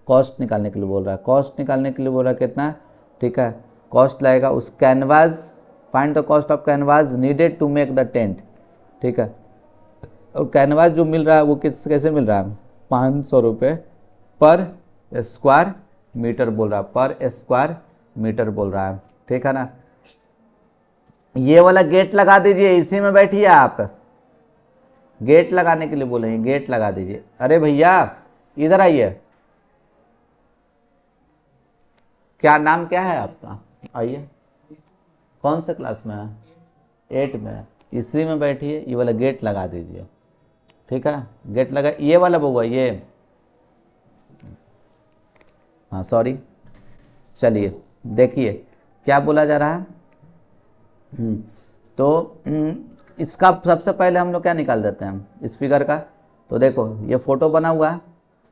कॉस्ट निकालने के लिए बोल रहा है, कॉस्ट निकालने के लिए बोल रहा है कितना, ठीक है, कॉस्ट लगेगा उस canvas, find the cost of canvas needed to make the tent, ठीक है, और कैनवास जो मिल रहा है वो कैसे मिल रहा है, 500 रुपये पर स्क्वायर मीटर बोल रहा है, पर स्क्वायर मीटर बोल रहा है, ठीक है ना। ये वाला गेट लगा दीजिए, इसी में बैठिए आप, गेट लगाने के लिए बोले, गेट लगा दीजिए, अरे भैया इधर आइए, क्या नाम क्या है आपका? आइए, कौन से क्लास में है? 8 में। इसी में बैठिए, ये वाला गेट लगा दीजिए, ठीक है? गेट लगा, ये वाला बउआ ये, हाँ सॉरी, चलिए देखिए क्या बोला जा रहा है। तो इसका सबसे पहले हम लोग क्या निकाल देते हैं इस फिगर का। तो देखो ये फोटो बना हुआ है,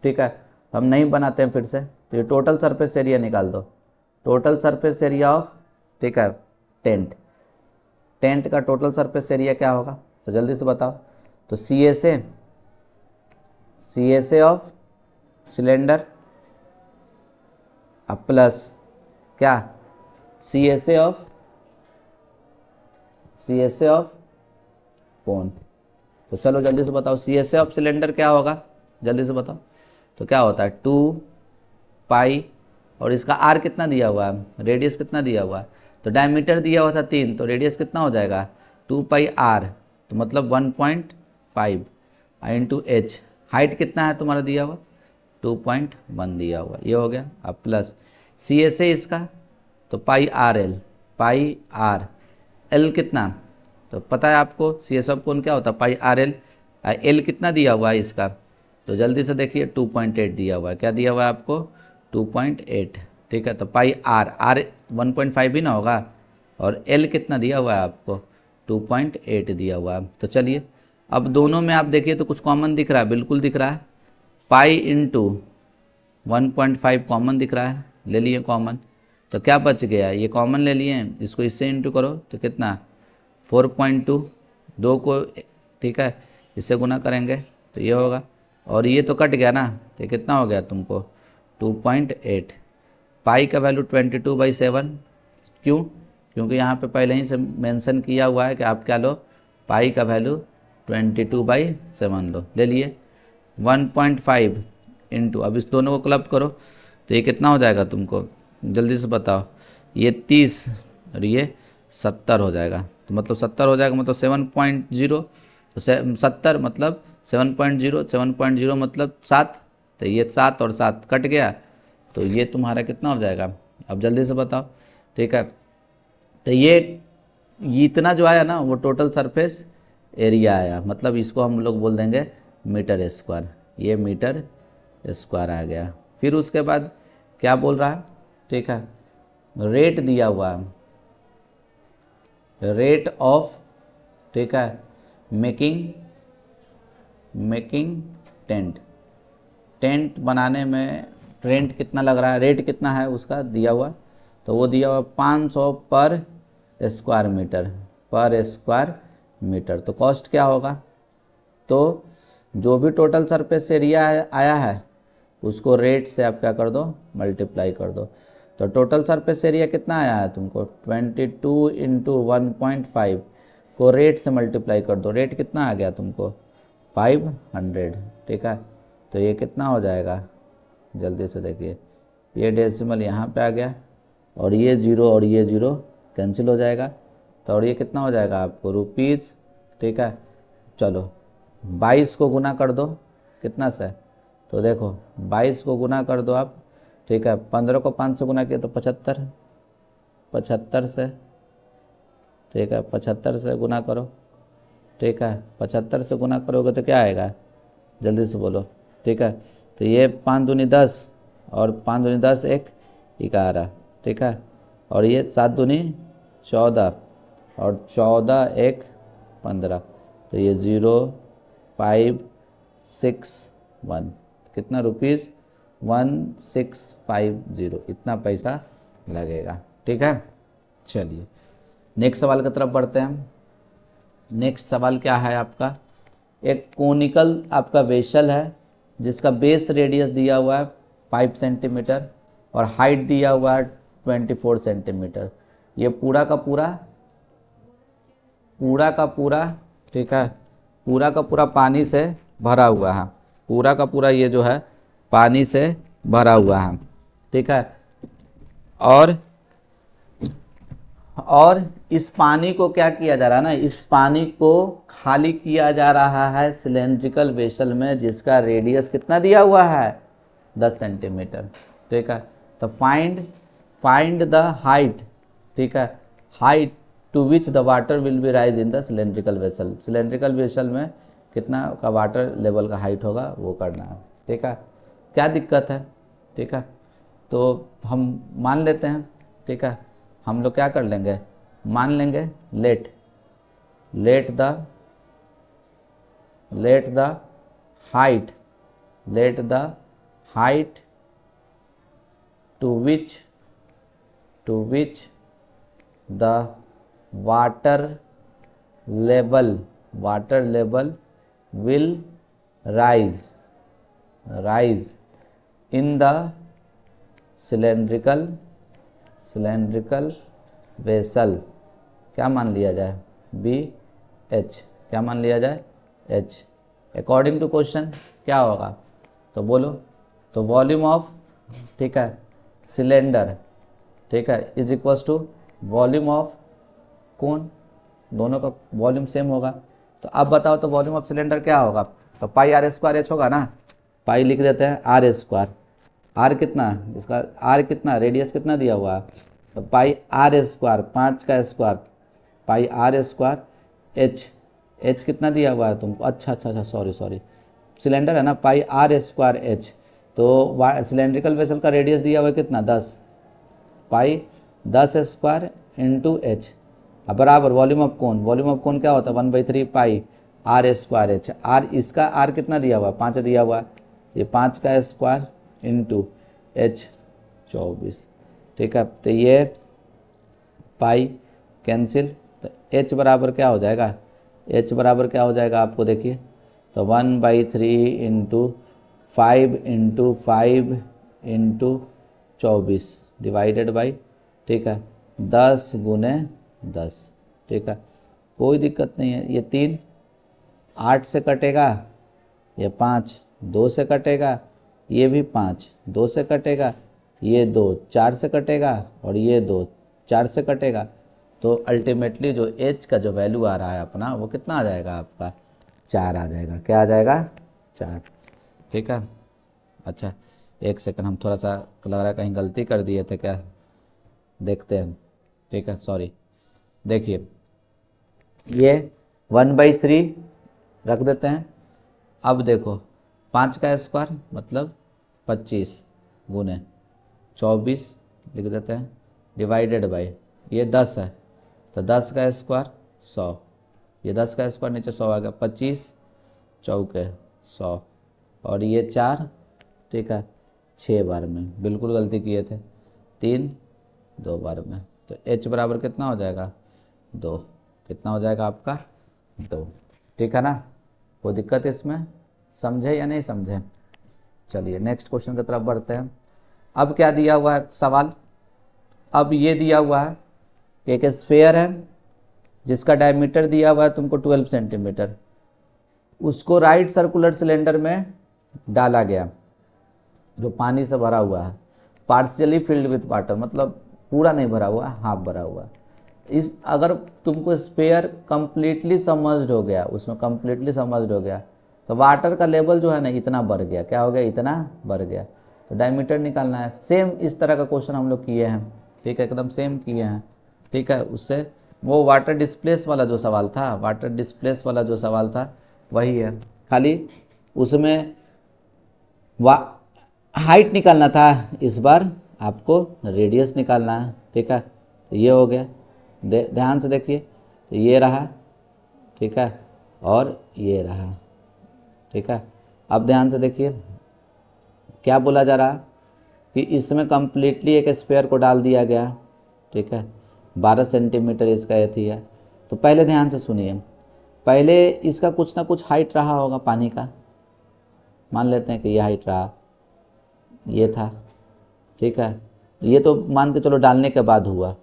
ठीक है, हम नहीं बनाते हैं फिर से। तो ये टोटल सरफेस एरिया निकाल दो, टोटल सरफेस एरिया ऑफ, ठीक है, टेंट। टेंट का टोटल सरफेस एरिया क्या होगा? तो जल्दी से बताओ। तो C S A of cylinder plus क्या, C S A of cone. तो चलो जल्दी से बताओ, C S A of cylinder क्या होगा, जल्दी से बताओ। तो क्या होता है 2 पाई, और इसका आर कितना दिया हुआ है, रेडियस कितना दिया हुआ है? तो डायमीटर दिया हुआ था 3, तो रेडियस कितना हो जाएगा 2 पाई आर, तो मतलब 1.5 इंटू एच। हाइट कितना है तुम्हारा दिया हुआ 2.1 दिया हुआ, ये हो गया। अब प्लस सी एस ए इसका, तो पाई आर एल, पाई आर एल कितना, तो पता है आपको सी एस ऑफ कोन क्या होता है, पाई आर एल। एल कितना दिया हुआ है इसका, तो जल्दी से देखिए 2.8 दिया हुआ है। क्या दिया हुआ है आपको 2.8, ठीक है। तो पाई आर 1.5 ही ना होगा, और एल कितना दिया हुआ है आपको 2.8 दिया हुआ है। तो चलिए अब दोनों में आप देखिए तो कुछ कॉमन दिख रहा है, बिल्कुल दिख रहा है। पाई इंटू 1.5 कॉमन दिख रहा है, ले लिए कॉमन। तो क्या बच गया, ये कॉमन ले लिए, इसको इससे इंटू करो तो कितना 4.2, 2 को, ठीक है, इससे गुना करेंगे तो ये होगा, और ये तो कट गया ना, तो कितना हो गया तुमको 2.8। पाई का वैल्यू 22/7, क्यों? क्योंकि यहाँ पे पहले ही से मेंशन किया हुआ है कि आप क्या लो, पाई का वैल्यू 22/7 लो, ले लिए। 1.5 इंटू, अब इस दोनों को क्लब करो तो ये कितना हो जाएगा तुमको, जल्दी से बताओ। ये 30 और ये 70 हो जाएगा, तो मतलब 70 हो जाएगा, मतलब 7.0, तो 70 मतलब 7.0, 7.0 मतलब 7, तो ये 7 और 7 कट गया, तो ये तुम्हारा कितना हो जाएगा, अब जल्दी से बताओ, ठीक है। तो ये इतना जो आया ना वो टोटल सरफेस एरिया आया, मतलब इसको हम लोग बोल देंगे मीटर स्क्वायर, ये मीटर स्क्वायर आ गया। फिर उसके बाद क्या बोल रहा है, ठीक है, रेट दिया हुआ है, रेट ऑफ, ठीक है, मेकिंग टेंट। टेंट बनाने में रेंट कितना लग रहा है, रेट कितना है उसका दिया हुआ, तो वो दिया हुआ 500 पर स्क्वायर मीटर। तो कॉस्ट क्या होगा, तो जो भी टोटल सरफेस एरिया आया है उसको रेट से आप क्या कर दो, मल्टीप्लाई कर दो। तो टोटल सरफेस एरिया कितना आया है तुमको 22 इंटू 1.5 को रेट से मल्टीप्लाई कर दो, रेट कितना आ गया तुमको 500, ठीक है। तो ये कितना हो जाएगा, जल्दी से देखिए, ये डेसिमल यहाँ पे आ गया, और ये 0 और ये 0 कैंसिल हो जाएगा, तो और ये कितना हो जाएगा आपको रुपीज़, ठीक है। चलो 22 को गुना कर दो कितना से, तो देखो 22 को गुना कर दो आप, ठीक है, 15 को 5 से गुना किया तो 75 से, ठीक है, 75 से गुना करो, ठीक है, 75 से गुना करोगे तो क्या आएगा, जल्दी से बोलो, ठीक है। तो ये 5 दूनी 10 और 5 दूनी 10 एक 11, ठीक है, और ये 7 दूनी 14 और 14 एक 15, तो ये 0561, कितना रुपीज़ 1650, इतना पैसा लगेगा, ठीक है। चलिए नेक्स्ट सवाल की तरफ बढ़ते हैं। नेक्स्ट सवाल क्या है आपका, एक कोनिकल आपका वेसल है जिसका बेस रेडियस दिया हुआ है 5 सेंटीमीटर और हाइट दिया हुआ है 24 सेंटीमीटर। ये पूरा का पूरा, ठीक है, पूरा का पूरा पानी से भरा हुआ है, पूरा का पूरा ये जो है पानी से भरा हुआ है, ठीक है। और इस पानी को क्या किया जा रहा है ना, इस पानी को खाली किया जा रहा है सिलेंड्रिकल वेसल में जिसका रेडियस कितना दिया हुआ है 10 सेंटीमीटर, ठीक है। तो फाइंड फाइंड द हाइट, ठीक है, height to which the water will be rise in the cylindrical vessel. Cylindrical vessel में कितना का वाटर लेवल का हाइट होगा वो करना है, ठीक है। क्या दिक्कत है, ठीक है, तो हम मान लेते हैं, ठीक है, हम लोग क्या कर लेंगे, मान लेंगे let the height to which the water level will rise in the cylindrical vessel। क्या मान लिया जाए, बी एच, क्या मान लिया जाए, एच। अकॉर्डिंग टू क्वेश्चन क्या होगा, तो बोलो, तो वॉल्यूम ऑफ, ठीक है, सिलेंडर, ठीक है, is equals to volume of कौन, दोनों का वॉल्यूम सेम होगा। तो अब बताओ तो वॉल्यूम ऑफ सिलेंडर क्या होगा, तो पाई आर स्क्वायर एच होगा ना, पाई लिख देते हैं आर स्क्वायर, आर कितना, इसका आर कितना, रेडियस कितना दिया हुआ है, तो पाई आर स्क्वायर, 5 का square, pi are square H कितना दिया हुआ है तुमको, अच्छा सॉरी सिलेंडर है ना, पाई आर स्क्वायर एच। तो सिलेंड्रिकल वेसल का रेडियस दिया हुआ है कितना, 10, पाई 10 स्क्वायर इंटू एच। अब बराबर वॉल्यूम ऑफ कौन क्या होता है, 1/3 pi are square H. Are, इसका आर कितना दिया हुआ है, 5 दिया हुआ है, ये 5 का स्क्वायर इंटू एच 24, ठीक है। तो ये पाई कैंसिल, तो एच बराबर क्या हो जाएगा, एच बराबर क्या हो जाएगा आपको देखिए, तो 1/3 इंटू 5 इंटू 24 डिवाइडेड बाई, ठीक है, 10 गुने 10, ठीक है, कोई दिक्कत नहीं है। ये 3 8 से कटेगा, ये 5 2 से कटेगा, ये भी 5 2 से कटेगा, ये 2 4 से कटेगा, और ये 2 4 से कटेगा। तो अल्टीमेटली जो एच का जो वैल्यू आ रहा है अपना, वो कितना आ जाएगा आपका, 4 आ जाएगा। क्या आ जाएगा, 4, ठीक है। अच्छा एक सेकंड, हम थोड़ा सा लग रहा है कहीं गलती कर दिए थे क्या, देखते हैं, ठीक है, सॉरी। देखिए ये 1/3 रख देते हैं। अब देखो 5 का स्क्वायर मतलब 25 गुने 24 लिख देते हैं, डिवाइडेड बाई, ये 10 है तो 10 का स्क्वायर 100, ये 10 का स्क्वायर नीचे 100 आ गया, 25 चौके 100, और ये 4, ठीक है, 6 बार में, बिल्कुल गलती किए थे, 3 2 बार में। तो h बराबर कितना हो जाएगा, 2, कितना हो जाएगा आपका, 2, ठीक है ना। कोई दिक्कत इसमें, समझे या नहीं समझे। चलिए नेक्स्ट क्वेश्चन की तरफ बढ़ते हैं। अब क्या दिया हुआ है सवाल, अब ये दिया हुआ है कि एक स्फीयर है जिसका डायमीटर दिया हुआ है तुमको 12 सेंटीमीटर, उसको राइट सर्कुलर सिलेंडर में डाला गया जो पानी से भरा हुआ है, पार्शियली फिल्ड विथ वाटर, मतलब पूरा नहीं भरा हुआ, हाफ भरा हुआ है। इस अगर तुमको स्फीयर कंप्लीटली सबमर्ज्ड हो गया, उसमें कंप्लीटली सबमर्ज्ड हो गया, तो वाटर का लेवल जो है ना इतना बढ़ गया, क्या हो गया, इतना बढ़ गया, तो डायमीटर निकालना है। सेम इस तरह का क्वेश्चन हम लोग किए हैं, ठीक है, एकदम सेम किए हैं, ठीक है। उससे वो वाटर डिस्प्लेस वाला जो सवाल था, वाटर डिस्प्लेस वाला जो सवाल था वही है, खाली उसमें हाइट निकालना था, इस बार आपको रेडियस निकालना है, ठीक है। तो ये हो गया, ध्यान से देखिए, तो ये रहा, ठीक है, और ये रहा, ठीक है। अब ध्यान से देखिए क्या बोला जा रहा कि इसमें कंप्लीटली एक स्फीयर को डाल दिया गया, ठीक है, 12 सेंटीमीटर इसका एथी है। तो पहले ध्यान से सुनिए, पहले इसका कुछ ना कुछ हाइट रहा होगा पानी का, मान लेते हैं कि ये हाइट रहा, ये था, ठीक है। ये तो मान के चलो डालने के बाद हुआ,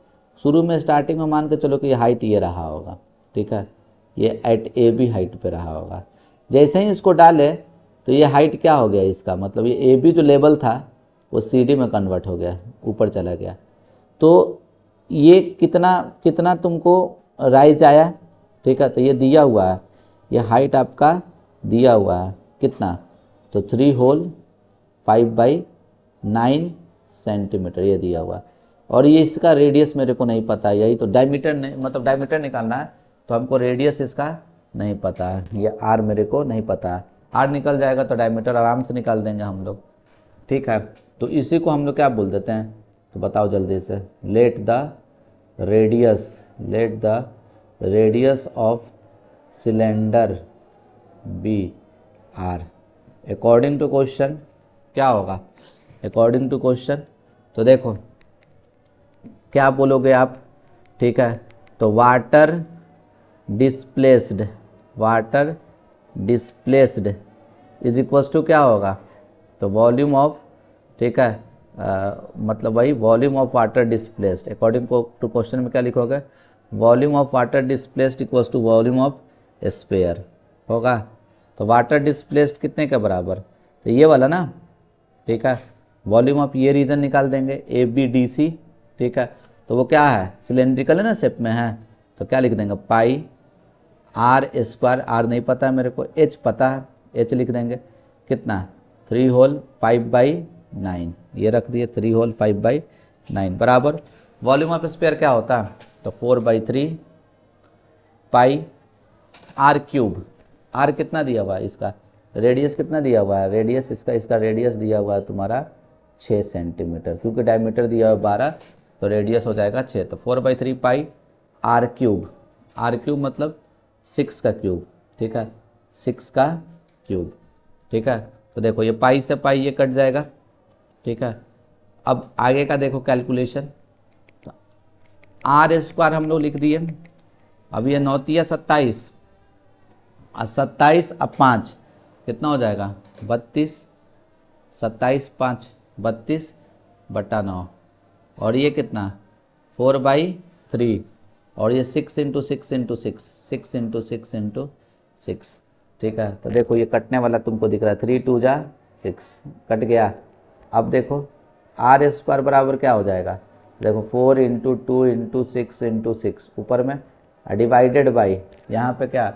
शुरू में स्टार्टिंग में मान के चलो कि ये हाइट ये रहा होगा, ठीक है, ये एट ए बी हाइट पे रहा होगा। जैसे ही इसको डाले तो ये हाइट क्या हो गया इसका, मतलब ये ए बी जो लेवल था वो सी डी में कन्वर्ट हो गया, ऊपर चला गया। तो ये कितना तुमको राइज आया, ठीक है। तो ये दिया हुआ है, ये हाइट आपका दिया हुआ है कितना, तो 3 होल 5/9 सेंटीमीटर ये दिया हुआ। और ये इसका रेडियस मेरे को नहीं पता है, यही तो डायमीटर नहीं, मतलब डायमीटर निकालना है तो हमको रेडियस इसका नहीं पता है, ये आर मेरे को नहीं पता है। आर निकल जाएगा तो डायमीटर आराम से निकाल देंगे हम लोग, ठीक है। तो इसी को हम लोग क्या बोल देते हैं, तो बताओ जल्दी से। Let the radius of cylinder be r. According to question क्या होगा, अकॉर्डिंग टू क्वेश्चन तो देखो क्या बोलोगे आप, ठीक है। तो water displaced is equals to क्या होगा, तो वॉल्यूम ऑफ, ठीक है, मतलब वही volume of water displaced. According to question में क्या लिखोगे, volume of water displaced equals to volume of sphere होगा। तो वाटर डिस्प्लेस्ड कितने के बराबर, तो ये वाला ना, ठीक है। वॉल्यूम ऑफ ये रीजन निकाल देंगे ABDC, ठीक है। तो वो क्या है, सिलेंड्रिकल है ना, शेप में है, तो क्या लिख देंगे पाई आर स्क्वायर, आर नहीं पता है मेरे को, एच पता है, एच लिख देंगे कितना 3 होल 5/9, ये रख दिए 3 होल 5/9 बराबर वॉल्यूम ऑफ स्फीयर क्या होता है, तो 4/3 पाई आर क्यूब। आर कितना दिया हुआ है, इसका रेडियस कितना दिया हुआ है, रेडियस इसका रेडियस दिया हुआ है तुम्हारा 6 सेंटीमीटर, क्योंकि डायमीटर दिया हुआ है 12, तो रेडियस हो जाएगा 6। तो 4/3 पाई आर क्यूब मतलब 6 का क्यूब, ठीक है, 6 का क्यूब, ठीक है। तो देखो ये पाई से पाई ये कट जाएगा, ठीक है। अब आगे का देखो कैलकुलेशन, तो आर स्क्वायर हम लोग लिख दिए। अब ये 9 × 27 और 27 अब 5 कितना हो जाएगा 32, 27 5 32/9, और ये कितना 4/3, और ये 6 × 6 × 6 6 × 6 × 6, ठीक है। तो देखो ये कटने वाला तुमको दिख रहा है, 3 2 जा 6 कट गया। अब देखो आर स्क्वायर बराबर क्या हो जाएगा, देखो 4 × 2 × 6 × 6 ऊपर में डिवाइडेड बाई यहाँ पे क्या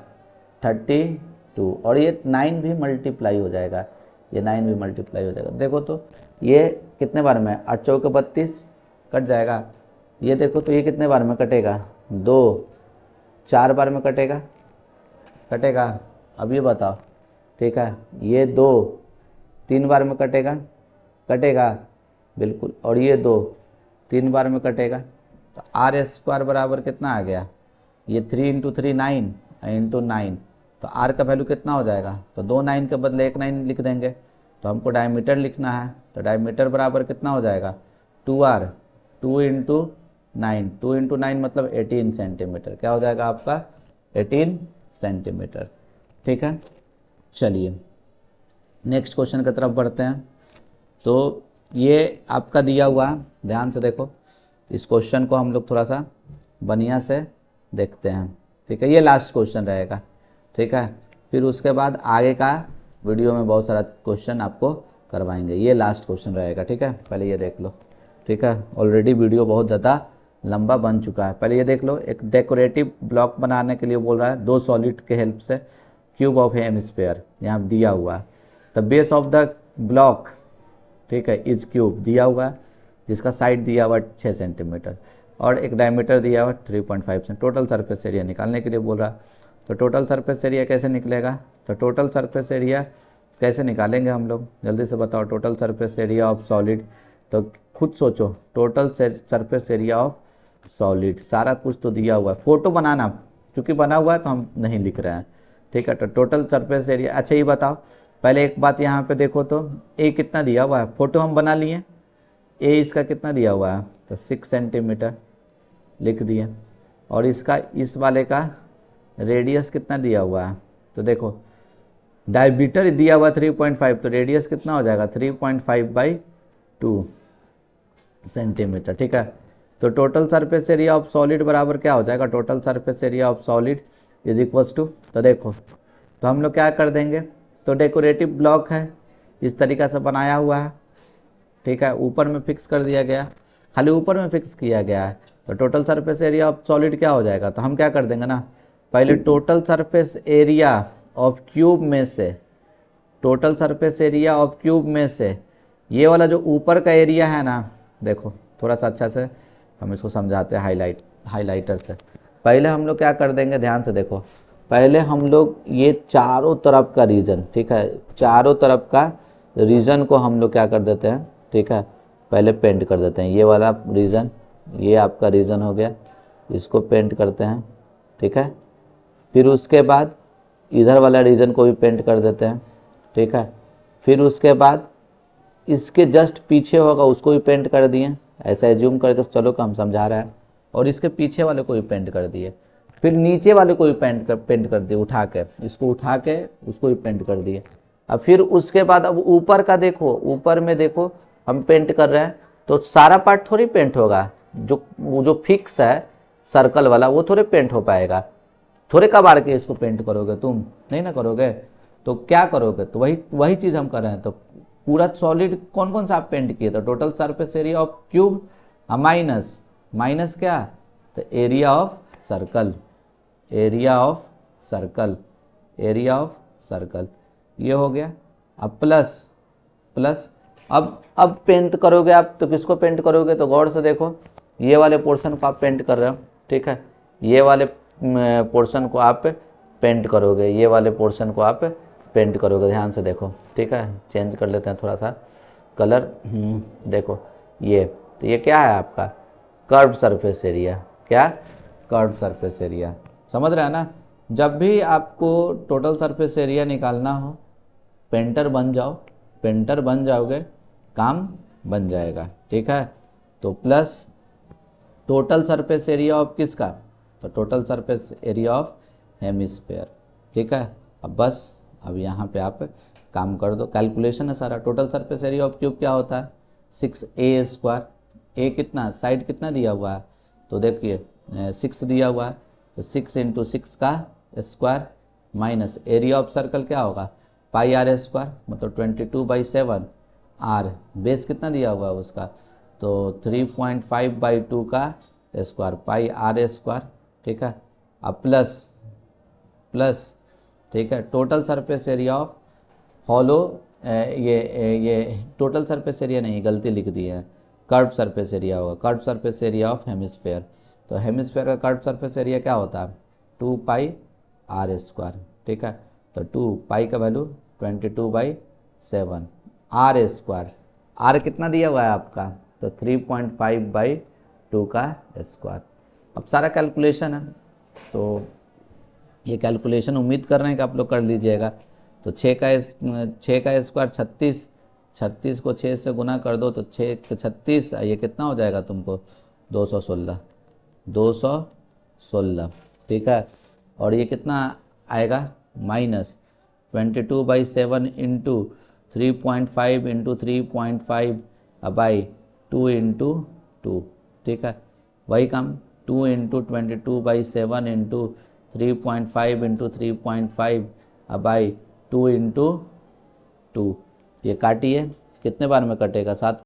32, और ये 9 भी मल्टीप्लाई हो जाएगा, ये 9 भी मल्टीप्लाई हो जाएगा। देखो तो ये कितने बार में 8 चौके 32 कट जाएगा, ये देखो तो ये कितने बार में कटेगा 2, 4 बार में कटेगा। अब ये बताओ, ठीक है, ये 2 3 बार में कटेगा बिल्कुल, और ये 2 3 बार में कटेगा। तो आर स्क्वायर बराबर कितना आ गया, ये 3 × 3 9 × 9, तो आर का वैल्यू कितना हो जाएगा, तो 2 9 के बदले 1 9 लिख देंगे। तो हमको डायमीटर लिखना है, तो डायमीटर बराबर कितना हो जाएगा 2R 2 × 9 मतलब 18 सेंटीमीटर, क्या हो जाएगा आपका 18 सेंटीमीटर, ठीक है। चलिए नेक्स्ट क्वेश्चन की तरफ बढ़ते हैं। तो ये आपका दिया हुआ, ध्यान से देखो इस क्वेश्चन को हम लोग थोड़ा सा बढ़िया से देखते हैं, ठीक है। ये लास्ट क्वेश्चन रहेगा, ठीक है, फिर उसके बाद आगे का वीडियो में बहुत सारा क्वेश्चन आपको करवाएंगे, ये लास्ट क्वेश्चन रहेगा, ठीक है। पहले ये देख लो, ठीक है, ऑलरेडी वीडियो बहुत ज़्यादा लंबा बन चुका है। पहले ये देख लो, एक डेकोरेटिव ब्लॉक बनाने के लिए बोल रहा है 2 सॉलिड के हेल्प से क्यूब ऑफ हेमिस्फीयर यहाँ दिया हुआ है। The base of the block, ठीक है, इज क्यूब दिया हुआ है, जिसका साइड दिया हुआ 6 सेंटीमीटर और एक डायमीटर दिया हुआ 3.5 सेंट। टोटल सरफेस एरिया निकालने के लिए बोल रहा है। तो टोटल सरफेस एरिया कैसे निकलेगा, तो टोटल सरफेस एरिया कैसे निकालेंगे हम लोग, जल्दी से बताओ। Total surface area of solid, तो खुद सोचो, total surface area of solid, सारा कुछ तो दिया हुआ है, फोटो बनाना, क्योंकि बना हुआ है तो हम नहीं लिख रहे हैं, ठीक है। तो टोटल सरफेस एरिया, अच्छा ये बताओ पहले एक बात, यहाँ पे देखो तो ए कितना दिया हुआ है, फोटो हम बना लिए, ए इसका कितना दिया हुआ है, तो 6 सेंटीमीटर लिख दिए, और इसका इस वाले का रेडियस कितना दिया हुआ है, तो देखो डायमीटर दिया हुआ 3.5, तो रेडियस कितना हो जाएगा 3.5/2 सेंटीमीटर, ठीक है। तो total surface area of solid बराबर क्या हो जाएगा, total surface area of solid is equals to, तो देखो तो हम लोग क्या कर देंगे, तो डेकोरेटिव ब्लॉक है, इस तरीक़ा से बनाया हुआ है, ठीक है, ऊपर में फिक्स कर दिया गया, खाली ऊपर में फिक्स किया गया है। तो total surface area of solid क्या हो जाएगा, तो हम क्या कर देंगे ना, पहले total surface area of cube में से, total surface area of cube में से ये वाला जो ऊपर का एरिया है ना, देखो थोड़ा सा अच्छा से हम इसको समझाते हैं हाइलाइटर से। पहले हम लोग क्या कर देंगे, ध्यान से देखो, पहले हम लोग ये चारों तरफ का रीजन, ठीक है, चारों तरफ का रीजन को हम लोग क्या कर देते हैं, ठीक है, पहले पेंट कर देते हैं। ये वाला रीजन, ये आपका रीजन हो गया, इसको पेंट करते हैं, ठीक है। फिर उसके बाद इधर वाला रीजन को भी पेंट कर देते हैं, ठीक है। फिर उसके बाद इसके जस्ट पीछे होगा उसको भी पेंट कर दिए, ऐसा एज्यूम करके चलो कि हम समझा रहे हैं, और इसके पीछे वाले को भी पेंट कर दिए। फिर नीचे वाले को भी पेंट कर दिए, उठा के इसको उठा के उसको भी पेंट कर दिए। अब फिर उसके बाद अब ऊपर का देखो, ऊपर में देखो हम पेंट कर रहे हैं तो सारा पार्ट थोड़ी पेंट होगा, जो फिक्स है सर्कल वाला वो थोड़े पेंट हो पाएगा, थोड़े कबाड़ के इसको पेंट करोगे, तुम नहीं ना करोगे। तो क्या करोगे, तो वही चीज़ हम कर रहे हैं। तो पूरा सॉलिड कौन कौन सा आप पेंट किए, तो total surface area of cube minus क्या, तो area of circle, area of circle, ये हो गया। अब प्लस अब पेंट करोगे आप, तो किसको पेंट करोगे, तो गौर से देखो, ये वाले पोर्शन को आप पेंट कर रहे हो, ठीक है, ये वाले पोर्शन को आप पेंट करोगे, ये वाले पोर्शन को आप पेंट करोगे, ध्यान से देखो, ठीक है। चेंज कर लेते हैं थोड़ा सा कलर, देखो तो ये क्या है आपका कर्व्ड सरफेस एरिया, क्या कर्व्ड सरफेस एरिया, समझ रहे हैं ना। जब भी आपको टोटल सरफेस एरिया निकालना हो, पेंटर बन जाओगे, काम बन जाएगा, ठीक है। तो plus total surface area of किसका, तो total surface area of hemisphere, ठीक है। अब बस अब यहाँ पे आप काम कर दो, कैलकुलेशन है सारा। Total surface area of cube क्या होता है, 6a², ए कितना, साइड कितना दिया हुआ है, तो देखिए 6 दिया हुआ है, तो 6 × 6 का square minus area of circle क्या होगा, πr², मतलब 22/7, आर बेस कितना दिया हुआ है उसका, तो 3.5/2 का स्क्वायर, πr², ठीक है। अब प्लस ठीक है, total surface area of hollow, ये टोटल सरफेस एरिया नहीं, गलती लिख दी है, कर्व सरफेस एरिया होगा, curve surface area of hemisphere. तो हेमिस्फेयर का कर्व सरफेस एरिया क्या होता है, 2πr², ठीक है। तो 2 का वैल्यू 22/7, r², r कितना दिया हुआ है आपका, तो 3.5/2 का स्क्वायर। अब सारा कैलकुलेशन है, तो ये कैलकुलेशन उम्मीद कर रहे हैं कि आप लोग कर लीजिएगा। तो 6 का स्क्वायर 36 को 6 से गुना कर दो, तो 6 के 36, ये कितना हो जाएगा तुमको, 216, ठीक है। और ये कितना आएगा, -22/7 इंटू 3.5 इंटू 3.5/2 इंटू 2, ठीक है। वही काम 2 इंटू 22/7 इंटू 3.5 इंटू 3.5/2 इंटू 2, ये काटिए, कितने बार में कटेगा, 7